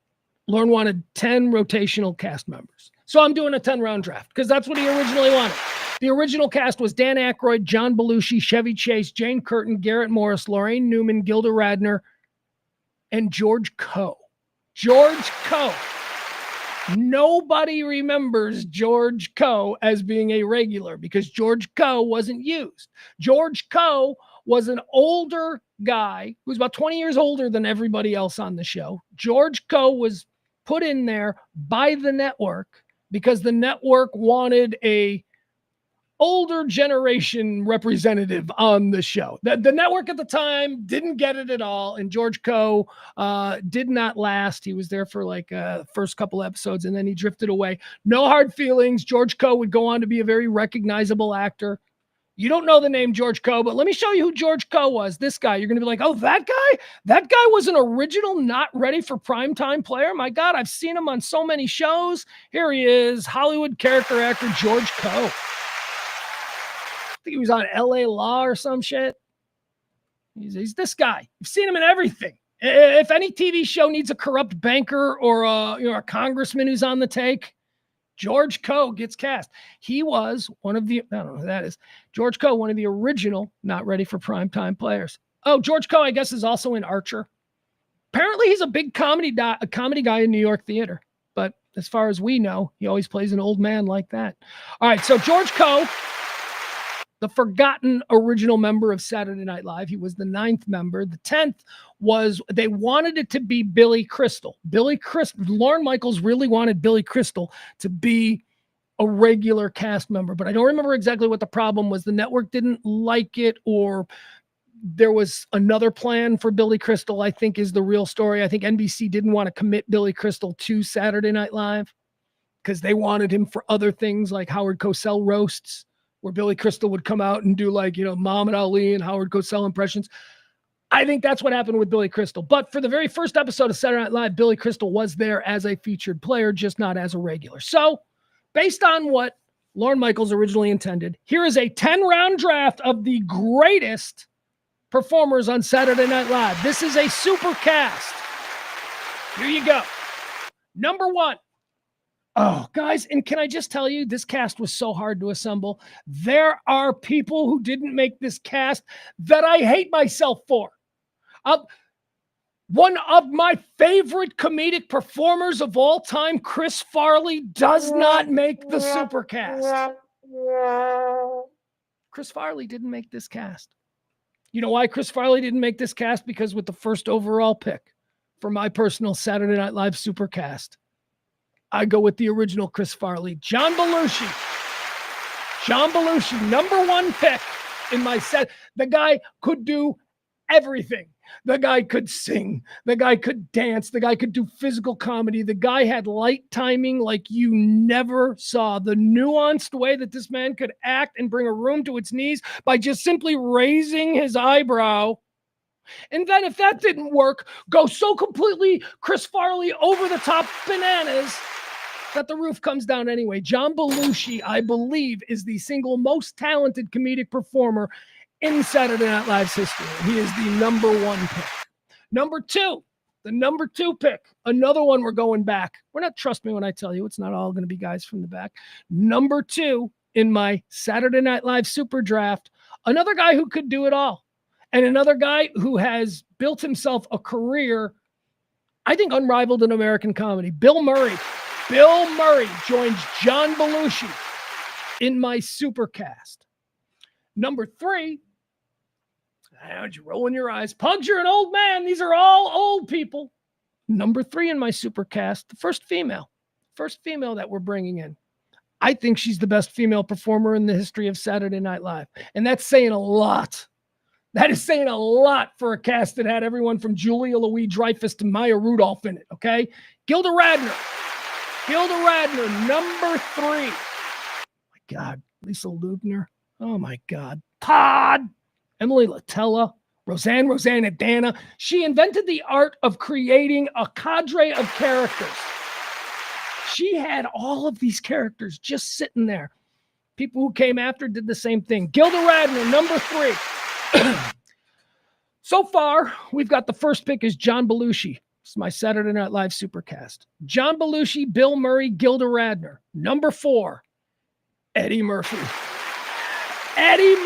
Lorne wanted 10 rotational cast members. So I'm doing a 10-round draft because that's what he originally wanted. The original cast was Dan Aykroyd, John Belushi, Chevy Chase, Jane Curtin, Garrett Morris, Lorraine Newman, Gilda Radner, and George Coe. George Coe. Nobody remembers George Coe as being a regular because George Coe wasn't used. George Coe was an older guy who was about 20 years older than everybody else on the show. George Coe was put in there by the network because the network wanted a older generation representative on the show. The network at the time didn't get it at all. And George Coe did not last. He was there for like first couple episodes and then he drifted away. No hard feelings. George Coe would go on to be a very recognizable actor. You don't know the name George Coe, but let me show you who George Coe was. This guy, you're going to be like, oh, that guy? That guy was an original, not ready for primetime player. My God, I've seen him on so many shows. Here he is, Hollywood character actor George Coe. I think he was on LA Law or some shit. He's this guy. You've seen him in everything. If any TV show needs a corrupt banker or a congressman who's on the take, George Coe gets cast. He was one of the, I don't know who that is. George Coe, one of the original not ready for primetime players. Oh, George Coe, I guess, is also in Archer. Apparently he's a big comedy guy in New York theater, but as far as we know, he always plays an old man like that. All right, so George Coe, the forgotten original member of Saturday Night Live. He was the 9th member. The 10th was, they wanted it to be Billy Crystal. Lorne Michaels really wanted Billy Crystal to be a regular cast member, but I don't remember exactly what the problem was. The network didn't like it, or there was another plan for Billy Crystal, I think is the real story. I think NBC didn't want to commit Billy Crystal to Saturday Night Live because they wanted him for other things like Howard Cosell roasts, where Billy Crystal would come out and do like, Muhammad Ali and Howard Cosell impressions. I think that's what happened with Billy Crystal. But for the very first episode of Saturday Night Live, Billy Crystal was there as a featured player, just not as a regular. So based on what Lorne Michaels originally intended, here is a 10-round draft of the greatest performers on Saturday Night Live. This is a super cast. Here you go. Number 1. Oh, guys, and can I just tell you, this cast was so hard to assemble. There are people who didn't make this cast that I hate myself for. One of my favorite comedic performers of all time, Chris Farley, does not make the super cast. Chris Farley didn't make this cast. You know why Chris Farley didn't make this cast? Because with the first overall pick for my personal Saturday Night Live supercast, I go with the original Chris Farley, John Belushi. John Belushi, number 1 pick in my set. The guy could do everything. The guy could sing. The guy could dance. The guy could do physical comedy. The guy had light timing like you never saw. The nuanced way that this man could act and bring a room to its knees by just simply raising his eyebrow. And then if that didn't work, go so completely Chris Farley over the top bananas that the roof comes down anyway. John Belushi, I believe, is the single most talented comedic performer in Saturday Night Live's history. He is the number 1 pick. Number 2, the number 2 pick. Another one we're going back. We're not, trust me when I tell you, it's not all going to be guys from the back. Number 2 in my Saturday Night Live super draft. Another guy who could do it all. And another guy who has built himself a career, I think, unrivaled in American comedy. Bill Murray. Bill Murray joins John Belushi in my supercast. Number 3, you're rolling your eyes. Pugs, you're an old man. These are all old people. Number 3 in my supercast, the first female that we're bringing in. I think she's the best female performer in the history of Saturday Night Live. And that's saying a lot. That is saying a lot for a cast that had everyone from Julia Louis-Dreyfus to Maya Rudolph in it, okay? Gilda Radner, number 3. My God, Lisa Lubner. Oh, my God. Todd, Emily Latella, Roseanne Adana. She invented the art of creating a cadre of characters. She had all of these characters just sitting there. People who came after did the same thing. Gilda Radner, number 3. So far, we've got the first pick is John Belushi. This is my Saturday Night Live supercast. John Belushi, Bill Murray, Gilda Radner. Number 4, Eddie Murphy. Eddie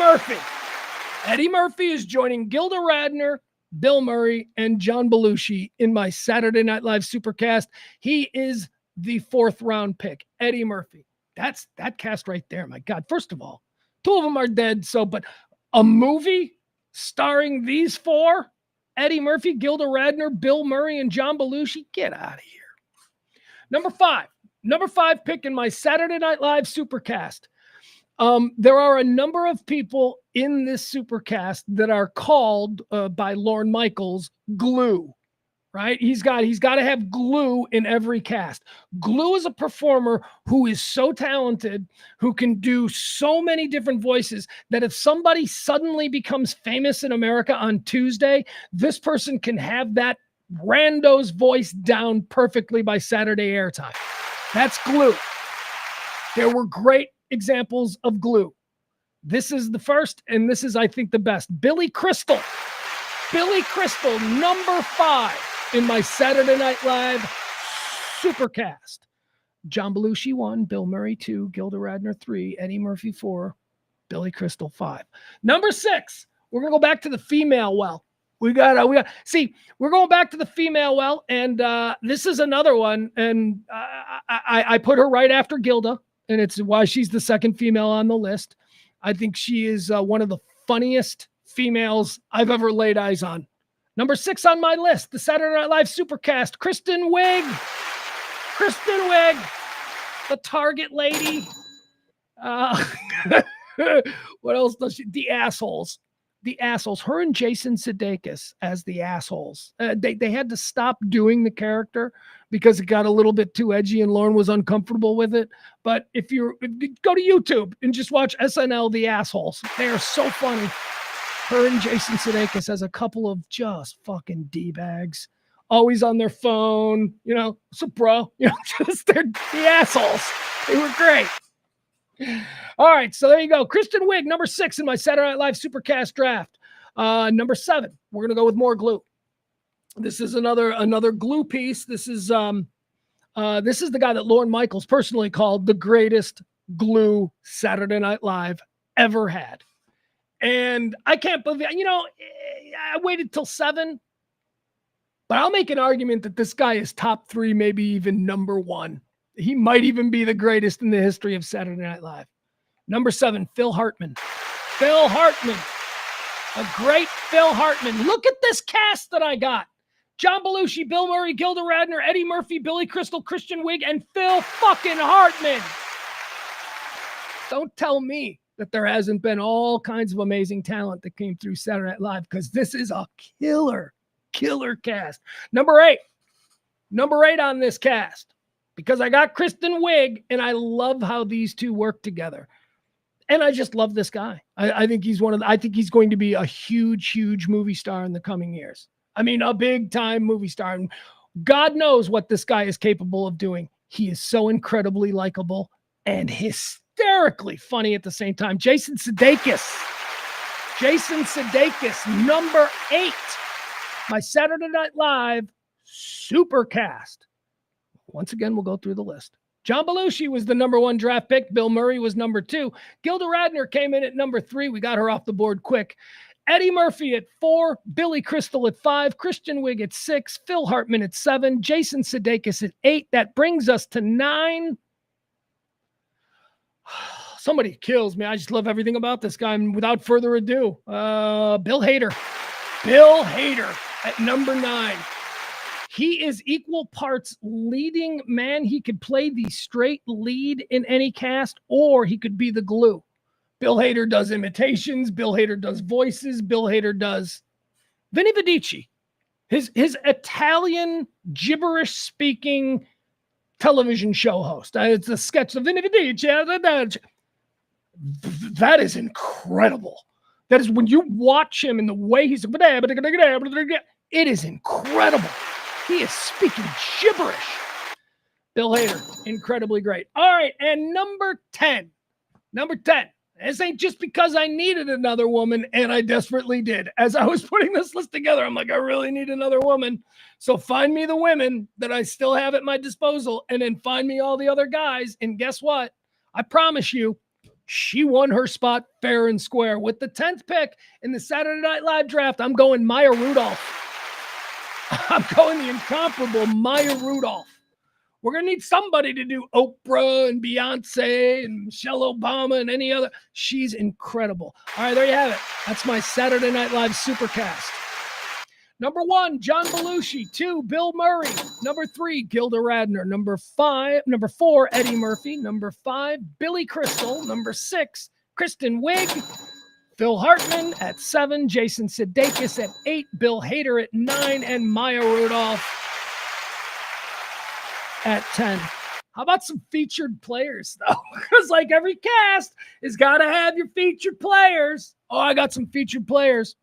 Murphy is joining Gilda Radner, Bill Murray, and John Belushi in my Saturday Night Live supercast. He is the 4th round pick, Eddie Murphy. That's that cast right there. My God. First of all, 2 of them are dead. But a movie starring these 4, Eddie Murphy, Gilda Radner, Bill Murray, and John Belushi, get out of here. Number 5 pick in my Saturday Night Live supercast. There are a number of people in this supercast that are called by Lorne Michaels glue, right? He's got to have glue in every cast. Glue is a performer who is so talented, who can do so many different voices that if somebody suddenly becomes famous in America on Tuesday, this person can have that rando's voice down perfectly by Saturday airtime. That's glue. There were great examples of glue. This is the first, and this is, I think, the best. Billy Crystal, number 5 in my Saturday Night Live supercast. John Belushi 1, Bill Murray 2, Gilda Radner 3, Eddie Murphy 4, Billy Crystal 5. Number 6, we're going to go back to the female well. We got. See, we're going back to the female well, and this is another one, and I put her right after Gilda, and it's why she's the second female on the list. I think she is one of the funniest females I've ever laid eyes on. Number 6 on my list, the Saturday Night Live Supercast, Kristen Wiig. Kristen Wiig, the Target lady. What else does she? The assholes. The assholes. Her and Jason Sudeikis as the assholes. They had to stop doing the character because it got a little bit too edgy and Lauren was uncomfortable with it. But if you go to YouTube and just watch SNL, The Assholes, they are so funny. Her and Jason Sudeikis as a couple of just fucking D-bags. Always on their phone, what's up, bro? Just they're the assholes. They were great. All right, so there you go. Kristen Wiig, number 6 in my Saturday Night Live Supercast draft. Number 7, we're gonna go with more glue. This is another glue piece. This is the guy that Lorne Michaels personally called the greatest glue Saturday Night Live ever had. And I can't believe it. I waited till 7, but I'll make an argument that this guy is top 3, maybe even number 1. He might even be the greatest in the history of Saturday Night Live. Number 7, Phil Hartman. Phil Hartman. A great Phil Hartman. Look at this cast that I got. John Belushi, Bill Murray, Gilda Radner, Eddie Murphy, Billy Crystal, Kristen Wiig, and Phil fucking Hartman. Don't tell me that there hasn't been all kinds of amazing talent that came through Saturday Night Live, because this is a killer cast. Number 8 on this cast, because I got Kristen Wiig, and I love how these two work together. And I just love this guy. I think he's I think he's going to be a huge movie star in the coming years. I mean, a big time movie star. And God knows what this guy is capable of doing. He is so incredibly likable and hysterically funny at the same time. Jason Sudeikis, number 8. My Saturday Night Live Supercast. Once again, we'll go through the list. John Belushi was the number 1 draft pick. Bill Murray was number 2. Gilda Radner came in at number 3. We got her off the board quick. Eddie Murphy at 4. Billy Crystal at 5. Kristen Wiig at 6. Phil Hartman at 7. Jason Sudeikis at 8. That brings us to 9. Somebody kills me. I just love everything about this guy. And without further ado, Bill Hader. Bill Hader at number 9. He is equal parts leading man. He could play the straight lead in any cast, or he could be the glue. Bill Hader does imitations. Bill Hader does voices. Bill Hader does Vinny Vidici, his Italian gibberish speaking television show host. It's a sketch of Vinny Vidici. That is incredible. That is when you watch him and the way he's, it is incredible. He is speaking gibberish. Bill Hader, incredibly great. All right, and number 10. This ain't just because I needed another woman, and I desperately did. As I was putting this list together, I'm like, I really need another woman. So find me the women that I still have at my disposal, and then find me all the other guys. And guess what? I promise you, she won her spot fair and square. With the 10th pick in the Saturday Night Live draft, I'm going Maya Rudolph. I'm going the incomparable Maya Rudolph. We're going to need somebody to do Oprah and Beyonce and Michelle Obama and any other. She's incredible. All right, there you have it. That's my Saturday Night Live Supercast. Number 1, John Belushi. 2, Bill Murray. Number 3, Gilda Radner. Number 4, Eddie Murphy. Number 5, Billy Crystal. Number 6, Kristen Wiig. Phil Hartman at 7, Jason Sudeikis at 8, Bill Hader at 9, and Maya Rudolph at 10. How about some featured players, though? Because like every cast has got to have your featured players. Oh, I got some featured players.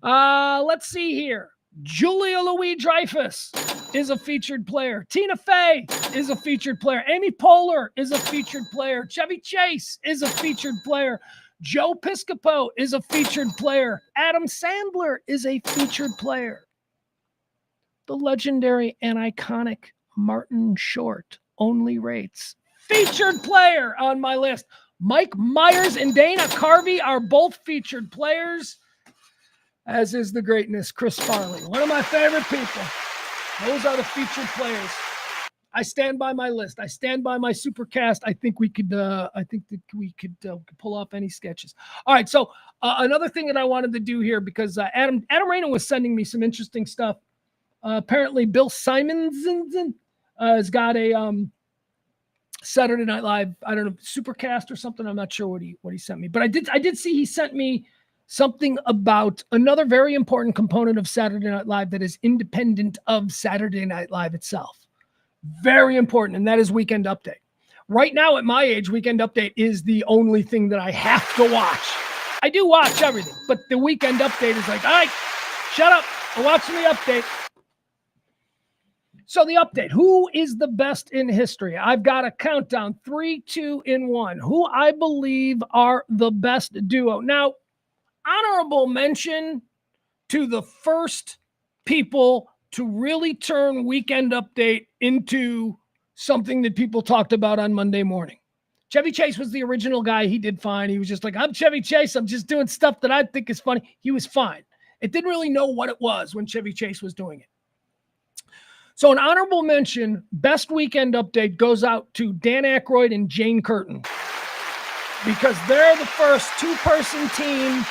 Let's see here. Julia Louis-Dreyfus is a featured player. Tina Fey is a featured player. Amy Poehler is a featured player. Chevy Chase is a featured player. Joe Piscopo is a featured player. Adam Sandler is a featured player. The legendary and iconic Martin Short only rates. Featured player on my list. Mike Myers and Dana Carvey are both featured players. as is the greatness, Chris Farley. One of my favorite people. Those are the featured players. I stand by my list. I stand by my supercast. I think we could. Pull off any sketches. All right. So another thing that I wanted to do here, because Adam Rayner was sending me some interesting stuff. Apparently, Bill Simonson has got a Saturday Night Live. I don't know, supercast or something. I'm not sure what he sent me, but I did see he sent me something about another very important component of Saturday Night Live that is independent of Saturday Night Live itself. Very important, and that is Weekend Update. Right now, at my age, Weekend Update is the only thing that I have to watch. I do watch everything, but the Weekend Update is like, all right, shut up. I'm watching the update. So the update, who is the best in history? I've got a countdown, 3, 2, and 1. Who I believe are the best duo. Now, honorable mention to the first people to really turn Weekend Update into something that people talked about on Monday morning. Chevy Chase was the original guy. He did fine. He was just like, I'm Chevy Chase. I'm just doing stuff that I think is funny. He was fine. It didn't really know what it was when Chevy Chase was doing it. So an honorable mention, best Weekend Update goes out to Dan Aykroyd and Jane Curtin, because they're the first two-person team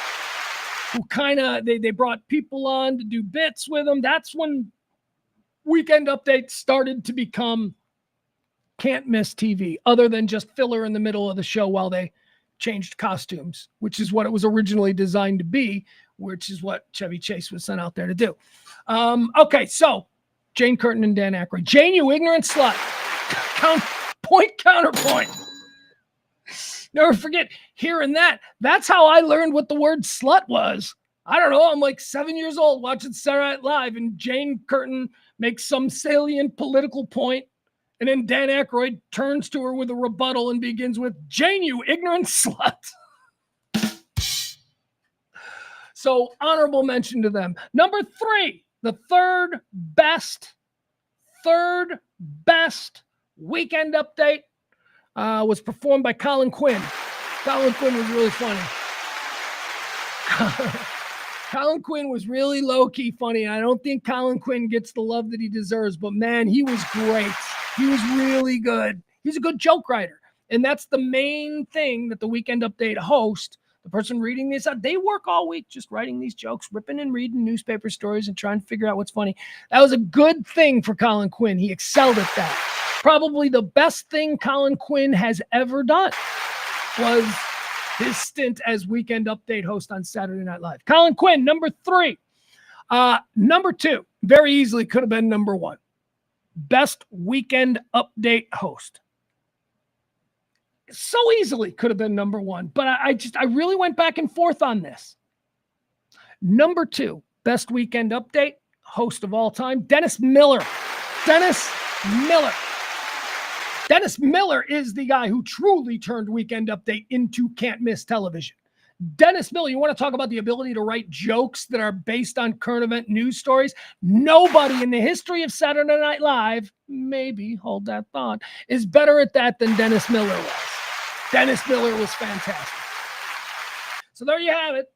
who kind of, they brought people on to do bits with them. That's when Weekend Update started to become can't miss TV, other than just filler in the middle of the show while they changed costumes, which is what it was originally designed to be, which is what Chevy Chase was sent out there to do. Okay, so Jane Curtin and Dan Aykroyd. Jane, you ignorant slut. Counterpoint. Never forget hearing that. That's how I learned what the word slut was. I don't know. I'm like 7 years old watching Saturday Night Live, and Jane Curtin makes some salient political point, and then Dan Aykroyd turns to her with a rebuttal and begins with, Jane, you ignorant slut. So honorable mention to them. Number 3, the third best Weekend Update was performed by Colin Quinn. Colin Quinn was really funny. Colin Quinn was really low-key funny. I don't think Colin Quinn gets the love that he deserves, but man, he was great. He was really good. He's a good joke writer. And that's the main thing that the Weekend Update host, the person reading this out, they work all week just writing these jokes, ripping and reading newspaper stories and trying to figure out what's funny. That was a good thing for Colin Quinn. He excelled at that. Probably the best thing Colin Quinn has ever done was his stint as Weekend Update host on Saturday Night Live. Colin Quinn, number 3. Number 2, very easily could have been number 1. Best Weekend Update host. So easily could have been number 1, but I really went back and forth on this. Number 2, best Weekend Update host of all time, Dennis Miller. Dennis Miller is the guy who truly turned Weekend Update into can't miss television. Dennis Miller, you want to talk about the ability to write jokes that are based on current event news stories? Nobody in the history of Saturday Night Live, maybe, hold that thought, is better at that than Dennis Miller was. Dennis Miller was fantastic. So there you have it.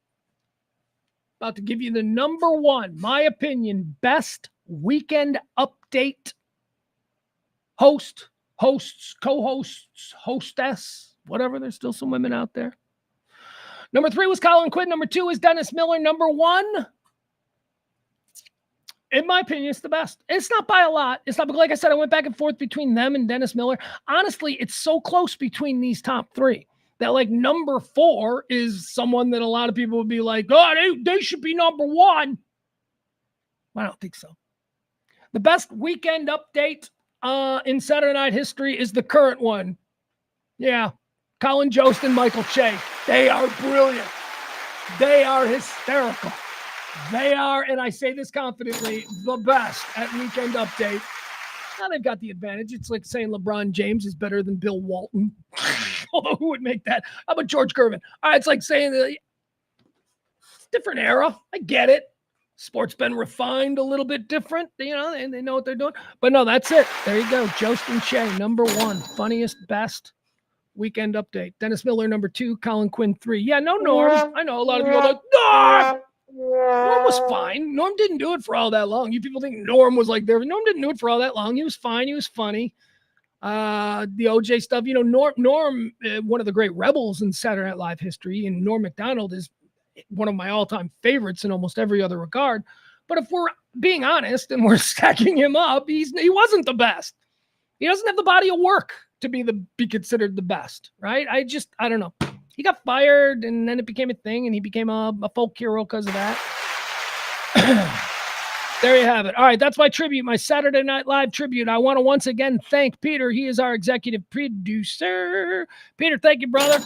About to give you the number 1, my opinion, best Weekend Update hosts, co-hosts, hostess, whatever. There's still some women out there. Number 3 was Colin Quinn. Number 2 is Dennis Miller. Number 1, in my opinion, it's the best. It's not by a lot. It's not, like I said, I went back and forth between them and Dennis Miller. Honestly, it's so close between these top 3 that like number 4 is someone that a lot of people would be like, oh, they should be number 1. I don't think so. The best Weekend Update in Saturday Night history is the current one. Yeah, Colin Jost and Michael Che. They are brilliant. They are hysterical. They are, and I say this confidently, the best at Weekend Update. Now they've got the advantage. It's like saying LeBron James is better than Bill Walton. Although who would make that? How about George Gervin? All right, it's like saying it's a different era. I get it. Sport's been refined a little bit different, and they know what they're doing. But no, that's it. There you go. Jost and Che, number 1, funniest, best Weekend Update. Dennis Miller, number 2. Colin Quinn, 3. Yeah, no Norm. I know a lot of people are like, Norm was fine. Norm didn't do it for all that long. You people think Norm was like there. Norm didn't do it for all that long. He was fine. He was funny. The OJ stuff, Norm, one of the great rebels in Saturday Night Live history, and Norm Macdonald is one of my all-time favorites in almost every other regard. But if we're being honest and we're stacking him up, he wasn't the best. He doesn't have the body of work to be considered the best, right? I don't know. He got fired, and then it became a thing, and he became a folk hero because of that. There you have it. All right, that's my tribute, my Saturday Night Live tribute. I want to once again thank Peter. He is our executive producer. Peter, thank you, brother.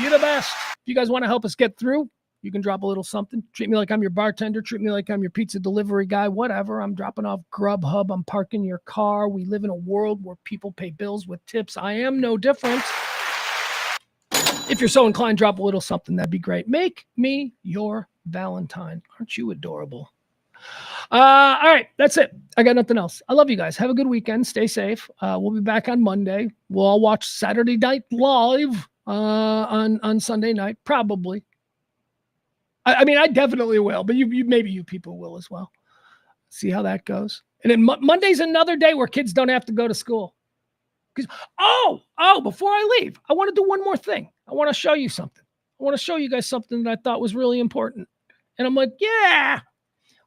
You're the best. If you guys want to help us get through, you can drop a little something. Treat me like I'm your bartender. Treat me like I'm your pizza delivery guy, whatever. I'm dropping off Grubhub. I'm parking your car. We live in a world where people pay bills with tips. I am no different. If you're so inclined, drop a little something. That'd be great. Make me your Valentine. Aren't you adorable? All right, that's it. I got nothing else. I love you guys. Have a good weekend. Stay safe. We'll be back on Monday. We'll all watch Saturday Night Live on Sunday night, probably. I mean, I definitely will, but maybe you people will as well. See how that goes. And then Monday's another day where kids don't have to go to school. Before I leave, I want to do one more thing. I want to show you something. I want to show you guys something that I thought was really important. And I'm like, yeah.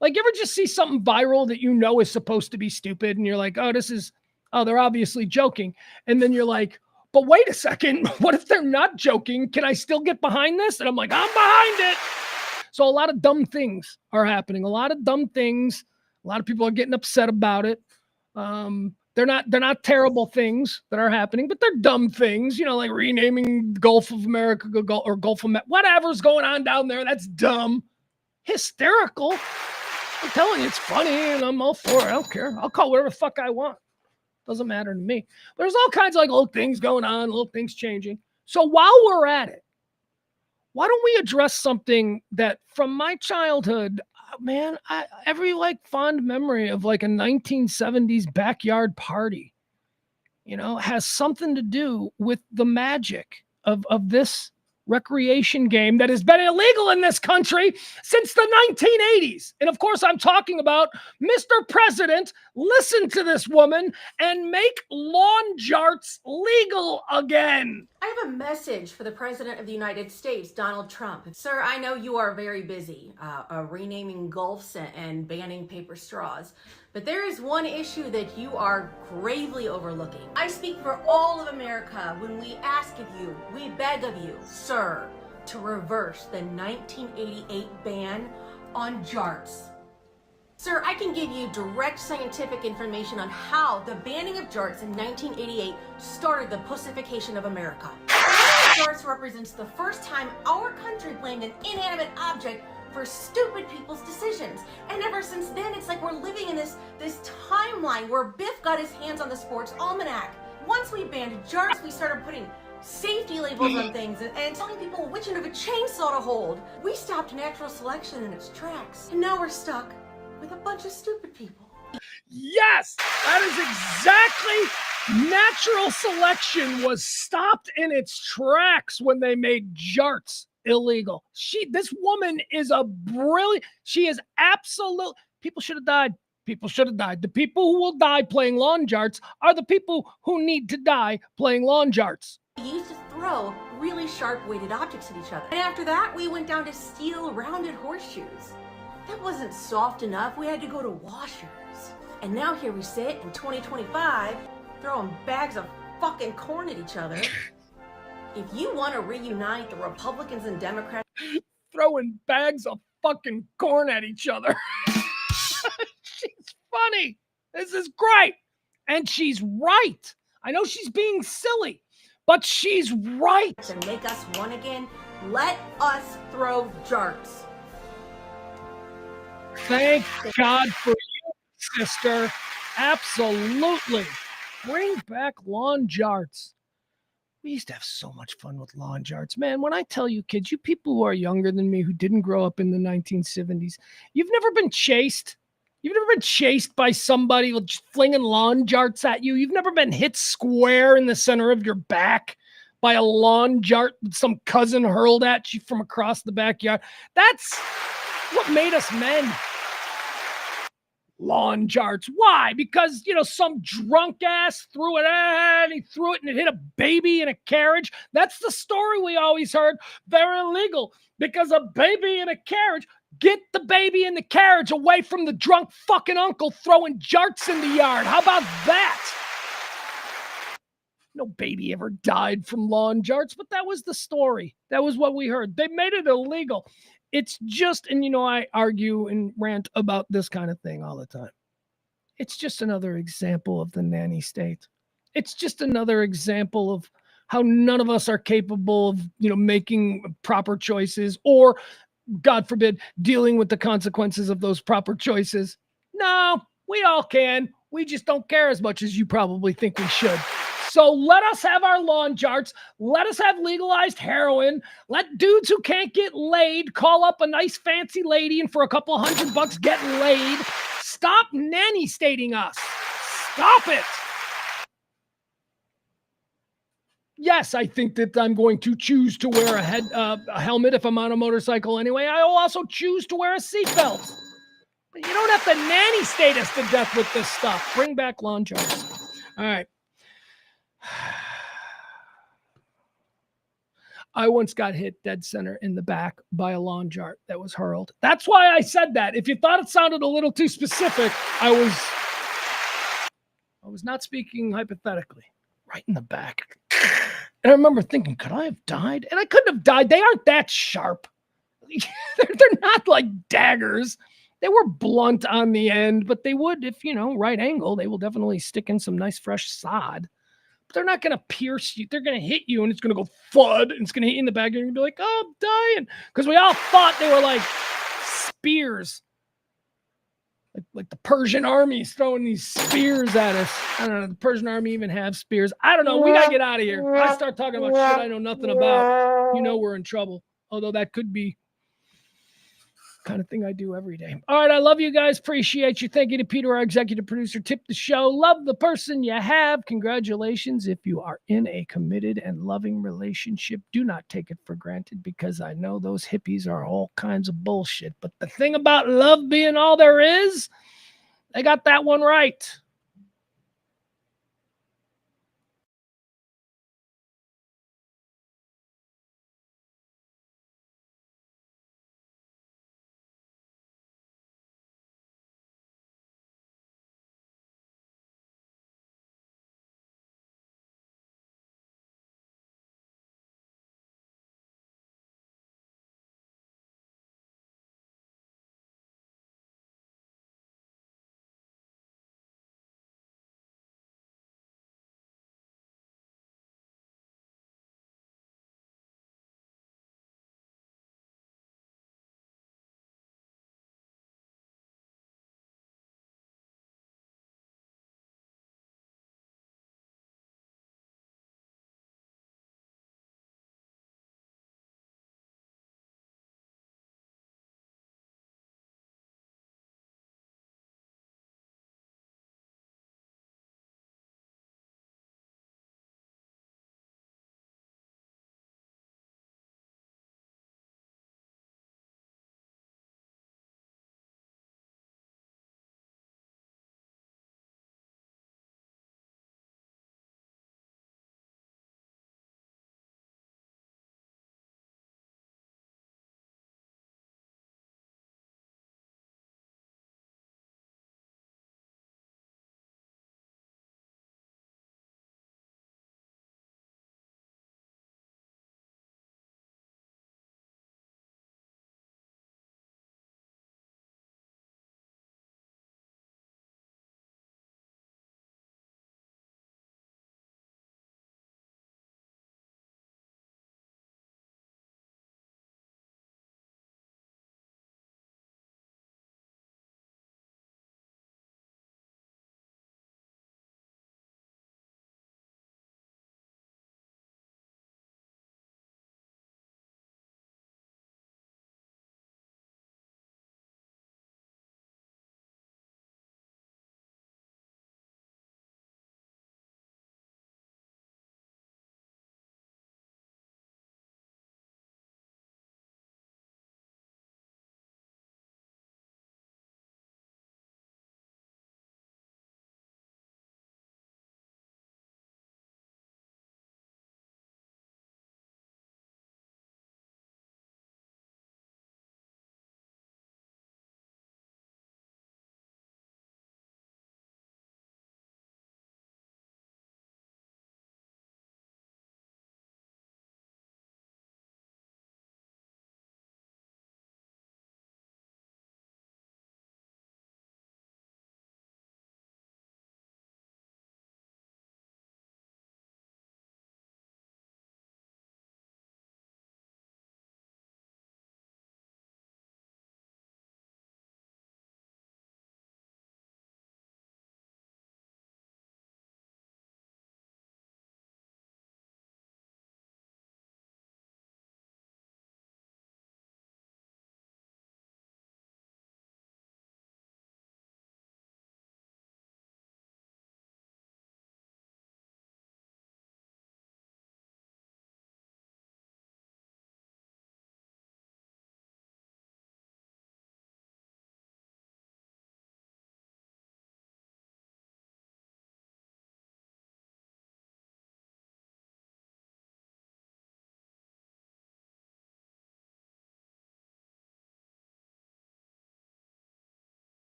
Like, you ever just see something viral that you know is supposed to be stupid, and you're like, they're obviously joking. And then you're like, but wait a second. What if they're not joking? Can I still get behind this? And I'm like, I'm behind it. So a lot of dumb things are happening. A lot of dumb things. A lot of people are getting upset about it. They're not terrible things that are happening, but they're dumb things, like renaming Gulf of America or Gulf of whatever's going on down there. That's dumb. Hysterical. I'm telling you, it's funny, and I'm all for it. I don't care. I'll call whatever the fuck I want. Doesn't matter to me. But there's all kinds of little things going on, little things changing. So while we're at it, why don't we address something that from my childhood, man, every fond memory of a 1970s backyard party, has something to do with the magic of this recreation game that has been illegal in this country since the 1980s. And of course, I'm talking about Mr. President, listen to this woman and make lawn jarts legal again. I have a message for the President of the United States, Donald Trump. Sir, I know you are very busy renaming Gulfs and banning paper straws, but there is one issue that you are gravely overlooking. I speak for all of America when we ask of you, we beg of you, sir, to reverse the 1988 ban on jarts. Sir, I can give you direct scientific information on how the banning of jarts in 1988 started the pussification of America. Jarts represents the first time our country blamed an inanimate object for stupid people's decisions. And ever since then, it's like we're living in this timeline where Biff got his hands on the sports almanac. Once we banned jarts, we started putting safety labels on things and telling people which end of a chainsaw to hold. We stopped natural selection in its tracks. And now we're stuck with a bunch of stupid people. Yes, that is exactly. Natural selection was stopped in its tracks when they made jarts illegal. This woman is she is absolute. People should have died. People should have died. The people who will die playing lawn jarts are the people who need to die playing lawn jarts. We used to throw really sharp weighted objects at each other. And after that, we went down to steel rounded horseshoes. That wasn't soft enough. We had to go to washers. And now here we sit in 2025 throwing bags of fucking corn at each other. If you want to reunite the Republicans and Democrats, throwing bags of fucking corn at each other. She's funny. This is great. And she's right. I know she's being silly, but she's right. To make us one again, let us throw jarts. Thank God for you, sister. Absolutely. Bring back lawn jarts. We used to have so much fun with lawn jarts. Man, when I tell you kids, you people who are younger than me, who didn't grow up in the 1970s, you've never been chased. You've never been chased by somebody just flinging lawn jarts at you. You've never been hit square in the center of your back by a lawn dart that some cousin hurled at you from across the backyard. That's what made us men. Lawn darts. Why? Because, some drunk ass threw it and he threw it and it hit a baby in a carriage. That's the story we always heard. They're illegal because a baby in a carriage. Get the baby in the carriage away from the drunk fucking uncle throwing darts in the yard. How about that? No baby ever died from lawn darts, but that was the story. That was what we heard. They made it illegal. It's just, and I argue and rant about this kind of thing all the time. It's just another example of the nanny state. It's just another example of how none of us are capable of, making proper choices or, God forbid, dealing with the consequences of those proper choices. No, we all can. We just don't care as much as you probably think we should. So let us have our lawn darts. Let us have legalized heroin. Let dudes who can't get laid call up a nice fancy lady and for a couple $100 get laid. Stop nanny stating us. Stop it. Yes, I think that I'm going to choose to wear a helmet if I'm on a motorcycle anyway. I will also choose to wear a seatbelt. But you don't have to nanny state us to death with this stuff. Bring back lawn darts. All right. I once got hit dead center in the back by a lawn dart that was hurled. That's why I said that. If you thought it sounded a little too specific, I was not speaking hypothetically. Right in the back. And I remember thinking, could I have died? And I couldn't have died. They aren't that sharp. They're not like daggers. They were blunt on the end, but they would, if, right angle, they will definitely stick in some nice fresh sod. But they're not going to pierce you. They're going to hit you and it's going to go thud and it's going to hit you in the back and you're going to be like, oh, I'm dying. Because we all thought they were like spears. Like the Persian army's throwing these spears at us. I don't know. The Persian army even have spears. I don't know. We got to get out of here. I start talking about shit I know nothing about. We're in trouble. Although that could be kind of thing I do every day. All right. I love you guys. Appreciate you. Thank you to Peter, our executive producer. Tip the show. Love the person you have. Congratulations. If you are in a committed and loving relationship, do not take it for granted because I know those hippies are all kinds of bullshit. But the thing about love being all there is, they got that one right.